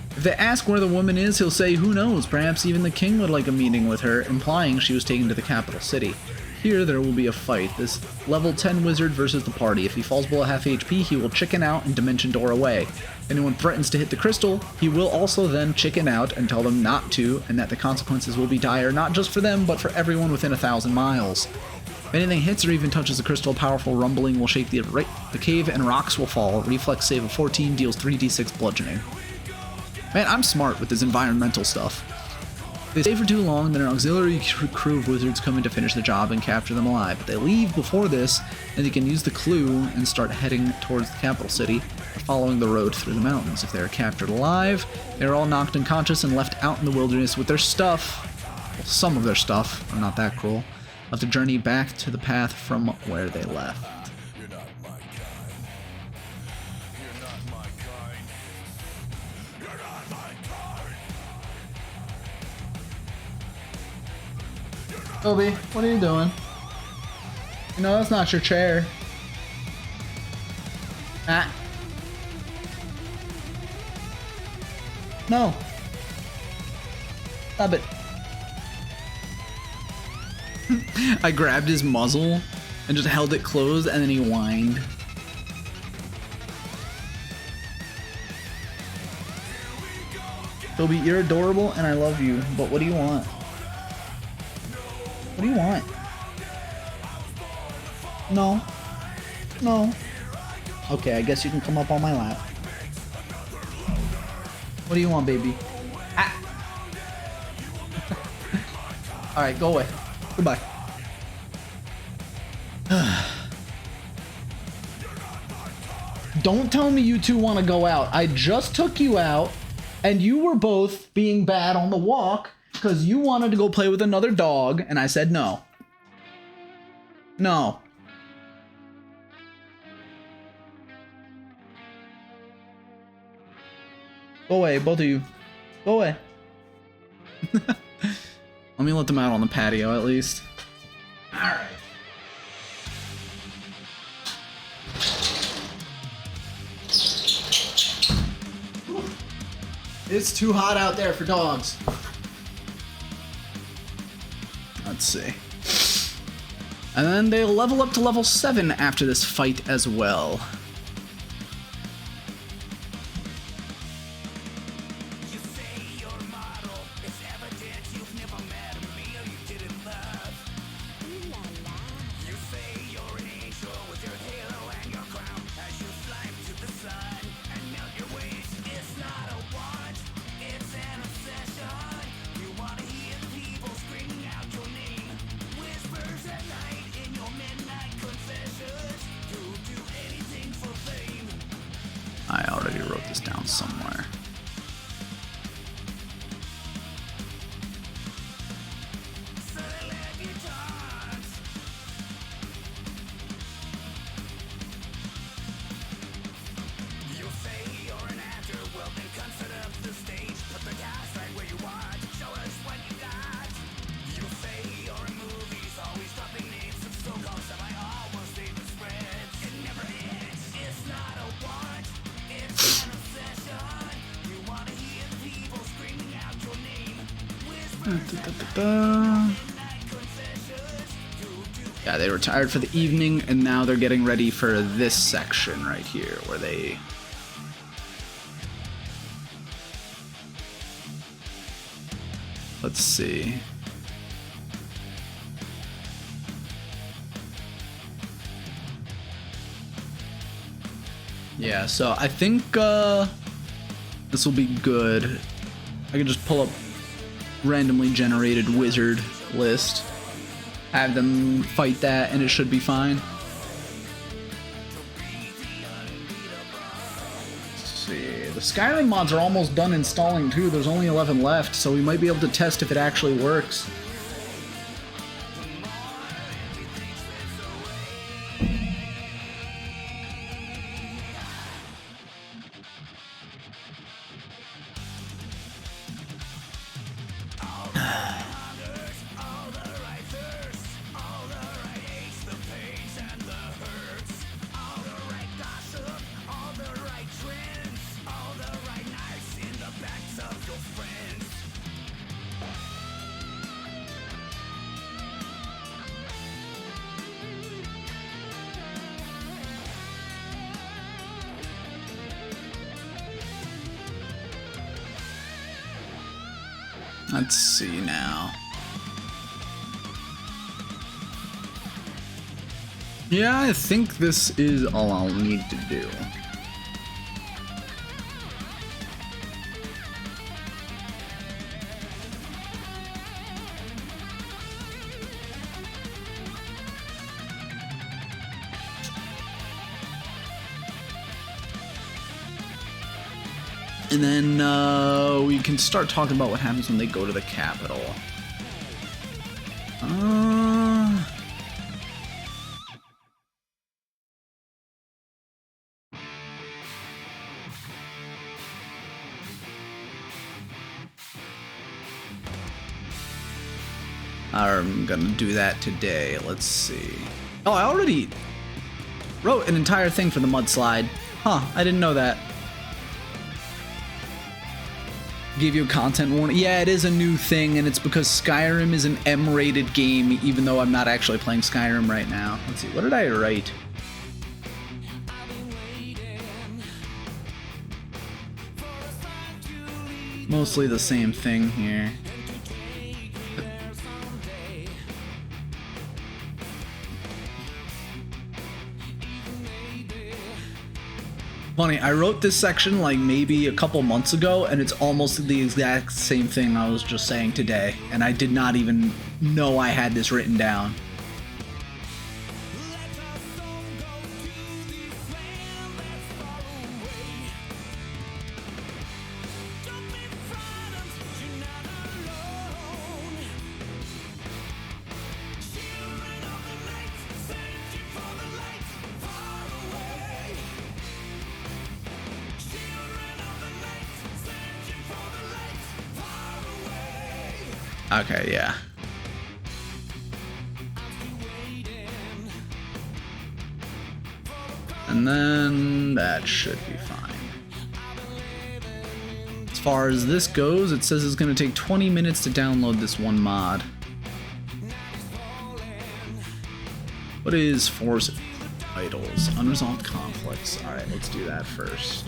If they ask where the woman is, he'll say, who knows, perhaps even the king would like a meeting with her, implying she was taken to the capital city. Here, there will be a fight, this level 10 wizard versus the party. If he falls below half HP, he will chicken out and dimension door away. If anyone threatens to hit the crystal, he will also then chicken out and tell them not to, and that the consequences will be dire not just for them, but for everyone within 1,000 miles. If anything hits or even touches the crystal, powerful rumbling will shake the cave and rocks will fall. Reflex save of 14 deals 3d6 bludgeoning. Man, I'm smart with this environmental stuff. If they stay for too long, then an auxiliary crew of wizards come in to finish the job and capture them alive. But they leave before this, and they can use the clue and start heading towards the capital city, following the road through the mountains. If they are captured alive, they are all knocked unconscious and left out in the wilderness with their stuff. Well, some of their stuff. I'm not that cruel. Have to journey back to the path from where they left. You're not my kind. You're not my kind. You're not my kind. Toby, what are you doing? You know, that's not your chair. Ah. No. Stop it. I grabbed his muzzle and just held it closed, and then he whined. Toby, you're adorable and I love you, but what do you want? What do you want? No. No. Okay, I guess you can come up on my lap. What do you want, baby? Ah. Alright, go away. Goodbye. Don't tell me you two want to go out. I just took you out, and you were both being bad on the walk because you wanted to go play with another dog, and I said no. No. Go away, both of you. Go away. Let me let them out on the patio at least. Alright. It's too hot out there for dogs. Let's see. And then they'll level up to level 7 after this fight as well. I already wrote this down somewhere. Yeah, they retired for the evening, and now they're getting ready for this section right here, where they... Let's see. Yeah, so I think this will be good. I can just pull up randomly generated wizard list, have them fight that, and it should be fine. Let's see. The Skyrim mods are almost done installing too. There's only 11 left, so we might be able to test if it actually works. Let's see now. Yeah, I think this is all I'll need to do. And then we can start talking about what happens when they go to the capital. I'm gonna do that today. Let's see. Oh, I already wrote an entire thing for the mudslide. Huh, I didn't know that. Give you a content warning. Yeah, it is a new thing, and it's because Skyrim is an M-rated game, even though I'm not actually playing Skyrim right now. Let's see, what did I write? Mostly the same thing here. Funny, I wrote this section like maybe a couple months ago, and it's almost the exact same thing I was just saying today, and I did not even know I had this written down. Okay, yeah. And then that should be fine. As far as this goes, it says it's going to take 20 minutes to download this one mod. What is Force Idols? Unresolved conflicts. Alright, let's do that first.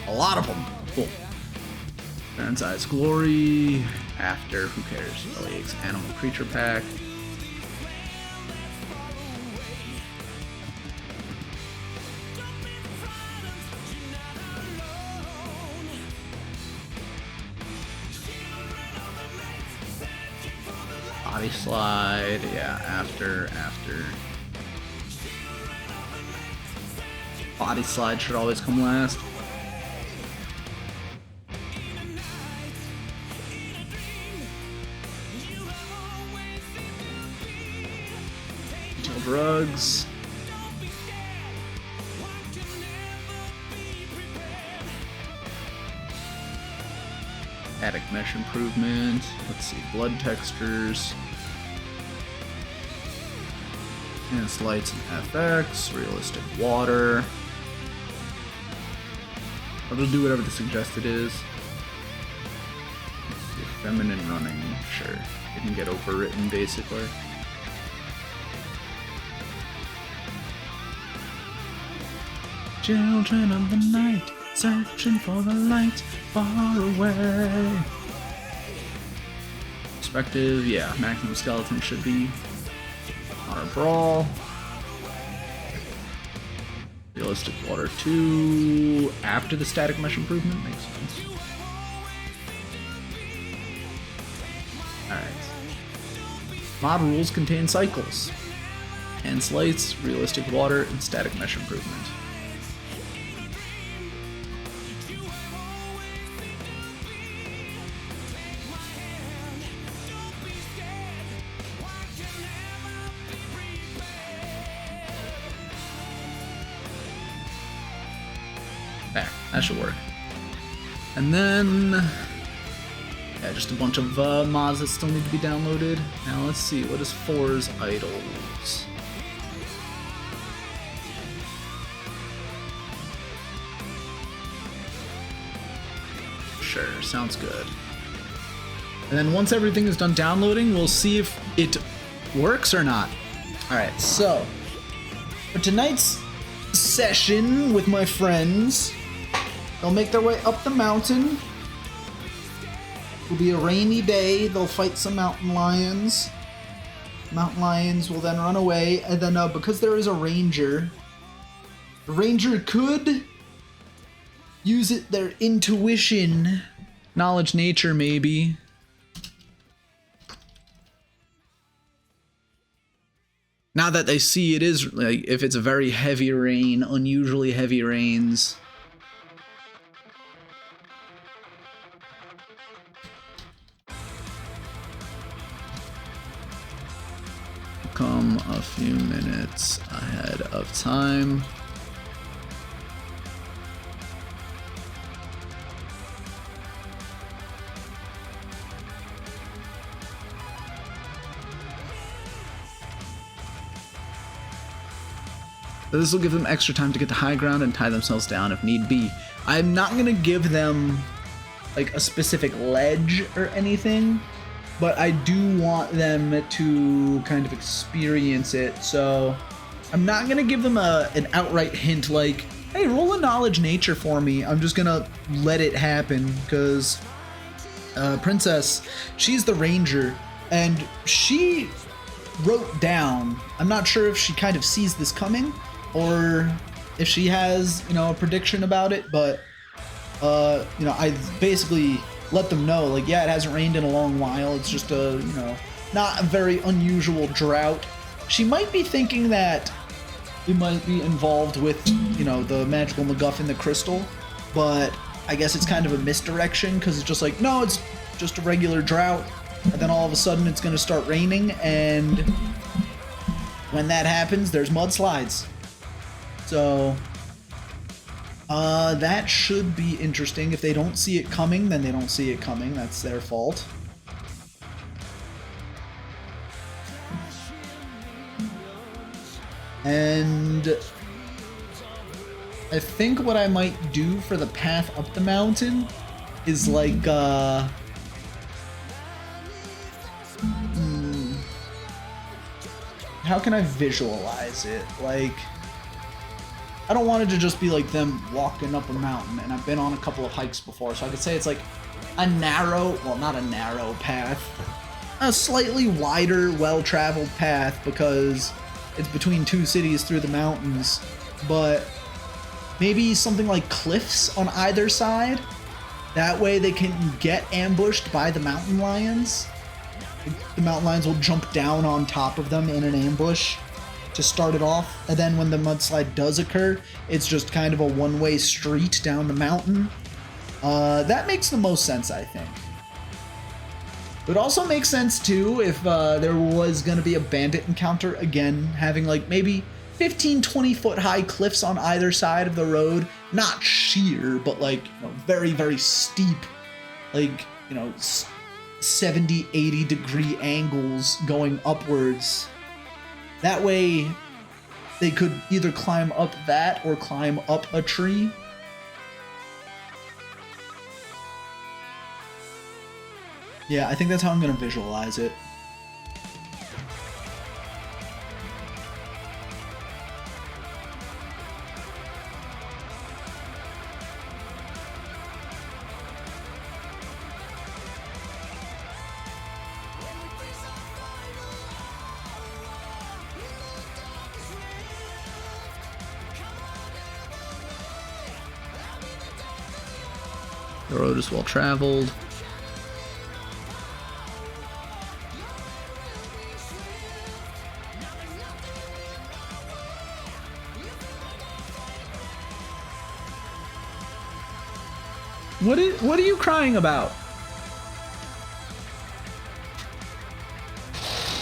A lot of them. Cool. Baron's Eyes Glory. After, who cares? LEX Animal Creature Pack. Body Slide, yeah, after. Body Slide should always come last. Drugs. Static mesh improvement. Let's see, blood textures. Enhanced lights and FX. Realistic water. I'll do whatever the suggested is. Let's see, feminine running. Sure, it can get overwritten basically. Children of the night, searching for the light far away. Perspective, yeah, maximum skeleton should be on a brawl. Realistic water 2 after the static mesh improvement makes sense. Alright. Mod rules contain cycles. Enhanced lights, realistic water, and static mesh improvement. There, that should work. And then, yeah, just a bunch of mods that still need to be downloaded. Now let's see, what is Force Idols? Sure, sounds good. And then once everything is done downloading, we'll see if it works or not. Alright, so for tonight's session with my friends, they'll make their way up the mountain. It'll be a rainy day. They'll fight some mountain lions. mountain lions will then run away, and then because there is a ranger, the ranger could use their intuition, knowledge nature maybe. Now that they see it is, like, if it's a very heavy rain, unusually heavy rains. Come a few minutes ahead of time. This will give them extra time to get to high ground and tie themselves down if need be. I'm not going to give them like a specific ledge or anything, but I do want them to kind of experience it. So I'm not going to give them an outright hint like, hey, roll a knowledge nature for me. I'm just going to let it happen because Princess, she's the ranger, and she wrote down, I'm not sure if she kind of sees this coming or if she has, you know, a prediction about it, but you know, I basically let them know, like, yeah, it hasn't rained in a long while. It's just a, you know, not a very unusual drought. She might be thinking that it might be involved with, you know, the magical MacGuffin, the crystal, but I guess it's kind of a misdirection because it's just like, no, it's just a regular drought, and then all of a sudden it's going to start raining, and when that happens, there's mudslides. So that should be interesting. If they don't see it coming, then they don't see it coming. That's their fault. And I think what I might do for the path up the mountain is like how can I visualize it? Like, I don't want it to just be like them walking up a mountain, and I've been on a couple of hikes before, so I could say it's like a narrow, well, not a narrow path, a slightly wider, well-traveled path because it's between two cities through the mountains, but maybe something like cliffs on either side. That way they can get ambushed by the mountain lions. The mountain lions will jump down on top of them in an ambush to start it off, and then when the mudslide does occur, it's just kind of a one-way street down the mountain. That makes the most sense, I think. It would also make sense too if there was going to be a bandit encounter again, having like maybe 15-20 foot high cliffs on either side of the road, not sheer, but like, you know, very, very steep, like, you know, 70-80 degree angles going upwards. That way, they could either climb up that or climb up a tree. Yeah, I think that's how I'm going to visualize it. The road is well traveled. What are you crying about?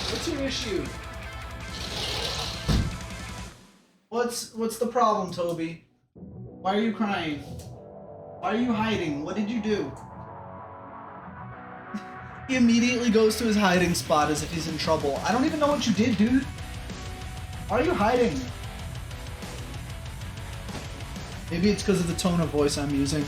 What's your issue? What's the problem, Toby? Why are you crying? Why are you hiding? What did you do? He immediately goes to his hiding spot as if he's in trouble. I don't even know what you did, dude. Why are you hiding? Maybe it's because of the tone of voice I'm using.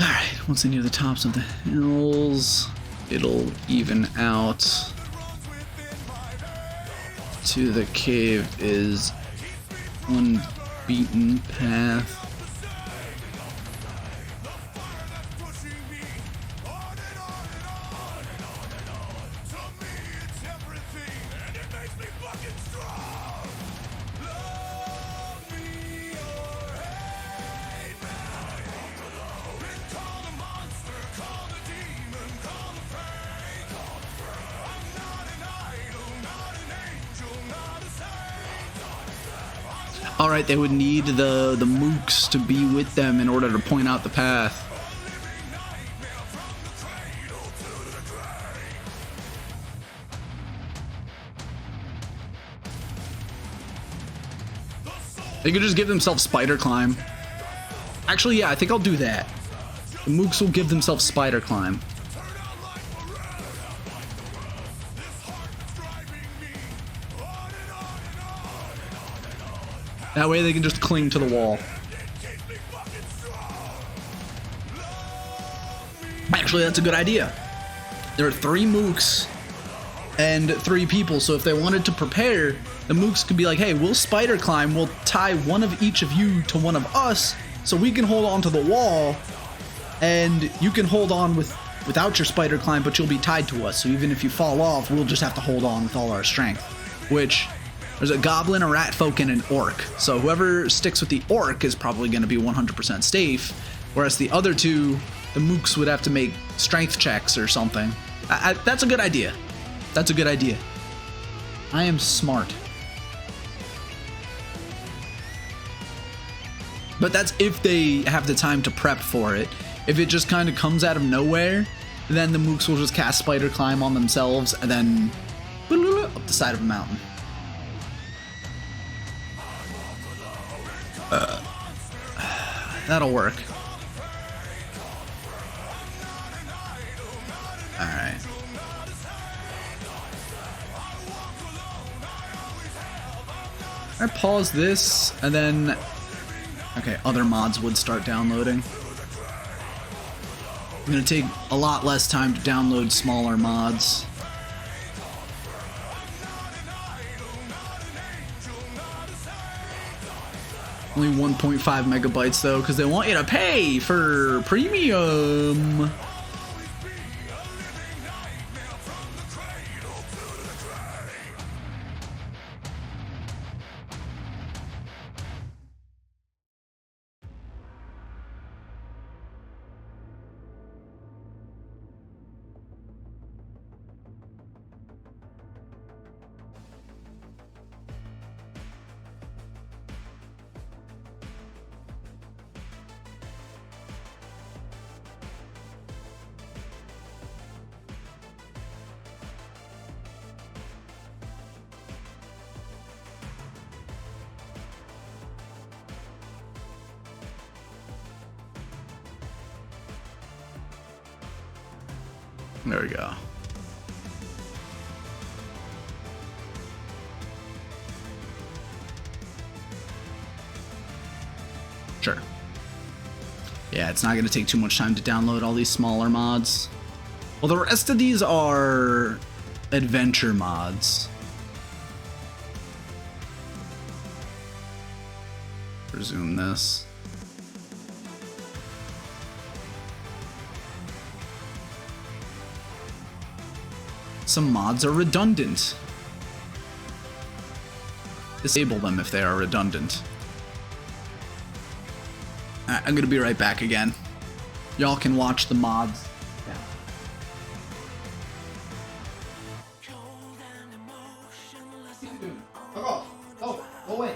Alright, once they near the tops of the hills, it'll even out. To the cave is unbeaten path. All right, they would need the mooks to be with them in order to point out the path. They could just give themselves spider climb. Actually, yeah, I think I'll do that. The mooks will give themselves spider climb. That way they can just cling to the wall. Actually, that's a good idea. There are 3 mooks and 3 people, so if they wanted to prepare, the mooks could be like, hey, we'll spider climb, we'll tie one of each of you to one of us, so we can hold on to the wall, and you can hold on without your spider climb, but you'll be tied to us, so even if you fall off, we'll just have to hold on with all our strength. Which, there's a goblin, a rat folk, and an orc, so whoever sticks with the orc is probably going to be 100% safe, whereas the other 2, the mooks would have to make strength checks or something. That's a good idea. That's a good idea. I am smart. But that's if they have the time to prep for it. If it just kind of comes out of nowhere, then the mooks will just cast spider climb on themselves and then up the side of a mountain. That'll work. Alright. I pause this, and then... Okay, other mods would start downloading. I'm gonna take a lot less time to download smaller mods. Only 1.5 megabytes though, because they want you to pay for premium. There we go. Sure. Yeah, it's not going to take too much time to download all these smaller mods. Well, the rest of these are adventure mods. Resume this. Some mods are redundant. Disable them if they are redundant. Alright, I'm gonna be right back again. Y'all can watch the mods. Go away.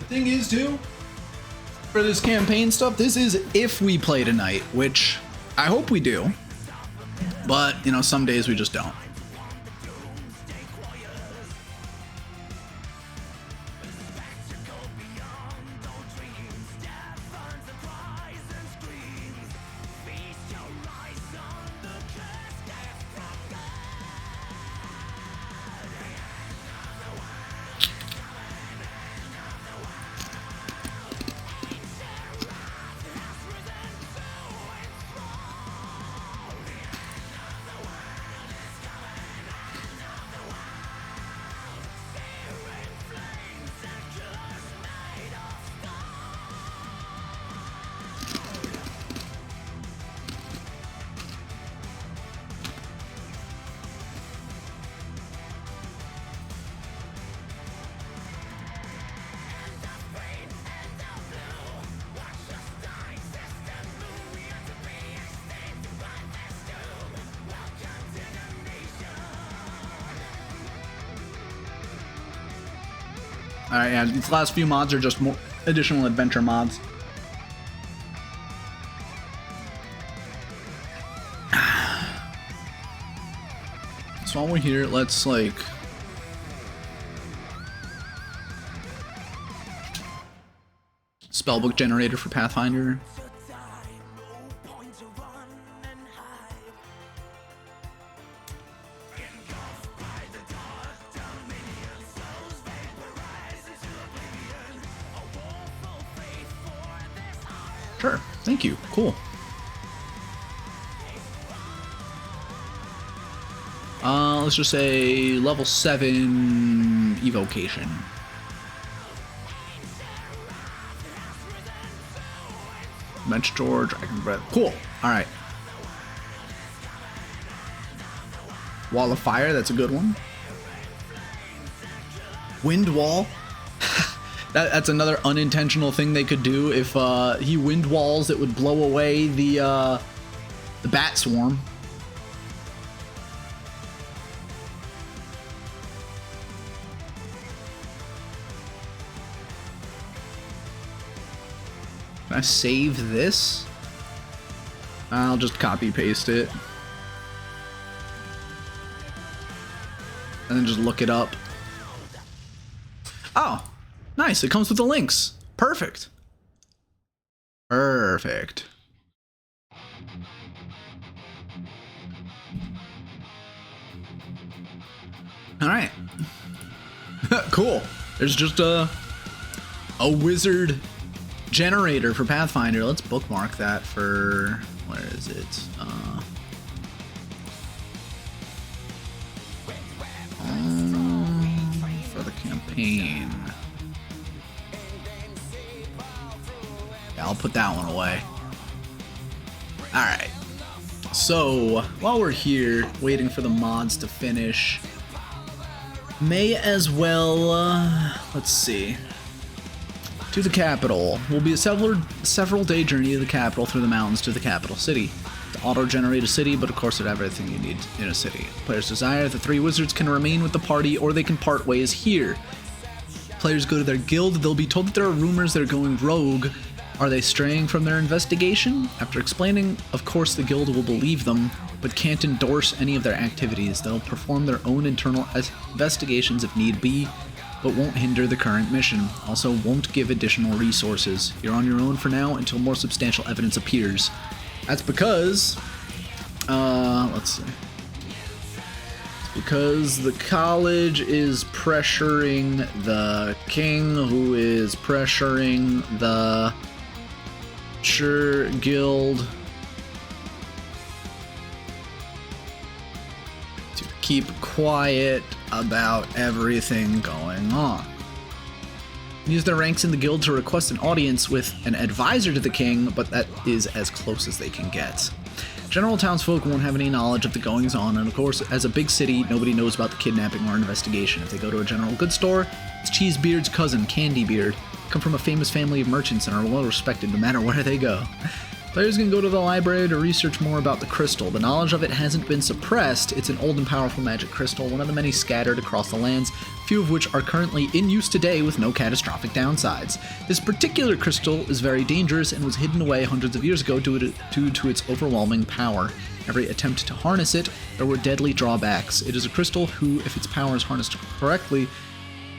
Thing is, too, for this campaign stuff, this is if we play tonight, which I hope we do, but, you know, some days we just don't. Alright, yeah, these last few mods are just more additional adventure mods. So while we're here, let's like... Spellbook generator for Pathfinder. Sure, thank you. Cool. Let's just say level 7 evocation. Bench door, dragon breath. Cool. Alright. Wall of fire, that's a good one. Wind wall. That's another unintentional thing they could do. If he wind walls, it would blow away the bat swarm. Can I save this? I'll just copy paste it. And then just look it up. Oh, nice. It comes with the links. Perfect. Perfect. All right. Cool. There's just a wizard generator for Pathfinder. Let's bookmark that for, where is it? For the campaign. Yeah, I'll put that one away. Alright. So, while we're here, waiting for the mods to finish, may as well, let's see. To the capital. Will be a several day journey to the capital through the mountains to the capital city. To auto-generate a city, but of course it have everything you need in a city. Players desire, the 3 wizards can remain with the party or they can part ways here. Players go to their guild, they'll be told that there are rumors they're going rogue. Are they straying from their investigation? After explaining, of course the guild will believe them, but can't endorse any of their activities. They'll perform their own internal investigations if need be, but won't hinder the current mission. Also won't give additional resources. You're on your own for now until more substantial evidence appears. That's because, let's see. It's because the college is pressuring the king, who is pressuring the guild to keep quiet about everything going on. Use their ranks in the guild to request an audience with an advisor to the king, but that is as close as they can get. General townsfolk won't have any knowledge of the goings-on, and of course, as a big city, nobody knows about the kidnapping or investigation. If they go to a general goods store, it's Cheesebeard's cousin, Candybeard. Come from a famous family of merchants and are well respected no matter where they go. Players can go to the library to research more about the crystal. The knowledge of it hasn't been suppressed. It's an old and powerful magic crystal, one of the many scattered across the lands, few of which are currently in use today with no catastrophic downsides. This particular crystal is very dangerous and was hidden away hundreds of years ago due to its overwhelming power. Every attempt to harness it, there were deadly drawbacks. It is a crystal who, if its power is harnessed correctly,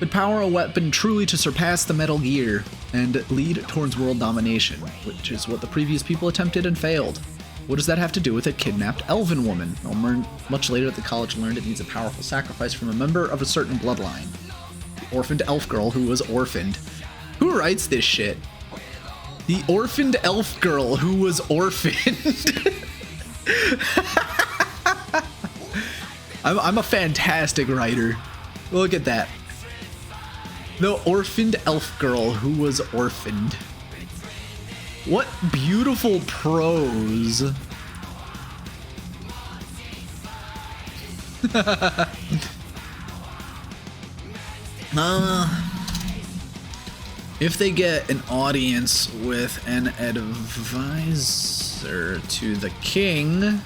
would power a weapon truly to surpass the Metal Gear and lead towards world domination, which is what the previous people attempted and failed. What does that have to do with a kidnapped elven woman? Much later, the college learned it needs a powerful sacrifice from a member of a certain bloodline. The orphaned elf girl who was orphaned. Who writes this shit? The orphaned elf girl who was orphaned. I'm a fantastic writer. Look at that. The orphaned elf girl who was orphaned. What beautiful prose. If they get an audience with an advisor to the king,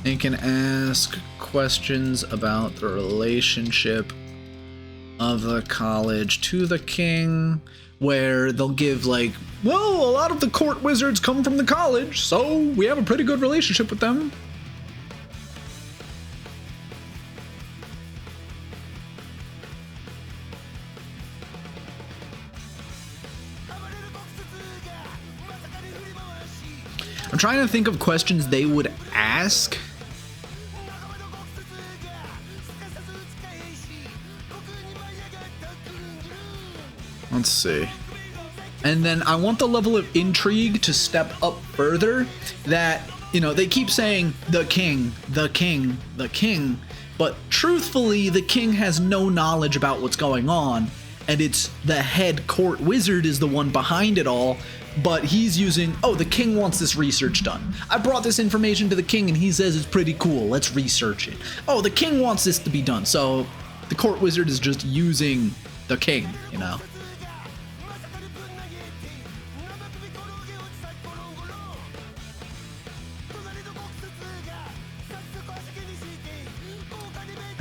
they can ask questions about the relationship of the college to the king, where they'll give like, well, a lot of the court wizards come from the college, so we have a pretty good relationship with them. I'm trying to think of questions they would ask. Let's see. And then I want the level of intrigue to step up further, that, you know, they keep saying the king, the king, the king, but truthfully, the king has no knowledge about what's going on, and it's the head court wizard is the one behind it all, but he's using, oh, the king wants this research done. I brought this information to the king and he says it's pretty cool, let's research it. Oh, the king wants this to be done, so the court wizard is just using the king, you know?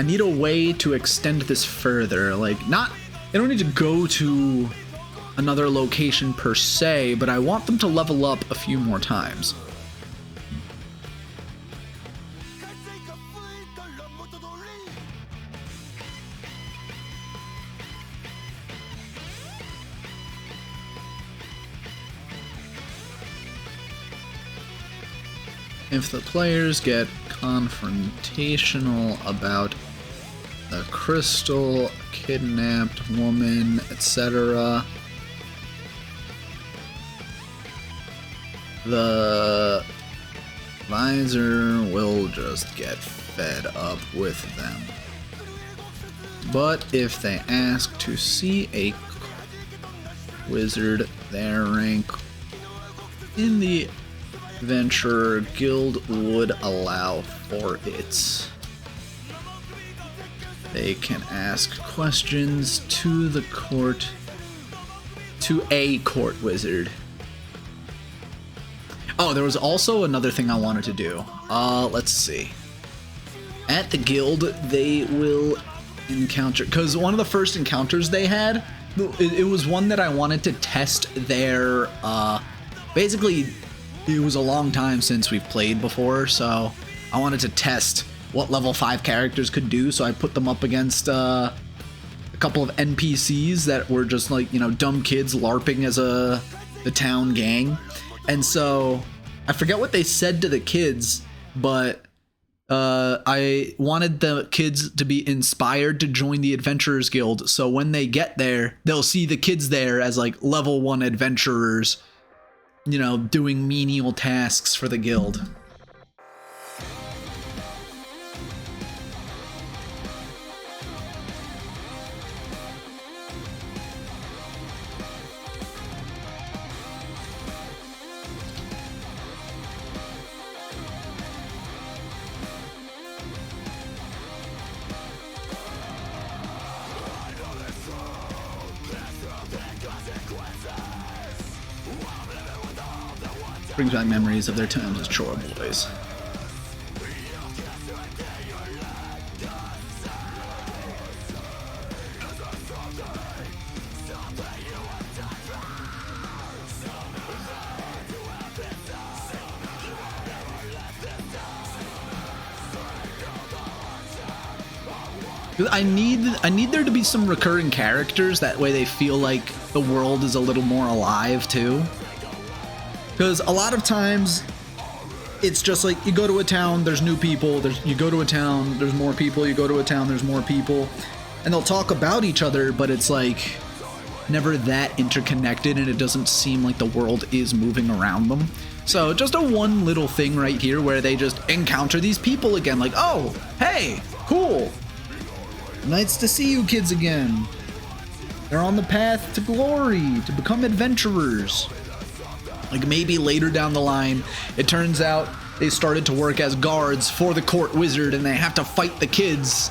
I need a way to extend this further, like, not, they don't need to go to another location per se, but I want them to level up a few more times. If the players get confrontational about the crystal, kidnapped woman, etc., the advisor will just get fed up with them. But if they ask to see a wizard, their rank in the Adventurer Guild would allow for it. They can ask questions to the court, to a court wizard. Oh, there was also another thing I wanted to do. Let's see. At the guild, they will encounter, because one of the first encounters they had, it was one that I wanted to test their, basically, it was a long time since we've played before, so I wanted to test what level 5 characters could do, so I put them up against a couple of NPCs that were just like, you know, dumb kids LARPing as the town gang. And so I forget what they said to the kids, but I wanted the kids to be inspired to join the Adventurers Guild, so when they get there, they'll see the kids there as like level 1 adventurers, you know, doing menial tasks for the guild. Brings back memories of their times as chore boys. I need there to be some recurring characters, that way they feel like the world is a little more alive too. Because a lot of times, it's just like, you go to a town, there's new people, you go to a town, there's more people, you go to a town, there's more people, and they'll talk about each other, but it's like, never that interconnected, and it doesn't seem like the world is moving around them. So, just a one little thing right here, where they just encounter these people again, like, oh, hey, cool, nice to see you kids again. They're on the path to glory, to become adventurers. Like, maybe later down the line, it turns out they started to work as guards for the court wizard and they have to fight the kids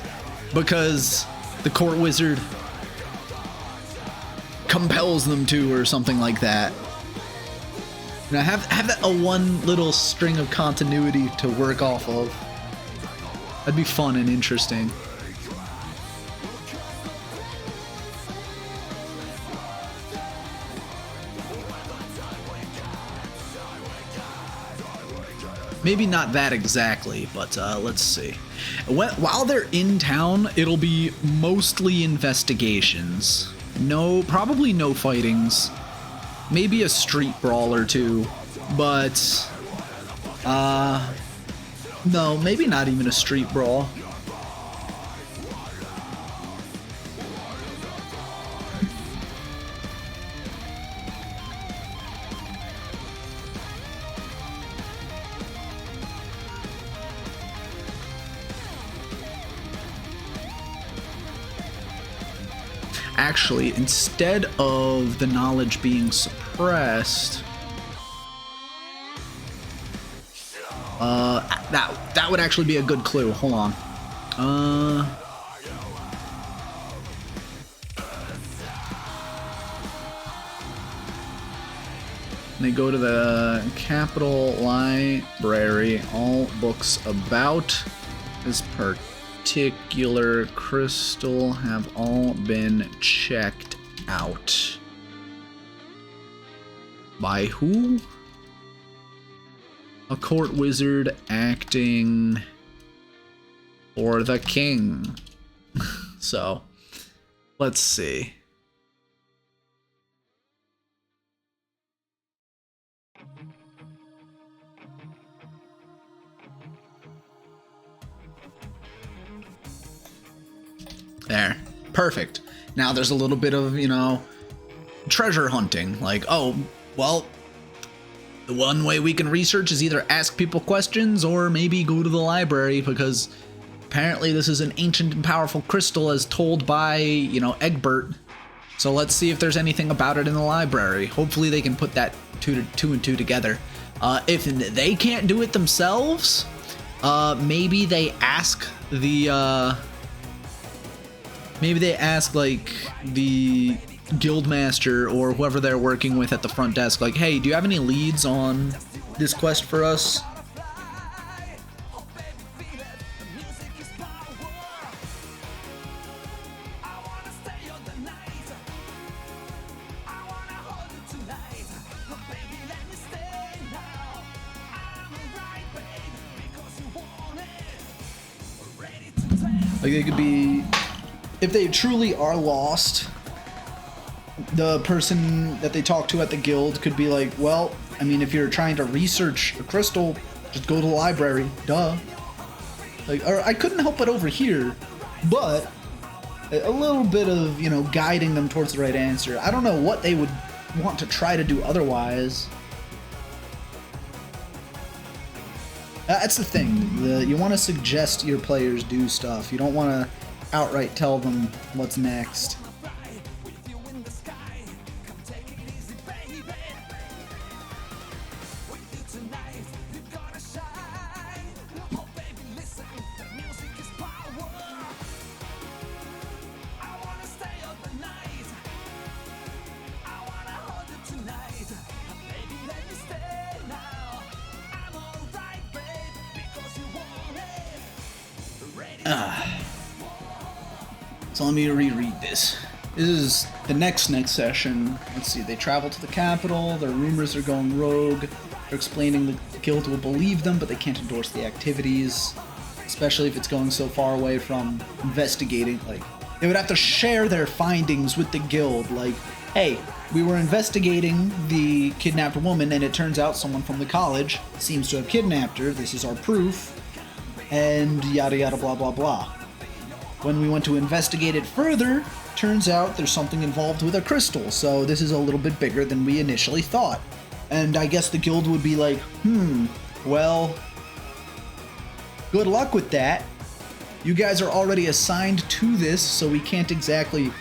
because the court wizard compels them to, or something like that. You know, have that a one little string of continuity to work off of. That'd be fun and interesting. Maybe not that exactly, but let's see. While they're in town, it'll be mostly investigations. No, probably no fightings. Maybe a street brawl or two, but no, maybe not even a street brawl. Actually, instead of the knowledge being suppressed, that would actually be a good clue. Hold on. They go to the Capitol Library. All books about this particular crystal have all been checked out. By who? A court wizard acting for the king. So, let's see. There. Perfect. Now there's a little bit of, treasure hunting. Like, oh, well, the one way we can research is either ask people questions or maybe go to the library, because apparently this is an ancient and powerful crystal as told by, Egbert. So let's see if there's anything about it in the library. Hopefully they can put that two and two together. If they can't do it themselves, maybe they ask the... Maybe they ask, like, the guildmaster or whoever they're working with at the front desk, like, hey, do you have any leads on this quest for us? Like, they could be... If they truly are lost, the person that they talk to at the guild could be like, well, I mean, if you're trying to research a crystal, just go to the library, duh. Like, or I couldn't help but over here, but a little bit of, guiding them towards the right answer. I don't know what they would want to try to do otherwise. That's the thing. You want to suggest your players do stuff. You don't want to outright tell them what's next. So let me reread this. This is the next session. Let's see, they travel to the capital, their rumors are going rogue, they're explaining the guild will believe them, but they can't endorse the activities, especially if it's going so far away from investigating. Like, they would have to share their findings with the guild, like, hey, we were investigating the kidnapped woman and it turns out someone from the college seems to have kidnapped her, this is our proof, and yada yada blah blah blah. When we went to investigate it further, turns out there's something involved with a crystal, so this is a little bit bigger than we initially thought. And I guess the guild would be like, well, good luck with that. You guys are already assigned to this, so we can't exactly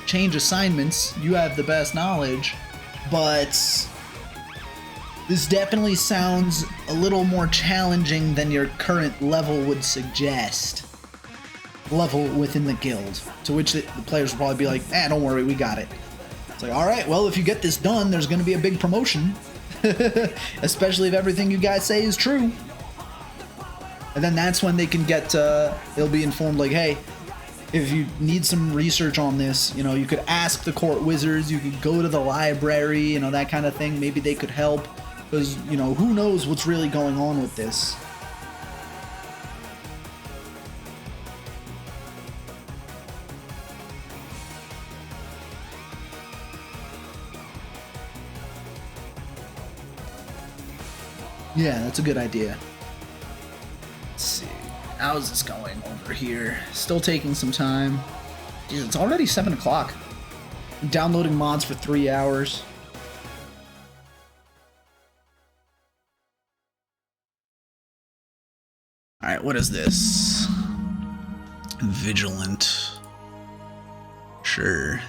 change assignments. You have the best knowledge, but this definitely sounds a little more challenging than your current level would suggest. Level within the guild, to which the players will probably be like, don't worry, we got it. It's like, alright, well, if you get this done, there's going to be a big promotion. Especially if everything you guys say is true. And then that's when they can get, they'll be informed, like, hey, if you need some research on this, you could ask the court wizards, you could go to the library, that kind of thing. Maybe they could help. Because, you know, who knows what's really going on with this. Yeah, that's a good idea. Let's see. How's this going over here? Still taking some time. Jeez, it's already 7 o'clock. Downloading mods for 3 hours. Alright, what is this? Vigilant. Sure.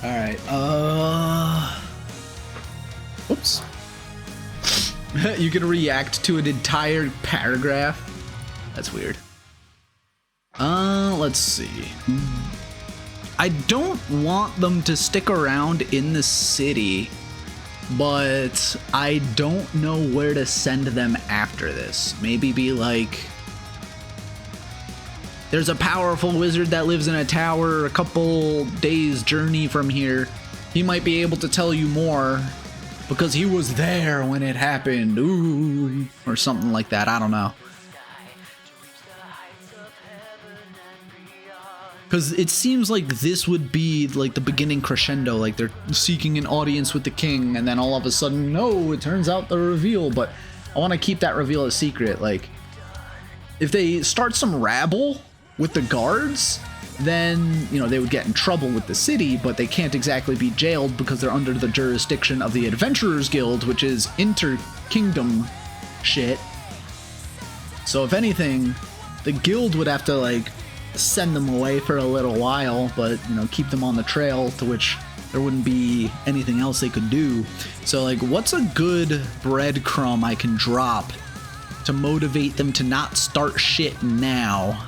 Alright, oops. You can react to an entire paragraph? That's weird. Let's see. I don't want them to stick around in the city, but I don't know where to send them after this. Maybe be like, there's a powerful wizard that lives in a tower a couple days journey from here. He might be able to tell you more because he was there when it happened. Ooh, or something like that. I don't know. Because it seems like this would be like the beginning crescendo, like they're seeking an audience with the king, and then all of a sudden, no, it turns out the reveal. But I want to keep that reveal a secret. Like, if they start some rabble with the guards, then, you know, they would get in trouble with the city, but they can't exactly be jailed because they're under the jurisdiction of the Adventurers Guild, which is inter-kingdom shit. So if anything, the guild would have to, like, send them away for a little while, but, you know, keep them on the trail, to which there wouldn't be anything else they could do. So, like, what's a good breadcrumb I can drop to motivate them to not start shit now?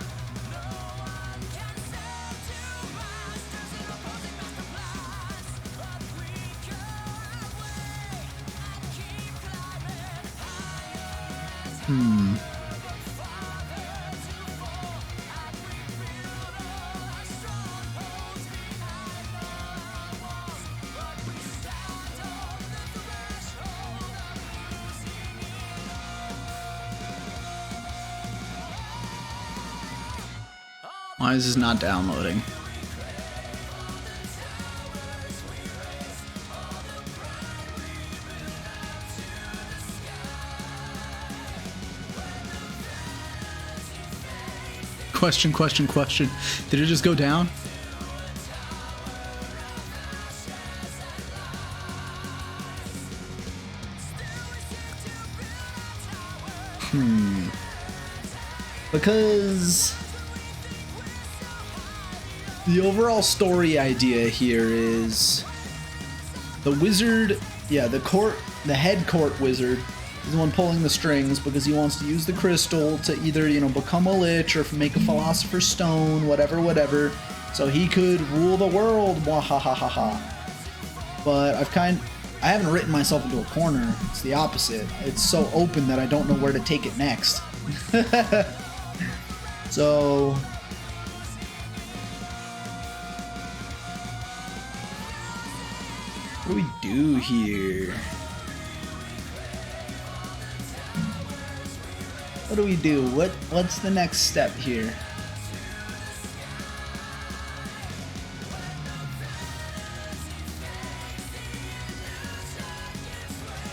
Why is this not downloading? Question. Did it just go down? Because the overall story idea here is the wizard, the head court wizard is the one pulling the strings because he wants to use the crystal to either, you know, become a lich or make a philosopher's stone, whatever, so he could rule the world, wahahaha. But I haven't written myself into a corner. It's the opposite. It's so open that I don't know where to take it next. So what do we do here? What do we do? What's the next step here?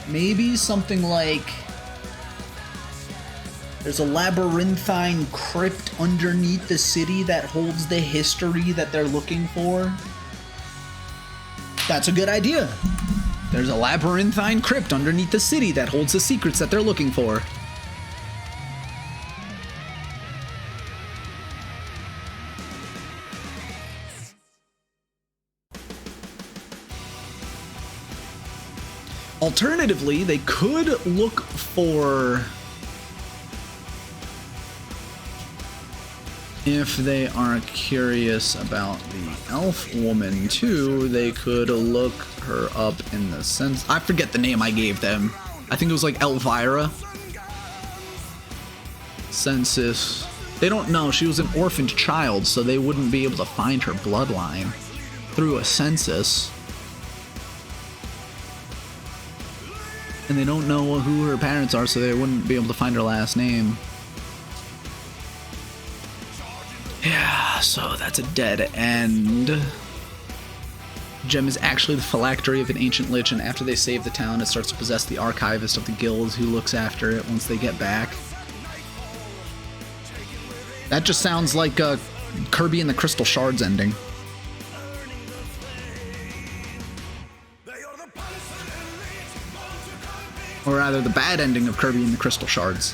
Maybe something like There's a labyrinthine crypt underneath the city that holds the history that they're looking for. That's a good idea. There's a labyrinthine crypt underneath the city that holds the secrets that they're looking for. Alternatively, they could look for... If they are curious about the elf woman too, they could look her up in the sense... I forget the name I gave them. I think it was like Elvira. Census. They don't know. She was an orphaned child, so they wouldn't be able to find her bloodline through a census. And they don't know who her parents are, so they wouldn't be able to find her last name. Yeah, so that's a dead end. Gem is actually the phylactery of an ancient lich, and after they save the town, it starts to possess the archivist of the guild who looks after it once they get back. That just sounds like a Kirby and the Crystal Shards ending. Or rather, the bad ending of Kirby and the Crystal Shards.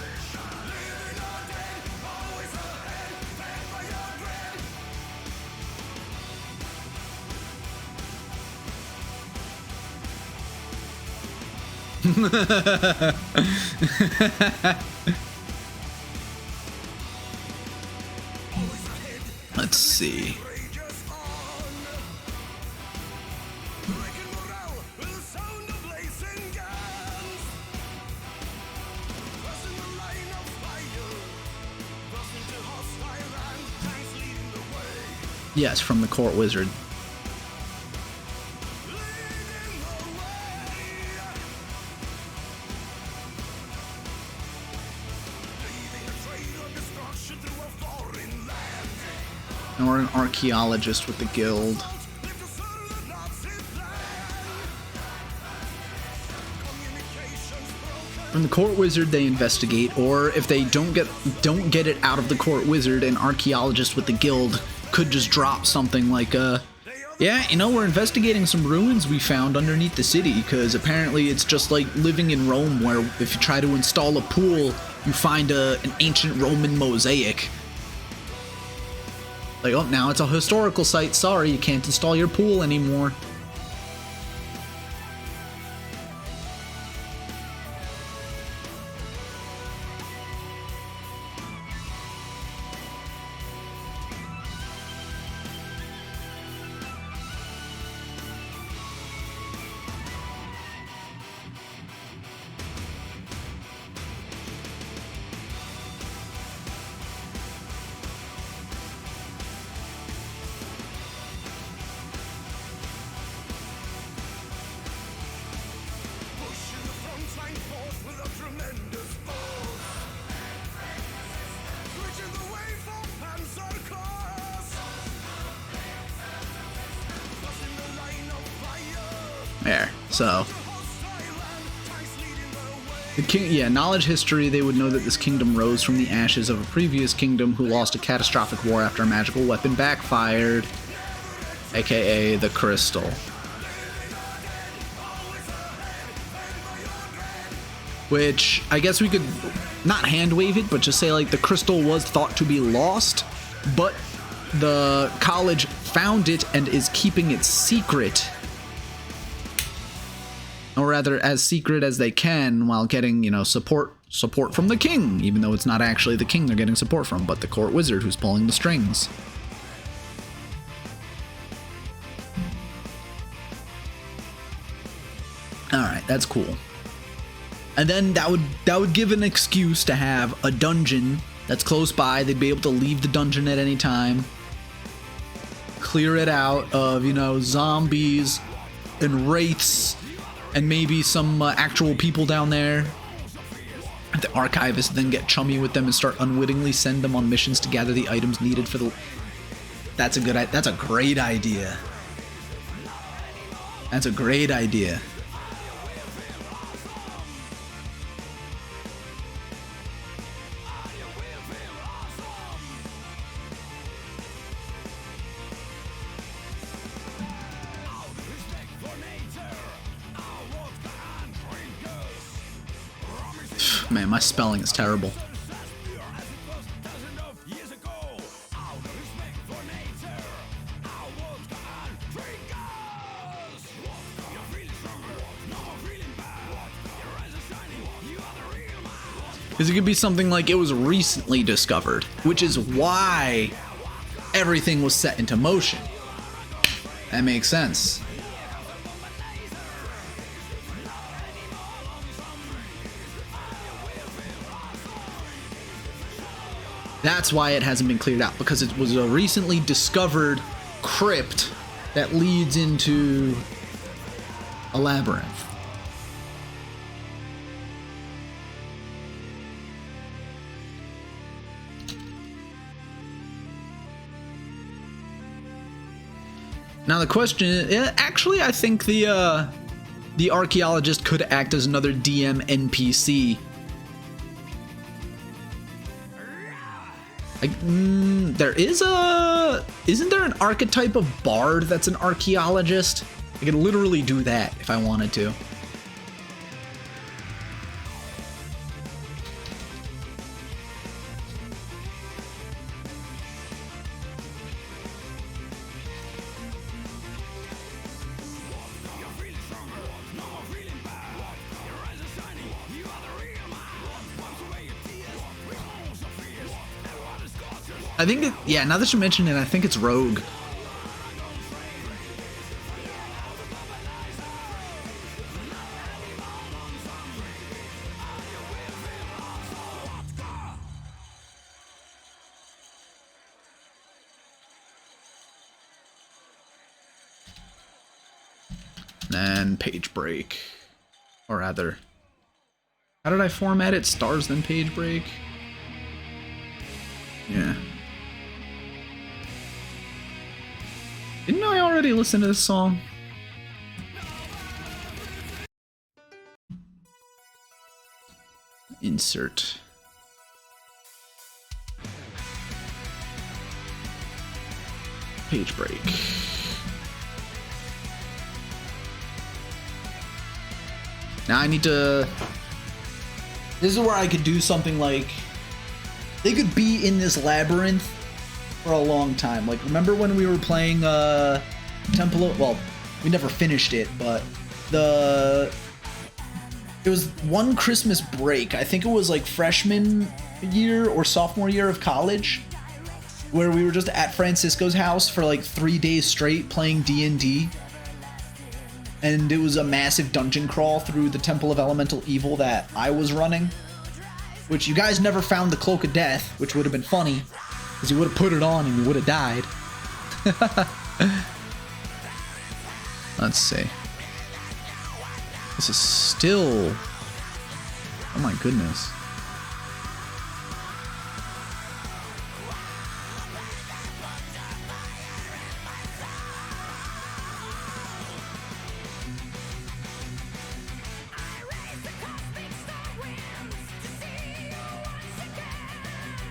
Let's see. Yes, from the court wizard. Or an archaeologist with the guild. From the court wizard, they investigate, or if they don't get it out of the court wizard, an archaeologist with the guild could just drop something like, yeah, you know, we're investigating some ruins we found underneath the city, because apparently it's just like living in Rome, where if you try to install a pool, you find an ancient Roman mosaic. Like, oh, now it's a historical site. Sorry, you can't install your pool anymore. There, so the king, yeah, knowledge history, they would know that this kingdom rose from the ashes of a previous kingdom who lost a catastrophic war after a magical weapon backfired, aka the crystal. Which I guess we could not hand wave it, but just say like the crystal was thought to be lost, but the college found it and is keeping it secret. Or rather, as secret as they can, while getting, you know, support from the king, even though it's not actually the king they're getting support from, but the court wizard who's pulling the strings. Alright, that's cool. And then that would give an excuse to have a dungeon that's close by. They'd be able to leave the dungeon at any time. Clear it out of, you know, zombies and wraiths and maybe some actual people down there. The archivists then get chummy with them and start unwittingly send them on missions to gather the items needed for the... That's a great idea. That's a great idea. Man, my spelling is terrible. Because it could be something like it was recently discovered, which is why everything was set into motion. That makes sense. That's why it hasn't been cleared out, because it was a recently discovered crypt that leads into a labyrinth. Now the question is, actually, I think the archaeologist could act as another DM NPC. Isn't there an archetype of bard that's an archaeologist? I could literally do that if I wanted to. I think yeah, now that you mention it, I think it's Rogue. Then page break. Or rather, how did I format it? Stars then page break? Yeah. Didn't I already listen to this song? Insert. Page break. Now I need to... This is where I could do something like... They could be in this labyrinth for a long time. Like, remember when we were playing Temple of... Well, we never finished it, but it was one Christmas break. I think it was like freshman year or sophomore year of college, where we were just at Francisco's house for like 3 days straight playing D&D. And it was a massive dungeon crawl through the Temple of Elemental Evil that I was running. Which you guys never found the Cloak of Death, which would have been funny. Because you would have put it on and you would have died. Let's see. This is still... Oh my goodness.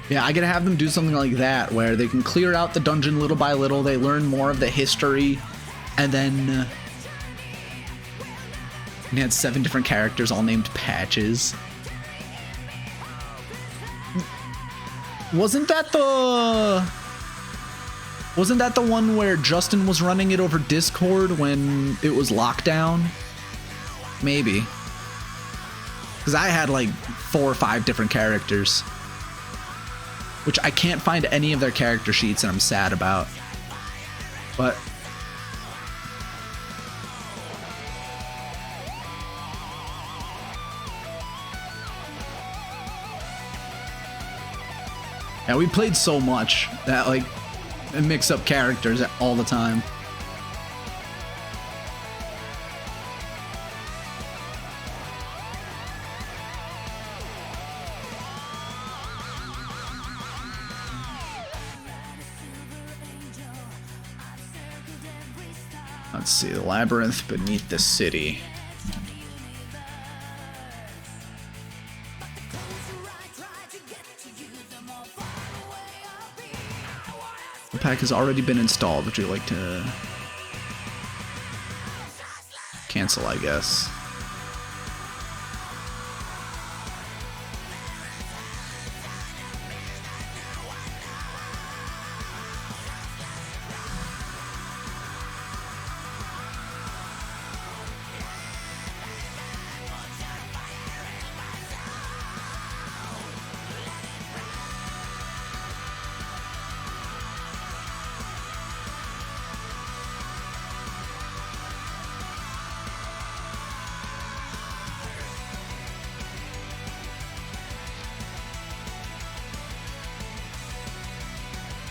Yeah, I gotta have them do something like that, where they can clear out the dungeon little by little, they learn more of the history, and then... we had 7 different characters all named Patches. Wasn't that the one where Justin was running it over Discord when it was lockdown? Maybe. Because I had like 4 or 5 different characters. Which I can't find any of their character sheets, and I'm sad about. But... yeah, we played so much that, like, it mix up characters all the time. Let's see, the labyrinth beneath the city. The pack has already been installed. Would you like to cancel, I guess?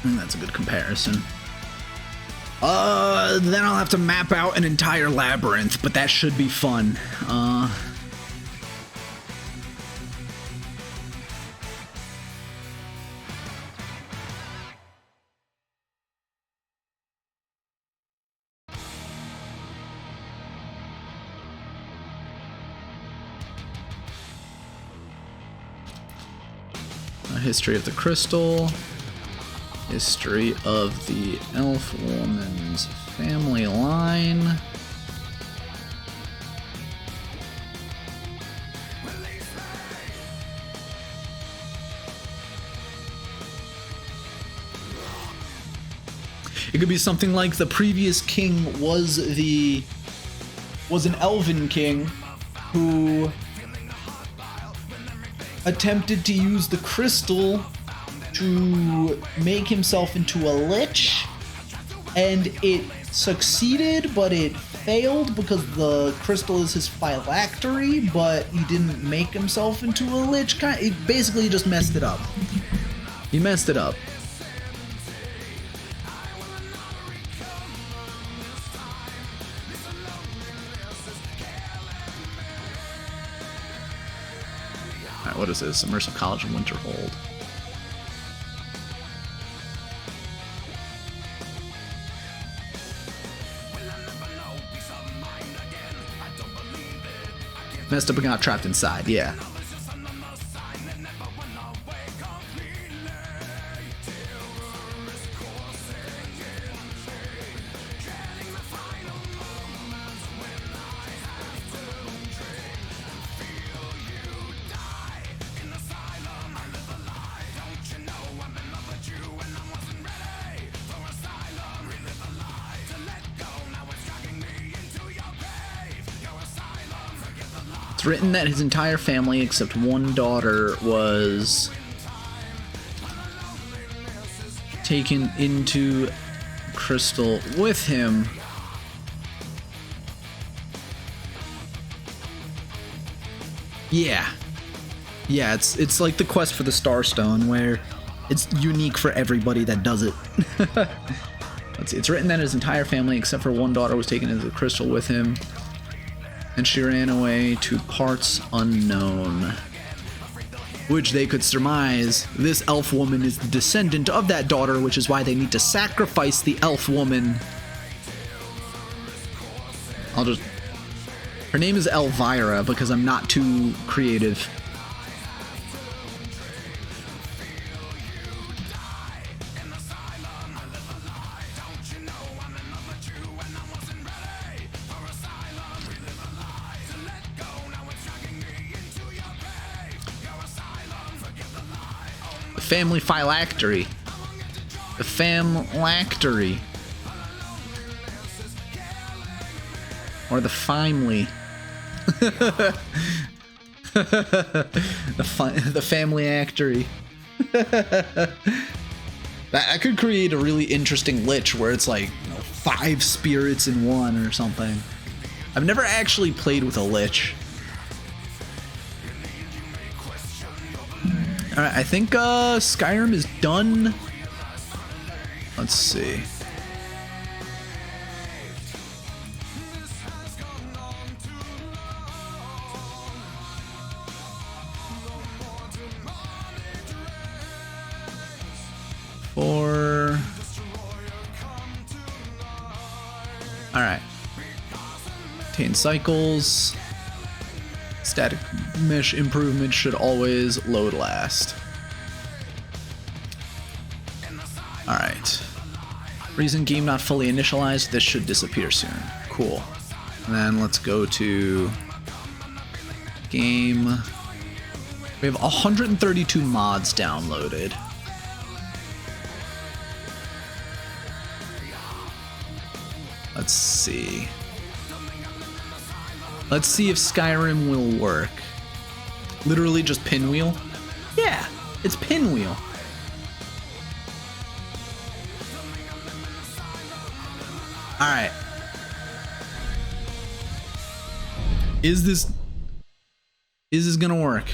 think that's a good comparison. Then I'll have to map out an entire labyrinth, but that should be fun. History of the crystal. History of the elf woman's family line. It could be something like the previous king was an elven king who attempted to use the crystal to make himself into a lich, and it succeeded, but it failed because the crystal is his phylactery, but he didn't make himself into a lich. He basically just messed it up. He messed it up. Alright, what is this? Immersive College of Winterhold. Messed up and got trapped inside, yeah. Written that his entire family except one daughter was taken into crystal with him. Yeah, it's like the quest for the Starstone, where it's unique for everybody that does it. Let's see, it's written that his entire family except for one daughter was taken into the crystal with him, and she ran away to parts unknown. Which they could surmise this elf woman is the descendant of that daughter, which is why they need to sacrifice the elf woman. Her name is Elvira because I'm not too creative. Family phylactery. The famlactory. Or the family. the family actory. That could create a really interesting lich where it's like, 5 spirits in one or something. I've never actually played with a lich. Alright, I think Skyrim is done. Let's see. Alright. 10 cycles. Static mesh improvement should always load last. Alright. Reason game not fully initialized. This should disappear soon. Cool. And then let's go to game. We have 132 mods downloaded. Let's see. Let's see if Skyrim will work. Literally just pinwheel? Yeah, it's pinwheel. Alright. Is this gonna work?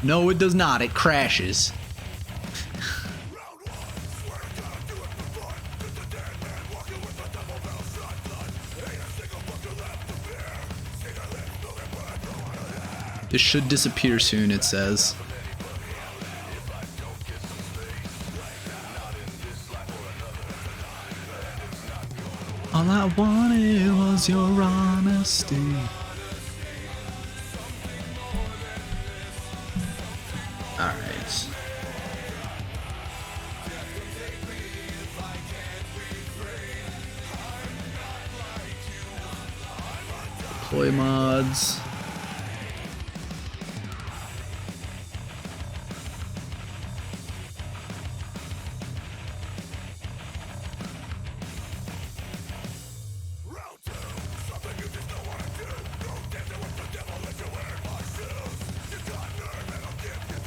No, it does not. It crashes. This should disappear soon, it says. All I wanted was your honesty. Alright. Deploy mods.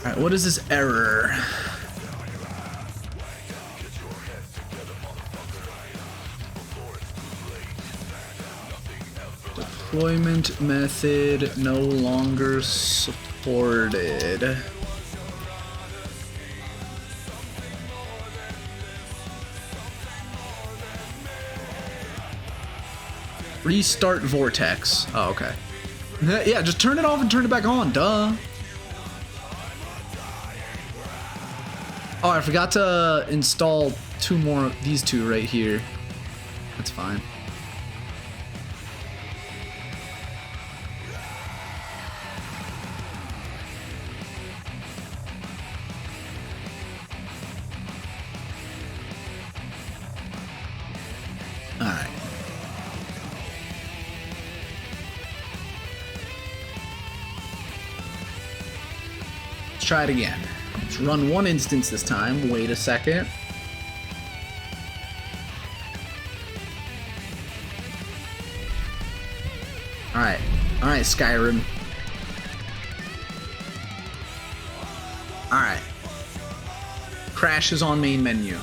Alright, what is this error? Deployment method no longer supported. Restart vortex. Oh, okay. Yeah, just turn it off and turn it back on, duh. Oh, I forgot to install these two right here. That's fine. Alright. Let's try it again. Let's run one instance this time. Wait a second. Alright. Alright, Skyrim. Alright. Crashes on main menu.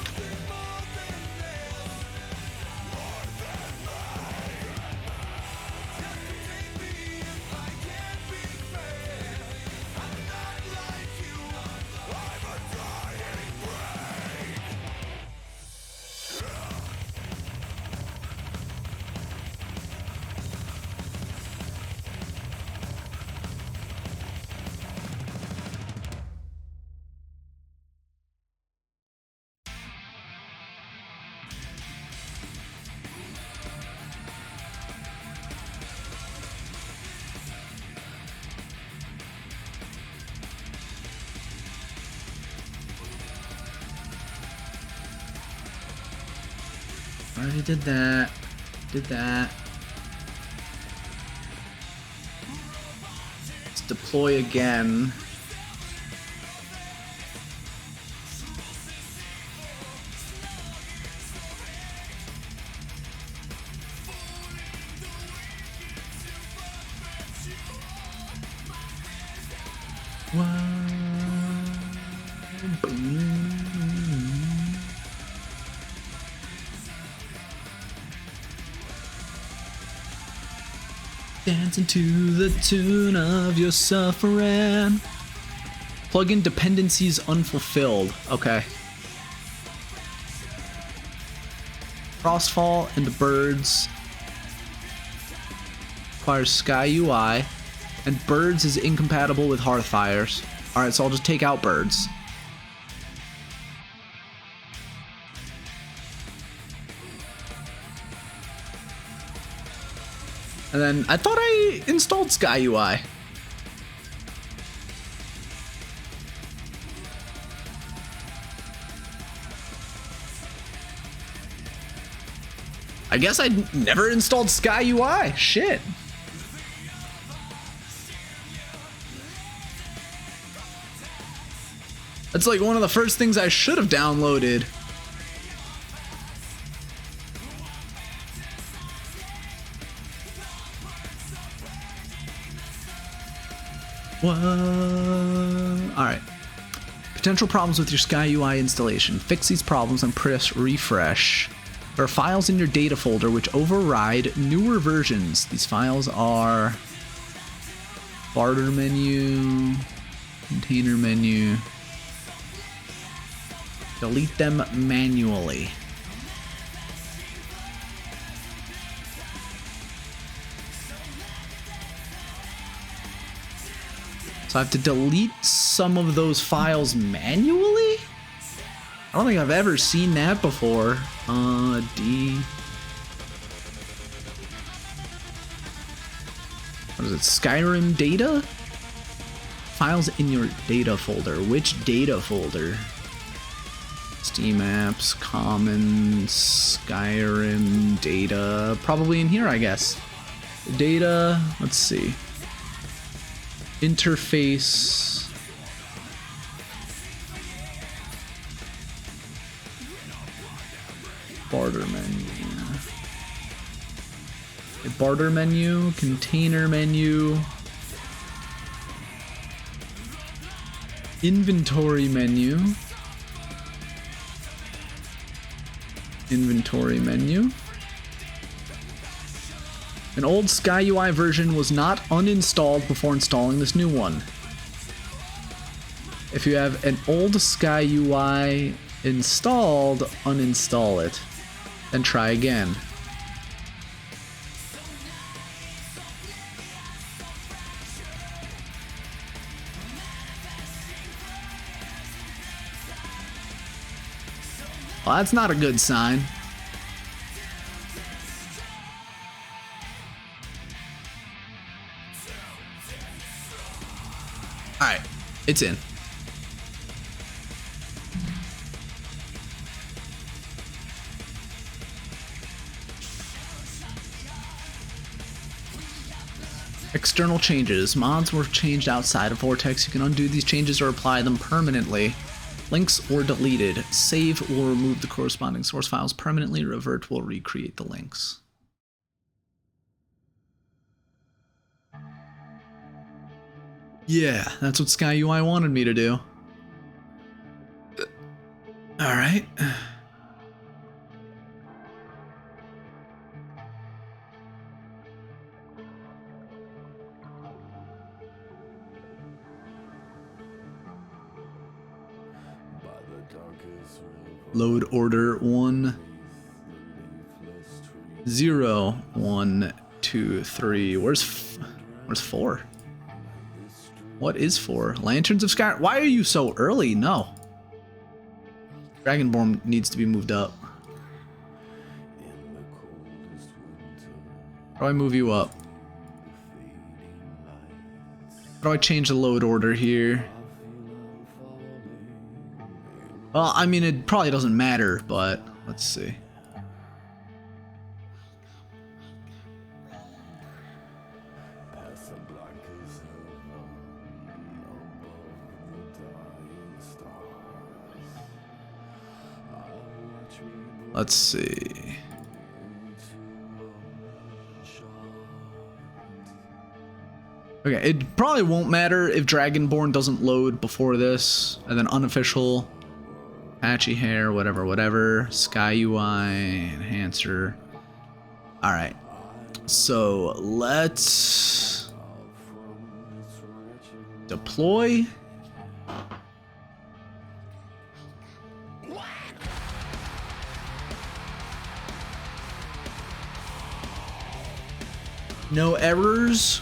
Already did that. Did that. Let's deploy again. Dancing to the tune of your suffering. Plugin dependencies unfulfilled. Okay. Frostfall and Birds requires Sky UI, and Birds is incompatible with Hearthfires. Alright, so I'll just take out Birds. And then I thought I installed Sky UI. I guess I never installed Sky UI. Shit. That's like one of the first things I should have downloaded. What? Alright. Potential problems with your Sky UI installation. Fix these problems and press refresh. There are files in your data folder which override newer versions. These files are barter menu, container menu. Delete them manually. So I have to delete some of those files manually? I don't think I've ever seen that before. D. What is it? Skyrim data? Files in your data folder. Which data folder? Steam apps, common, Skyrim data. Probably in here, I guess. Data, let's see. Interface. Barter menu. A barter menu, container menu. Inventory menu. Inventory menu. An old SkyUI version was not uninstalled before installing this new one. If you have an old SkyUI installed, uninstall it. Then try again. Well, that's not a good sign. Alright, it's in. External changes. Mods were changed outside of Vortex. You can undo these changes or apply them permanently. Links were deleted. Save will remove the corresponding source files permanently. Revert will recreate the links. Yeah, that's what SkyUI wanted me to do. Alright. Load order 1 0 1 2 3. Where's 4? What is 4? Lanterns of Skyrim. Why are you so early? No. Dragonborn needs to be moved up. How do I move you up? How do I change the load order here? Well, I mean, it probably doesn't matter, but let's see. Let's see. Okay, it probably won't matter if Dragonborn doesn't load before this, and then unofficial. Patchy hair, whatever. SkyUI enhancer. Alright. So let's deploy. No errors.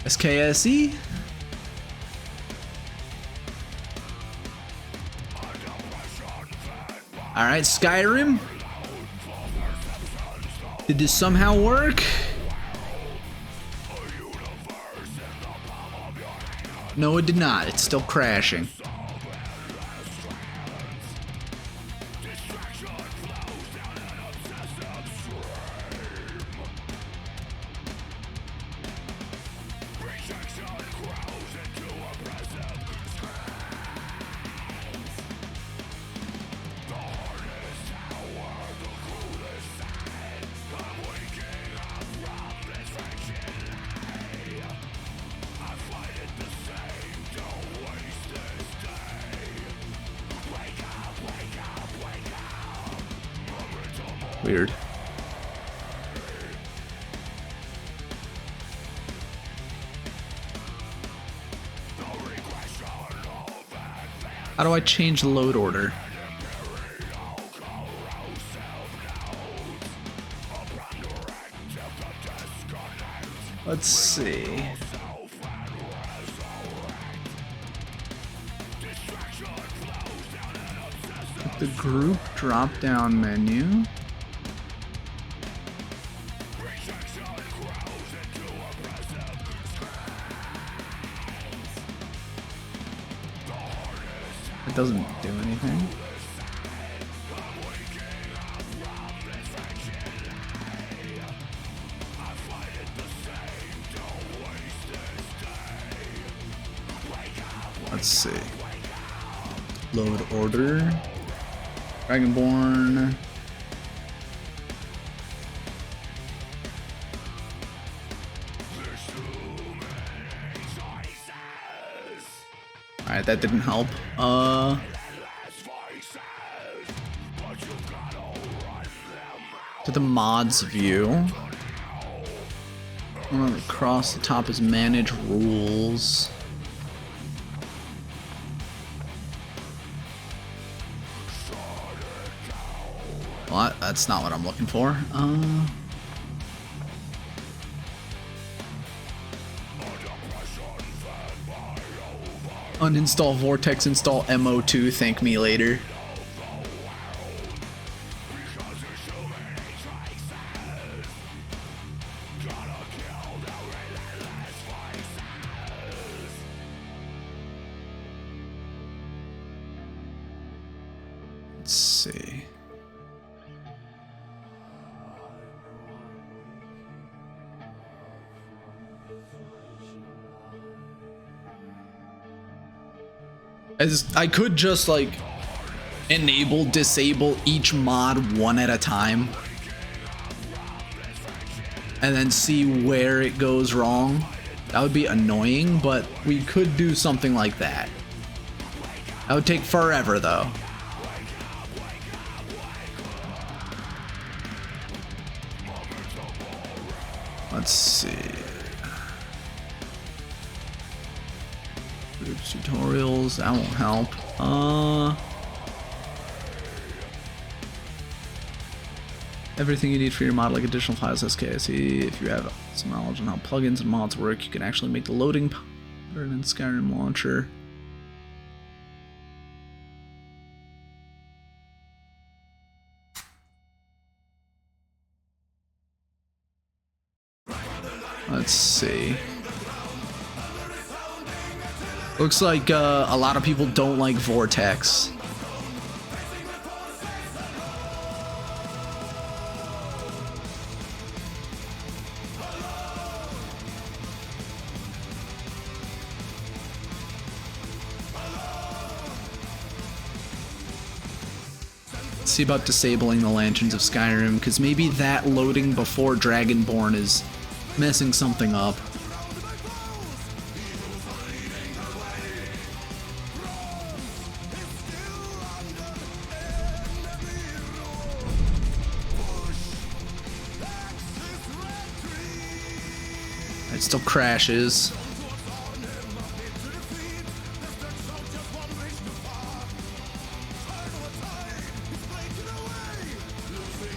SKSE. Alright, Skyrim. Did this somehow work? No, it did not. It's still crashing. Weird. How do I change the load order? Let's see. The group drop-down menu. It doesn't do anything. Let's see. Load order. Dragonborn. Alright, that didn't help. To the mods view. Across the top is manage rules. Well, that's not what I'm looking for. Uninstall Vortex, install MO2, thank me later. Let's see. I could just like enable, disable each mod one at a time and then see where it goes wrong. That would be annoying, but we could do something like that. That would take forever though. Let's see. Tutorials, that won't help. Everything you need for your mod, like additional files, SKSE. If you have some knowledge on how plugins and mods work, you can actually make the loading pattern in Skyrim launcher. Let's see. Looks like a lot of people don't like Vortex. Let's see about disabling the Lanterns of Skyrim, because maybe that loading before Dragonborn is messing something up. It still crashes.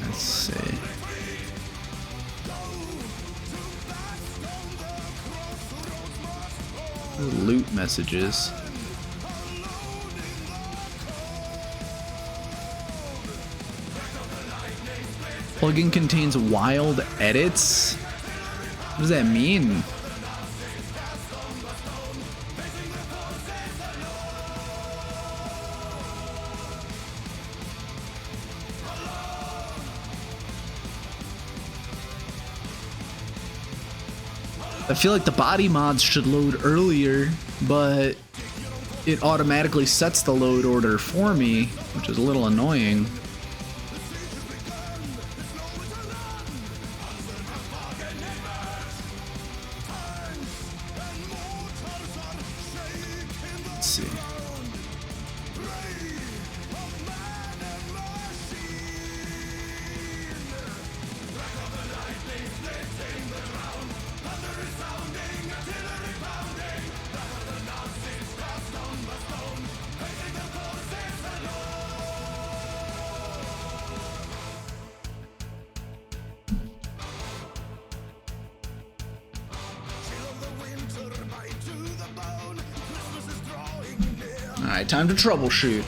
Let's see. Loot messages. Plugin contains wild edits? What does that mean? I feel like the body mods should load earlier, but it automatically sets the load order for me, which is a little annoying. Let's see. Alright, time to troubleshoot.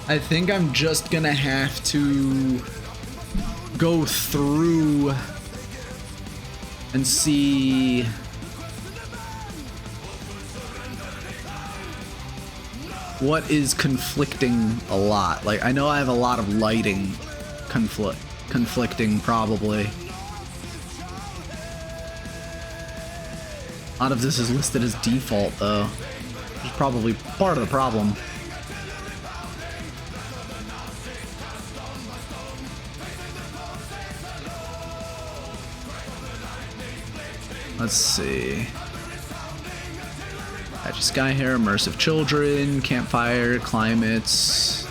I think I'm just gonna have to go through and see what is conflicting a lot. Like, I know I have a lot of lighting conflicting probably. A lot of this is listed as default though, which is probably part of the problem. Let's see. Patchy sky hair, immersive children, campfire, climates.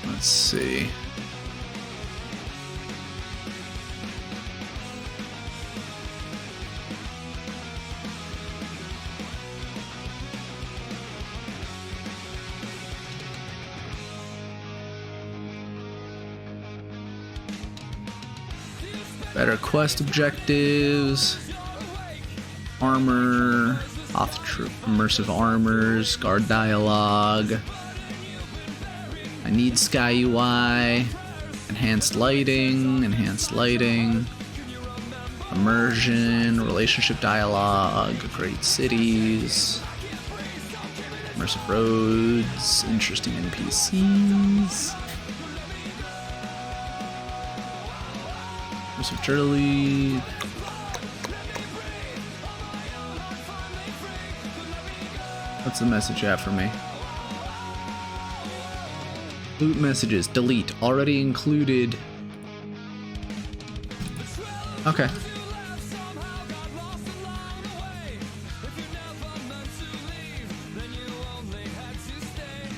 Let's see. Better quest objectives, armor, off troop, immersive armors, guard dialogue. I need Sky UI, enhanced lighting, immersion, relationship dialogue, great cities, immersive roads, interesting NPCs. Immersive journey. What's the message you have for me? Loot messages. Delete. Already included. Okay.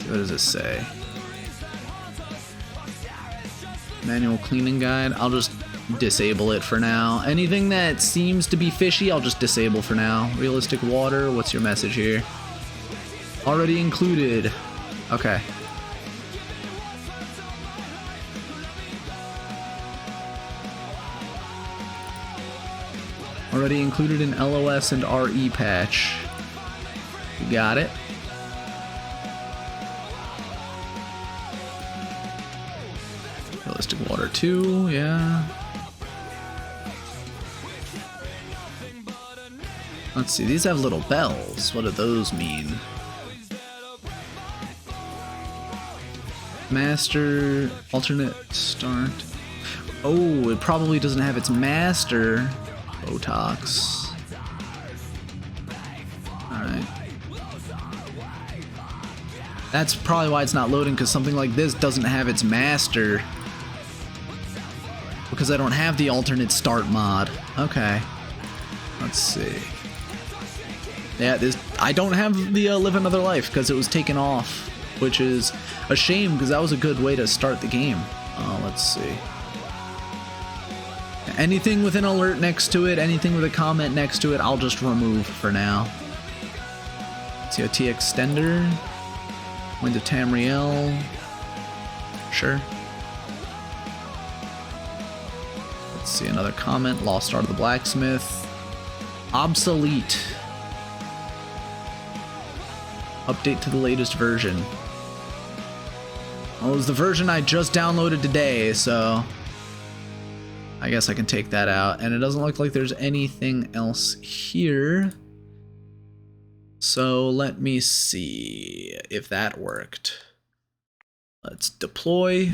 What does this say? Manual cleaning guide. I'll just disable it for now. Anything that seems to be fishy, I'll just disable for now. Realistic water. What's your message here? Already included. Okay. Already included in LOS and RE patch. You got it. Realistic water 2, yeah. Let's see, these have little bells. What do those mean? Master, alternate start. Oh, it probably doesn't have its master. Botox. Alright. That's probably why it's not loading, because something like this doesn't have its master. Because I don't have the alternate start mod. Okay. Let's see. Yeah, I don't have the Live Another Life because it was taken off, which is a shame because that was a good way to start the game. Let's see. Anything with an alert next to it, anything with a comment next to it, I'll just remove for now. COT extender. Wind of Tamriel. Sure. Let's see, another comment. Lost Art of the Blacksmith. Obsolete. Update to the latest version. Well, it was the version I just downloaded today, so I guess I can take that out. And it doesn't look like there's anything else here. So let me see if that worked. Let's deploy.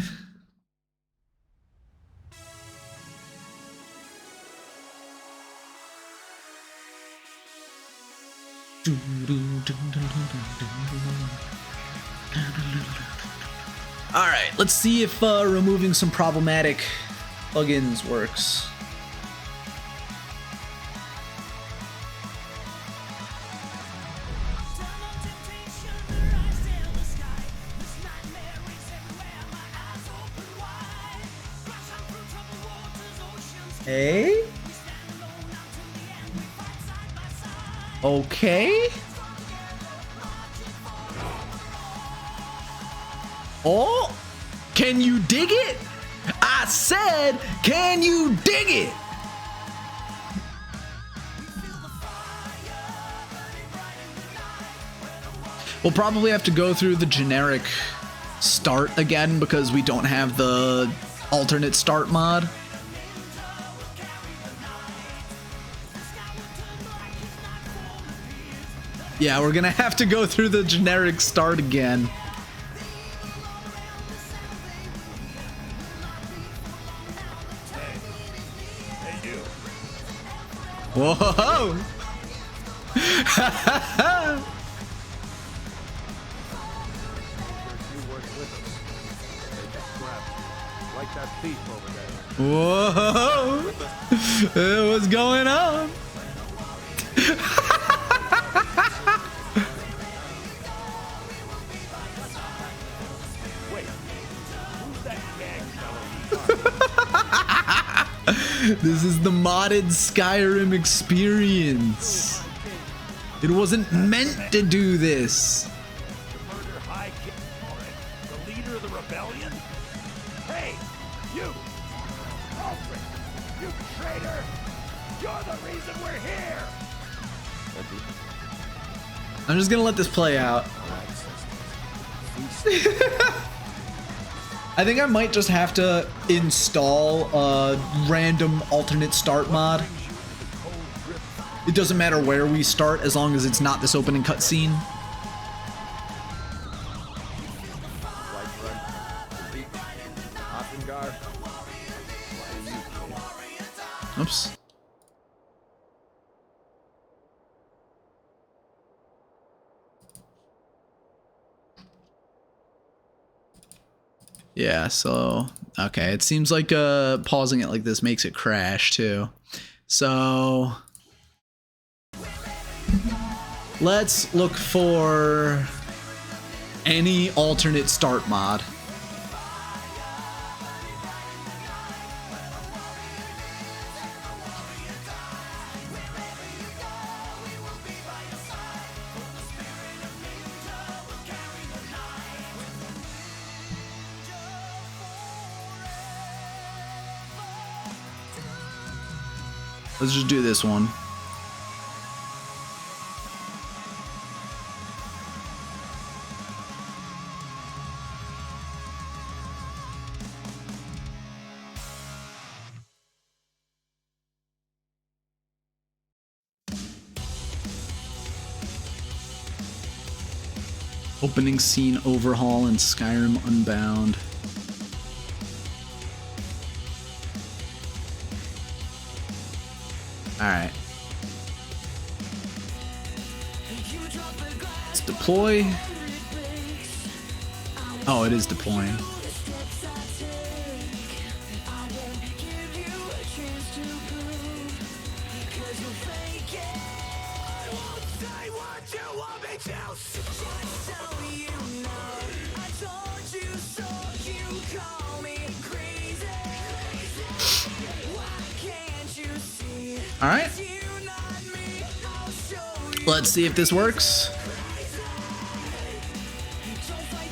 All right, let's see if removing some problematic plugins works. Hey? Okay. Oh, can you dig it? I said, can you dig it? We'll probably have to go through the generic start again because we don't have the alternate start mod. Yeah, we're gonna have to go through the generic start again. Hey, you. Whoa! Like that thief over there. Whoa! What's going on? This is the modded Skyrim experience. It wasn't meant to do this. Murder High King. The leader of the rebellion? Hey, you! Culprit! You traitor! You're the reason we're here! I'm just gonna let this play out. I think I might just have to install a random alternate start mod. It doesn't matter where we start as long as it's not this opening cutscene. Oops. Yeah, so, okay, it seems like pausing it like this makes it crash too. So, let's look for any alternate start mod. Let's just do this one. Opening scene overhaul in Skyrim Unbound. Alright. Let's deploy. Oh, it is deploying. All right. Let's see if this works.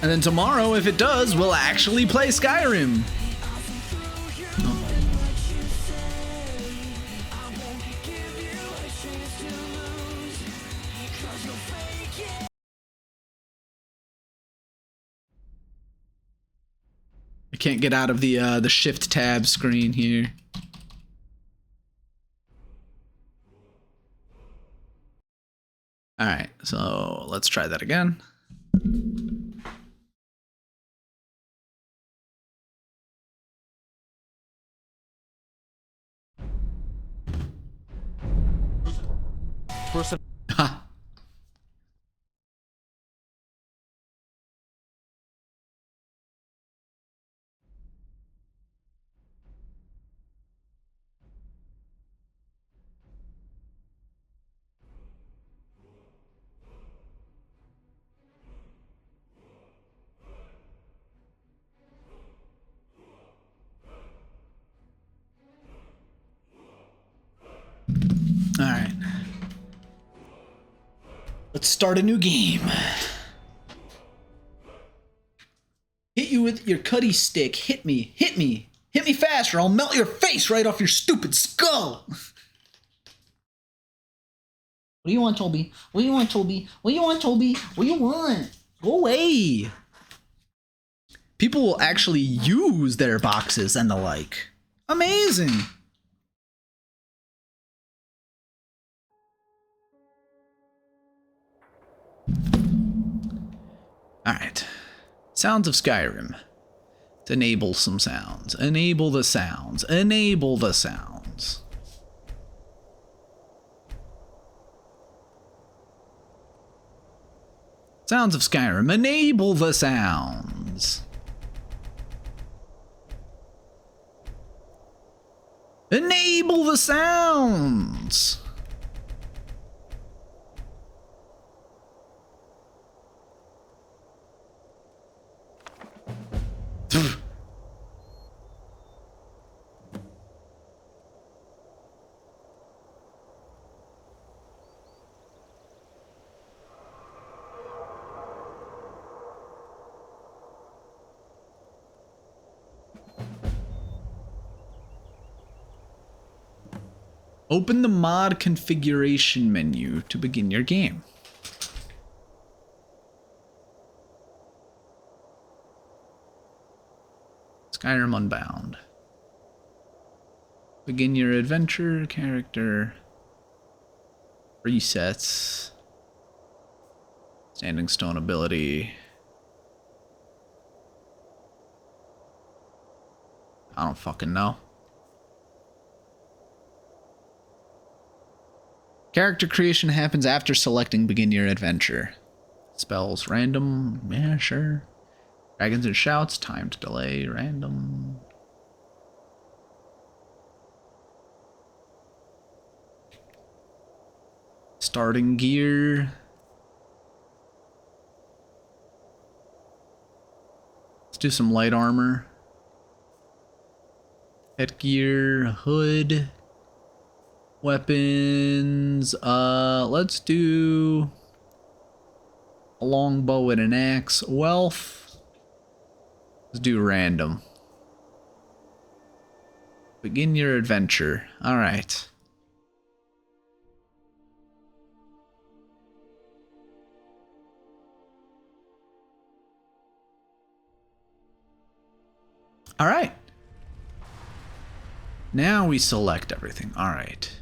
And then tomorrow, if it does, we'll actually play Skyrim. I can't get out of the shift tab screen here. All right, so let's try that again. Person. Ha. All right. Let's start a new game. Hit you with your cutty stick. Hit me. Hit me. Hit me faster. I'll melt your face right off your stupid skull. What do you want, Toby? What do you want, Toby? What do you want, Toby? What do you want? Go away. People will actually use their boxes and the like. Amazing. Alright. Sounds of Skyrim. Let's enable some sounds. Enable the sounds. Enable the sounds. Sounds of Skyrim. Enable the sounds. Enable the sounds. Open the mod configuration menu to begin your game. Skyrim Unbound. Begin your adventure, character, presets, standing stone ability. I don't fucking know. Character creation happens after selecting begin your adventure. Spells random, yeah, sure. Dragons and shouts, time to delay, random. Starting gear. Let's do some light armor. Headgear, hood. Weapons, let's do a longbow and an axe. Wealth, let's do random. Begin your adventure. All right. All right. Now we select everything. All right.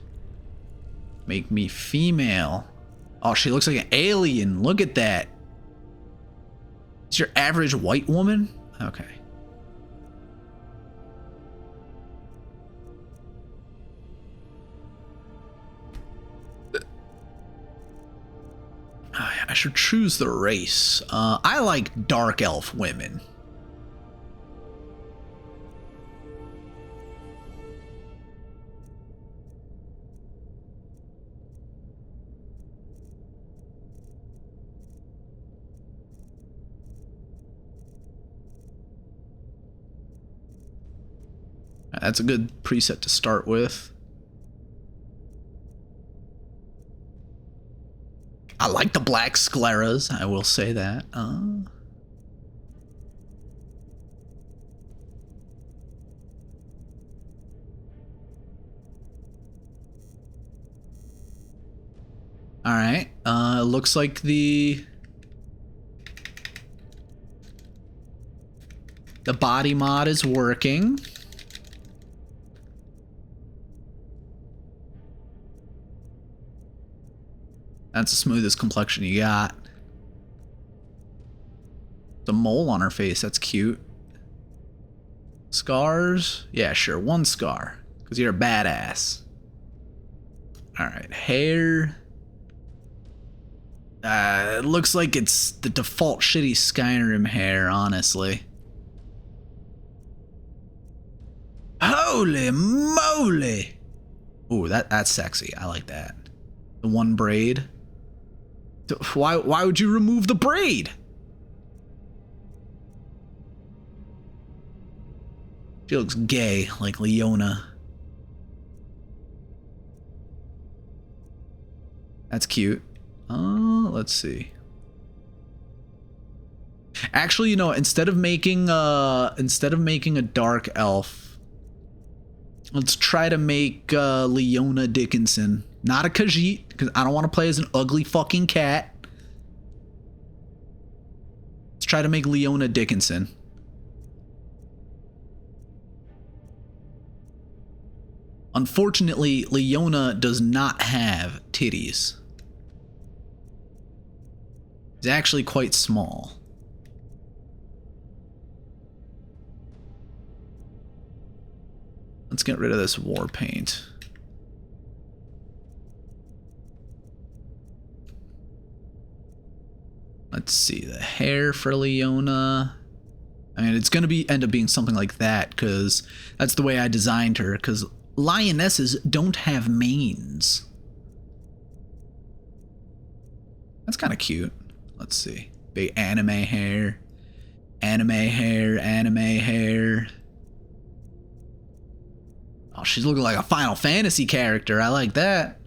Make me female. Oh, she looks like an alien. Look at that. Is your average white woman? Okay. I should choose the race. I like dark elf women. That's a good preset to start with. I like the black scleras, I will say that. Alright, looks like the body mod is working. That's the smoothest complexion you got. The mole on her face, that's cute. Scars? Yeah, sure, 1 scar. Because you're a badass. Alright, hair. It looks like it's the default shitty Skyrim hair, honestly. Holy moly! Ooh, that's sexy. I like that. The 1 braid. Why would you remove the braid? She looks gay, like Leona. That's cute. Let's see. Actually, you know, instead of making a dark elf, let's try to make Leona Dickinson. Not a Khajiit, because I don't want to play as an ugly fucking cat. Let's try to make Leona Dickinson. Unfortunately, Leona does not have titties. It's actually quite small. Let's get rid of this war paint. Let's see, the hair for Leona. I mean, it's gonna end up being something like that, because that's the way I designed her, because lionesses don't have manes. That's kind of cute. Let's see. Big anime hair. Anime hair, anime hair. Oh, she's looking like a Final Fantasy character. I like that.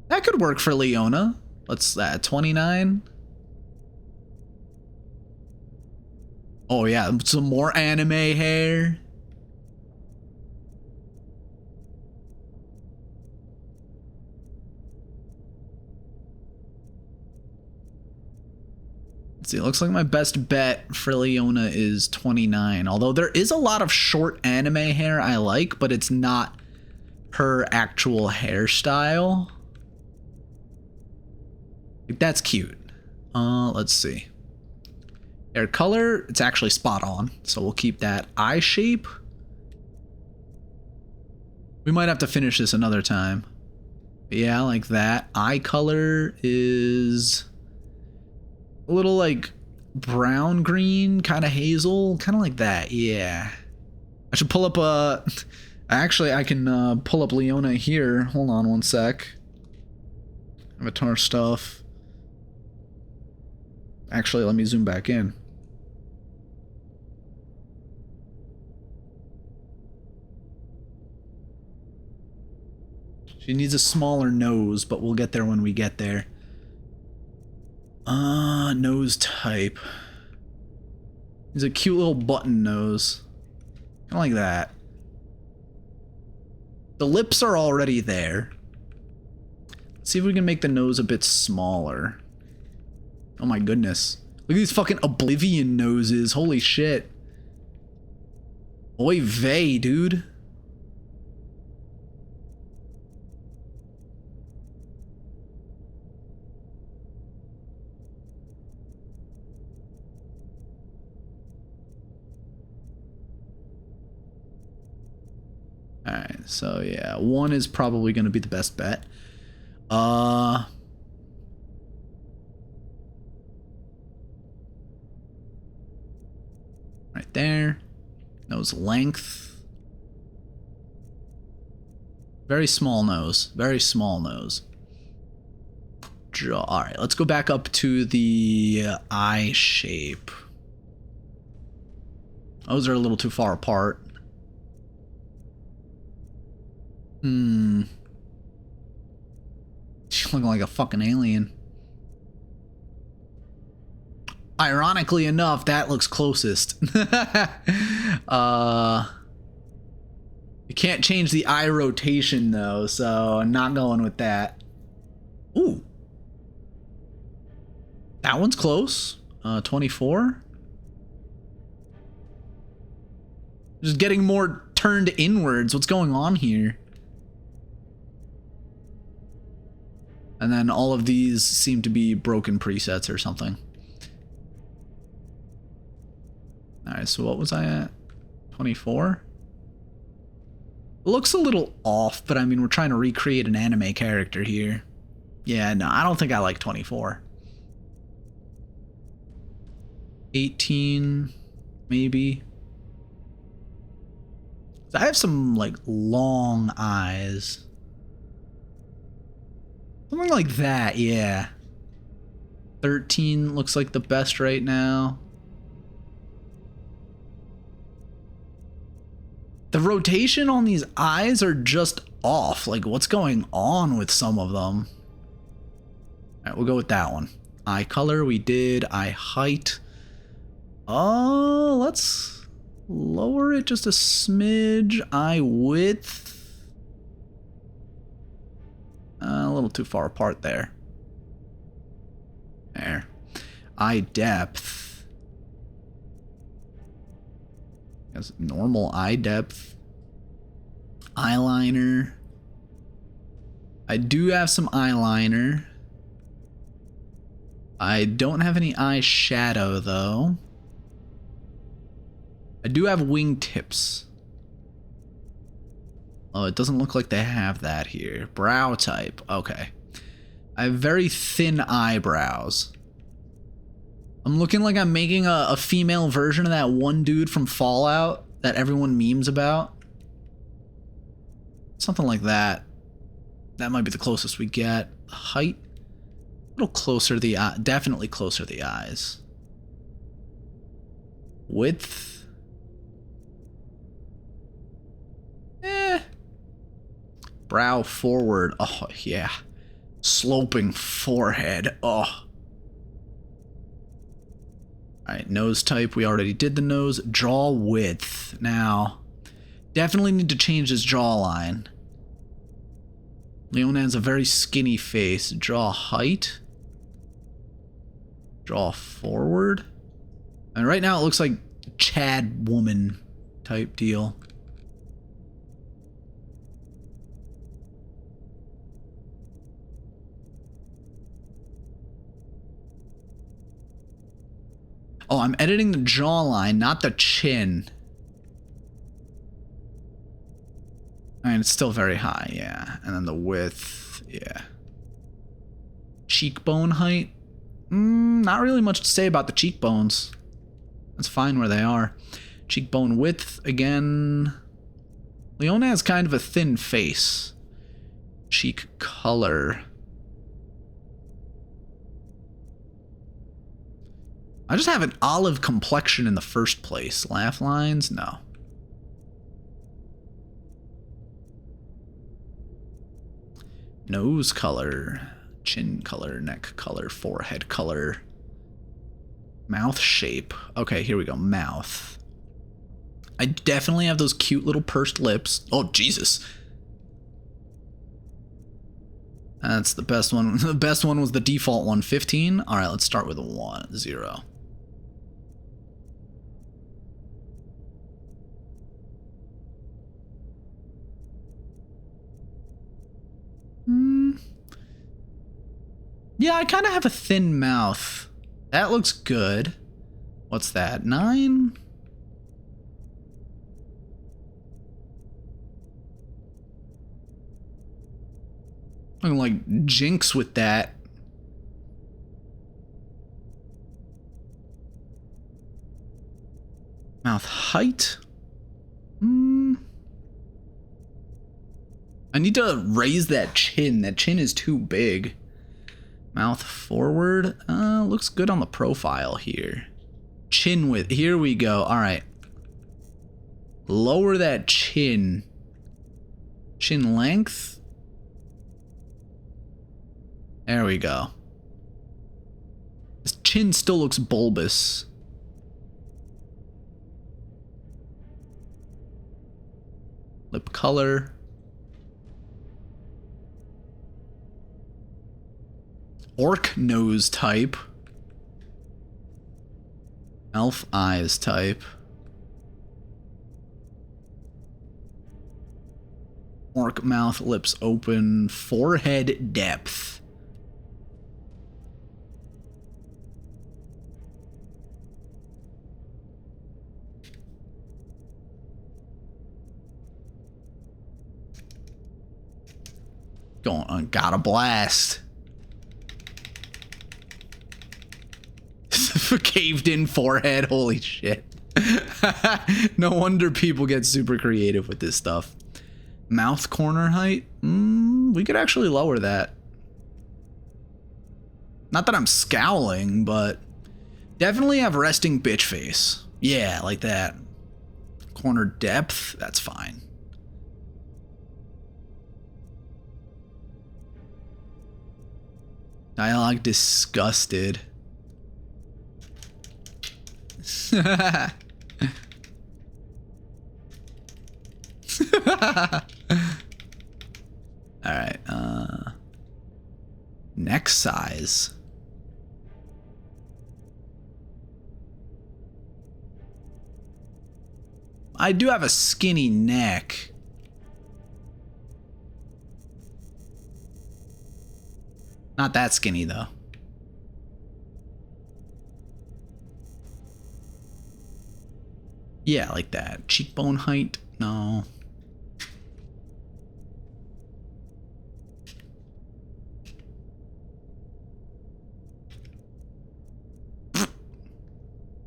That could work for Leona. What's that, 29? Oh yeah, some more anime hair. Let's see, it looks like my best bet for Leona is 29. Although there is a lot of short anime hair I like, but it's not her actual hairstyle. That's cute. Let's see. Hair color, it's actually spot on, so we'll keep that. Eye shape. We might have to finish this another time. But yeah, I like that. Eye color is a little like brown green, kind of hazel, kind of like that. Yeah. I should pull up actually I can pull up Leona here. Hold on one sec. Avatar stuff. Actually, let me zoom back in. She needs a smaller nose, but we'll get there when we get there. Nose type. It's a cute little button nose. Kind of like that. The lips are already there. Let's see if we can make the nose a bit smaller. Oh my goodness. Look at these fucking Oblivion noses. Holy shit. Oy vey, dude. Alright, so yeah, 1 is probably going to be the best bet. Right there. Nose length. Very small nose. Very small nose. Jaw. Alright, let's go back up to the eye shape. Those are a little too far apart. She's looking like a fucking alien. Ironically enough, that looks closest. You can't change the eye rotation though, so I'm not going with that. Ooh. That one's close. 24. Just getting more turned inwards. What's going on here? And then all of these seem to be broken presets or something. Alright, so what was I at? 24? Looks a little off, but I mean, we're trying to recreate an anime character here. Yeah, no, I don't think I like 24. 18, maybe. I have some, like, long eyes. Something like that, yeah. 13 looks like the best right now. The rotation on these eyes are just off. Like, what's going on with some of them? Alright, we'll go with that one. Eye color, we did. Eye height. Oh, let's lower it just a smidge. Eye width. A little too far apart there. There. Eye depth. Has normal eye depth. Eyeliner. I do have some eyeliner. I don't have any eyeshadow though. I do have wingtips. Oh, it doesn't look like they have that here. Brow type. Okay. I have very thin eyebrows. I'm looking like I'm making a female version of that one dude from Fallout that everyone memes about. Something like that. That might be the closest we get. Height. A little closer to the eye. Definitely closer to the eyes. Width. Brow forward. Oh, yeah. Sloping forehead. Oh. Alright, nose type. We already did the nose. Jaw width. Now, definitely need to change his jawline. Leona has a very skinny face. Jaw height. Jaw forward. And right now it looks like Chad woman type deal. Oh, I'm editing the jawline, not the chin. And it's still very high, yeah. And then the width, yeah. Cheekbone height? Not really much to say about the cheekbones. That's fine where they are. Cheekbone width, again. Leona has kind of a thin face. Cheek color. I just have an olive complexion in the first place. Laugh lines? No. Nose color. Chin color. Neck color. Forehead color. Mouth shape. Okay, here we go. Mouth. I definitely have those cute little pursed lips. Oh, Jesus. That's the best one. The best one was the default one. 15. All right, let's start with a 0. Yeah, I kind of have a thin mouth. That looks good. What's that? 9? Looking like Jinx with that. Mouth height? I need to raise that chin. That chin is too big. Mouth forward. Looks good on the profile here. Chin width. Here we go. All right. Lower that chin. Chin length. There we go. His chin still looks bulbous. Lip color. Orc nose type. Elf eyes type. Orc mouth, lips open. Forehead depth. Going on, got a blast. Caved in forehead, holy shit. No wonder people get super creative with this stuff. Mouth corner height? We could actually lower that. Not that I'm scowling, but definitely have resting bitch face. Yeah, like that. Corner depth, that's fine. Dialogue disgusted. Alright, neck size. I do have a skinny neck. Not that skinny though. Yeah, like that. Cheekbone height? No.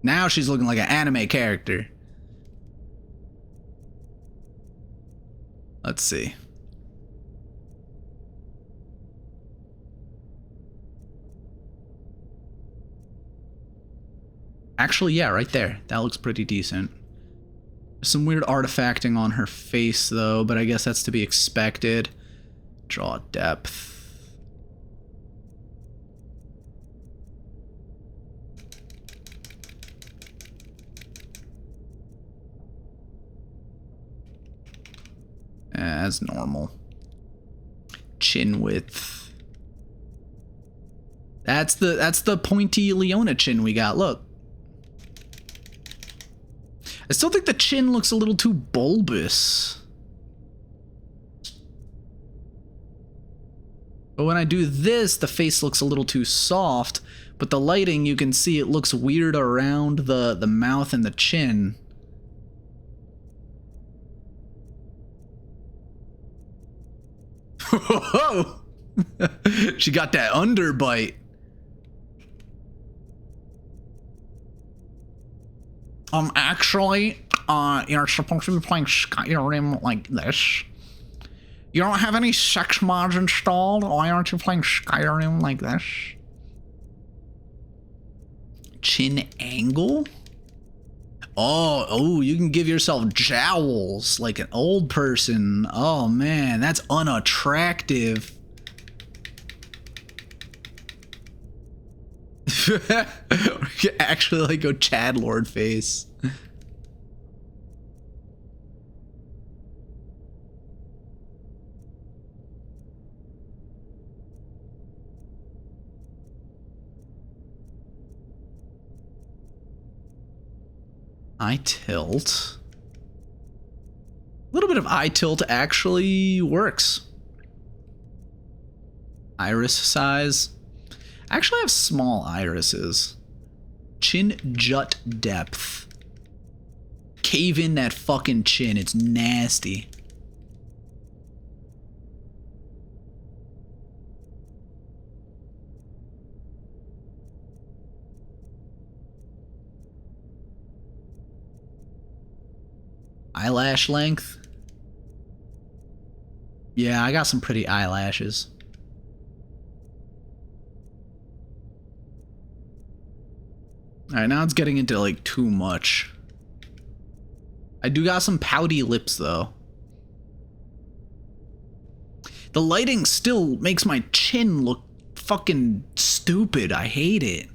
Now she's looking like an anime character. Let's see. Actually, yeah, right there. That looks pretty decent. Some weird artifacting on her face, though, but I guess that's to be expected. Draw depth. As normal. Chin width. That's the pointy Leona chin we got. Look. I still think the chin looks a little too bulbous. But when I do this, the face looks a little too soft. But the lighting, you can see it looks weird around the mouth and the chin. Whoa! She got that underbite. Actually, you're supposed to be playing Skyrim like this. You don't have any sex mods installed? Why aren't you playing Skyrim like this? Chin angle? Oh, you can give yourself jowls like an old person. Oh man, that's unattractive. Actually, like go Chad Lord face. Eye tilt. A little bit of eye tilt actually works. Iris size. I actually have small irises. Chin jut depth. Cave in that fucking chin. It's nasty. Eyelash length. Yeah, I got some pretty eyelashes. Alright, now it's getting into like too much. I do got some pouty lips though. The lighting still makes my chin look fucking stupid. I hate it.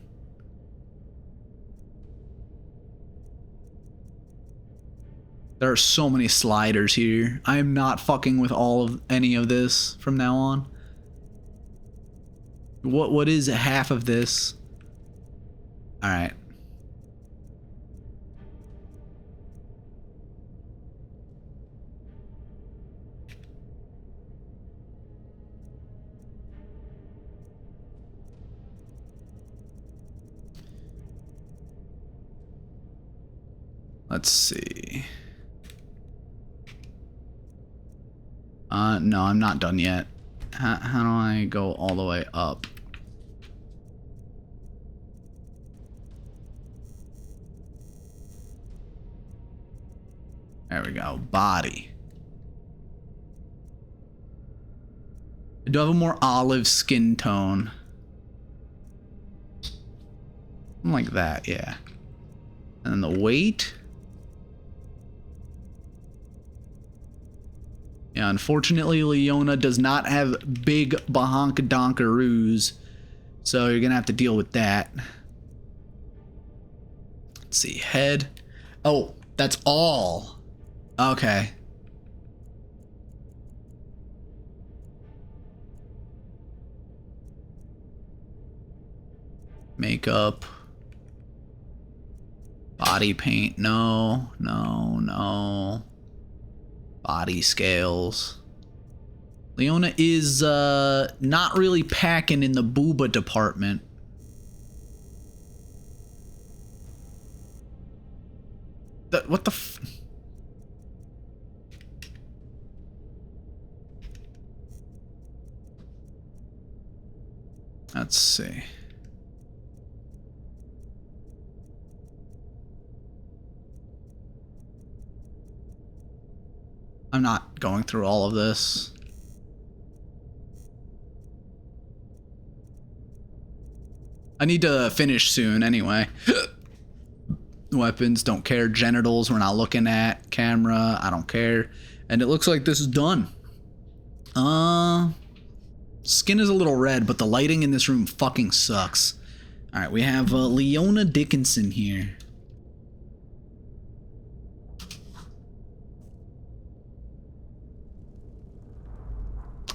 There are so many sliders here. I am not fucking with any of this from now on. What is half of this? All right. Let's see. No, I'm not done yet. How do I go all the way up? There we go. Body. I do have a more olive skin tone. Something like that, yeah. And then the weight. Yeah, unfortunately, Leona does not have big bahonka-donkaroos, so you're gonna have to deal with that. Let's see, head. Oh, that's all. Okay. Makeup. Body paint. No, no, no. Body scales. Leona is not really packing in the booba department. What the f... Let's see. I'm not going through all of this. I need to finish soon anyway. Weapons, don't care. Genitals, we're not looking at. Camera, I don't care. And it looks like this is done. Skin is a little red, but the lighting in this room fucking sucks. Alright, we have Leona Dickinson here.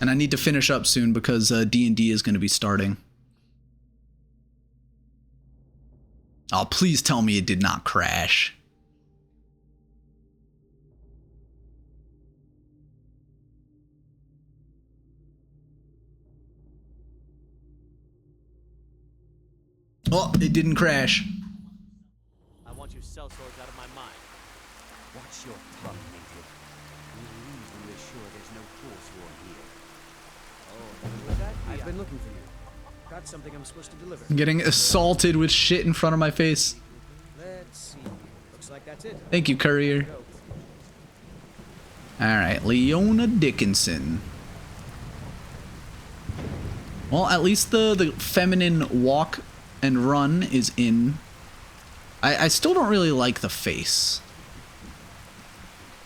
And I need to finish up soon because D&D is going to be starting. Oh, please tell me it did not crash. Oh, it didn't crash. I want you sellswords out of my mind. Watch your tongue, native. We leave when we're sure there's no force war here. Oh, would that be? I've been looking for you. Got something I'm supposed to deliver. I'm getting assaulted with shit in front of my face. Let's see. Looks like that's it. Thank you, courier. Alright, Leona Dickinson. Well, at least the feminine walk and run is in. I still don't really like the face.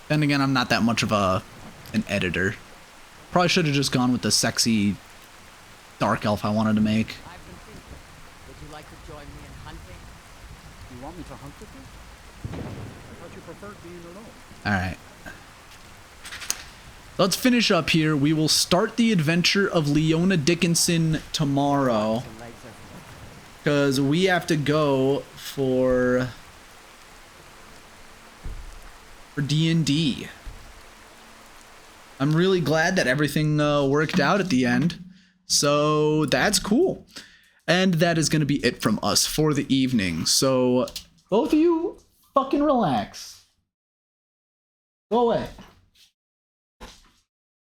Then again, I'm not that much of an editor. Probably should have just gone with the sexy dark elf I wanted to make. I've been thinking. Would you like to join me in hunting? You want me to hunt with you? I thought you preferred being alone. Alright. Let's finish up here. We will start the adventure of Leona Dickinson tomorrow. Because we have to go for D&D. I'm really glad that everything worked out at the end. So that's cool. And that is going to be it from us for the evening. So both of you fucking relax. Go away.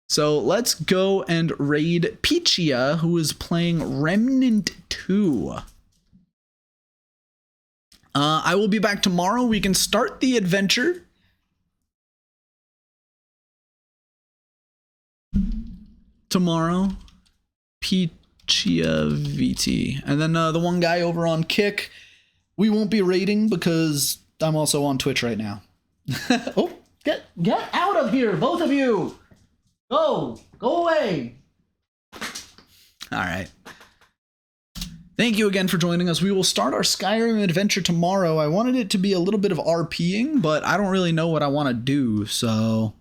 So let's go and raid Peachia, who is playing Remnant 2. I will be back tomorrow. We can start the adventure. Tomorrow. Peachia VT. And then the one guy over on Kick, we won't be raiding because I'm also on Twitch right now. Oh, get out of here, both of you. Go away. All right. Thank you again for joining us. We will start our Skyrim adventure tomorrow. I wanted it to be a little bit of RPing, but I don't really know what I want to do. So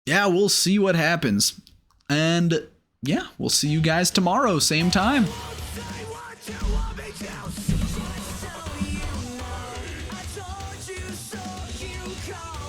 yeah, we'll see what happens. And yeah, we'll see you guys tomorrow, same time. I told you so, you call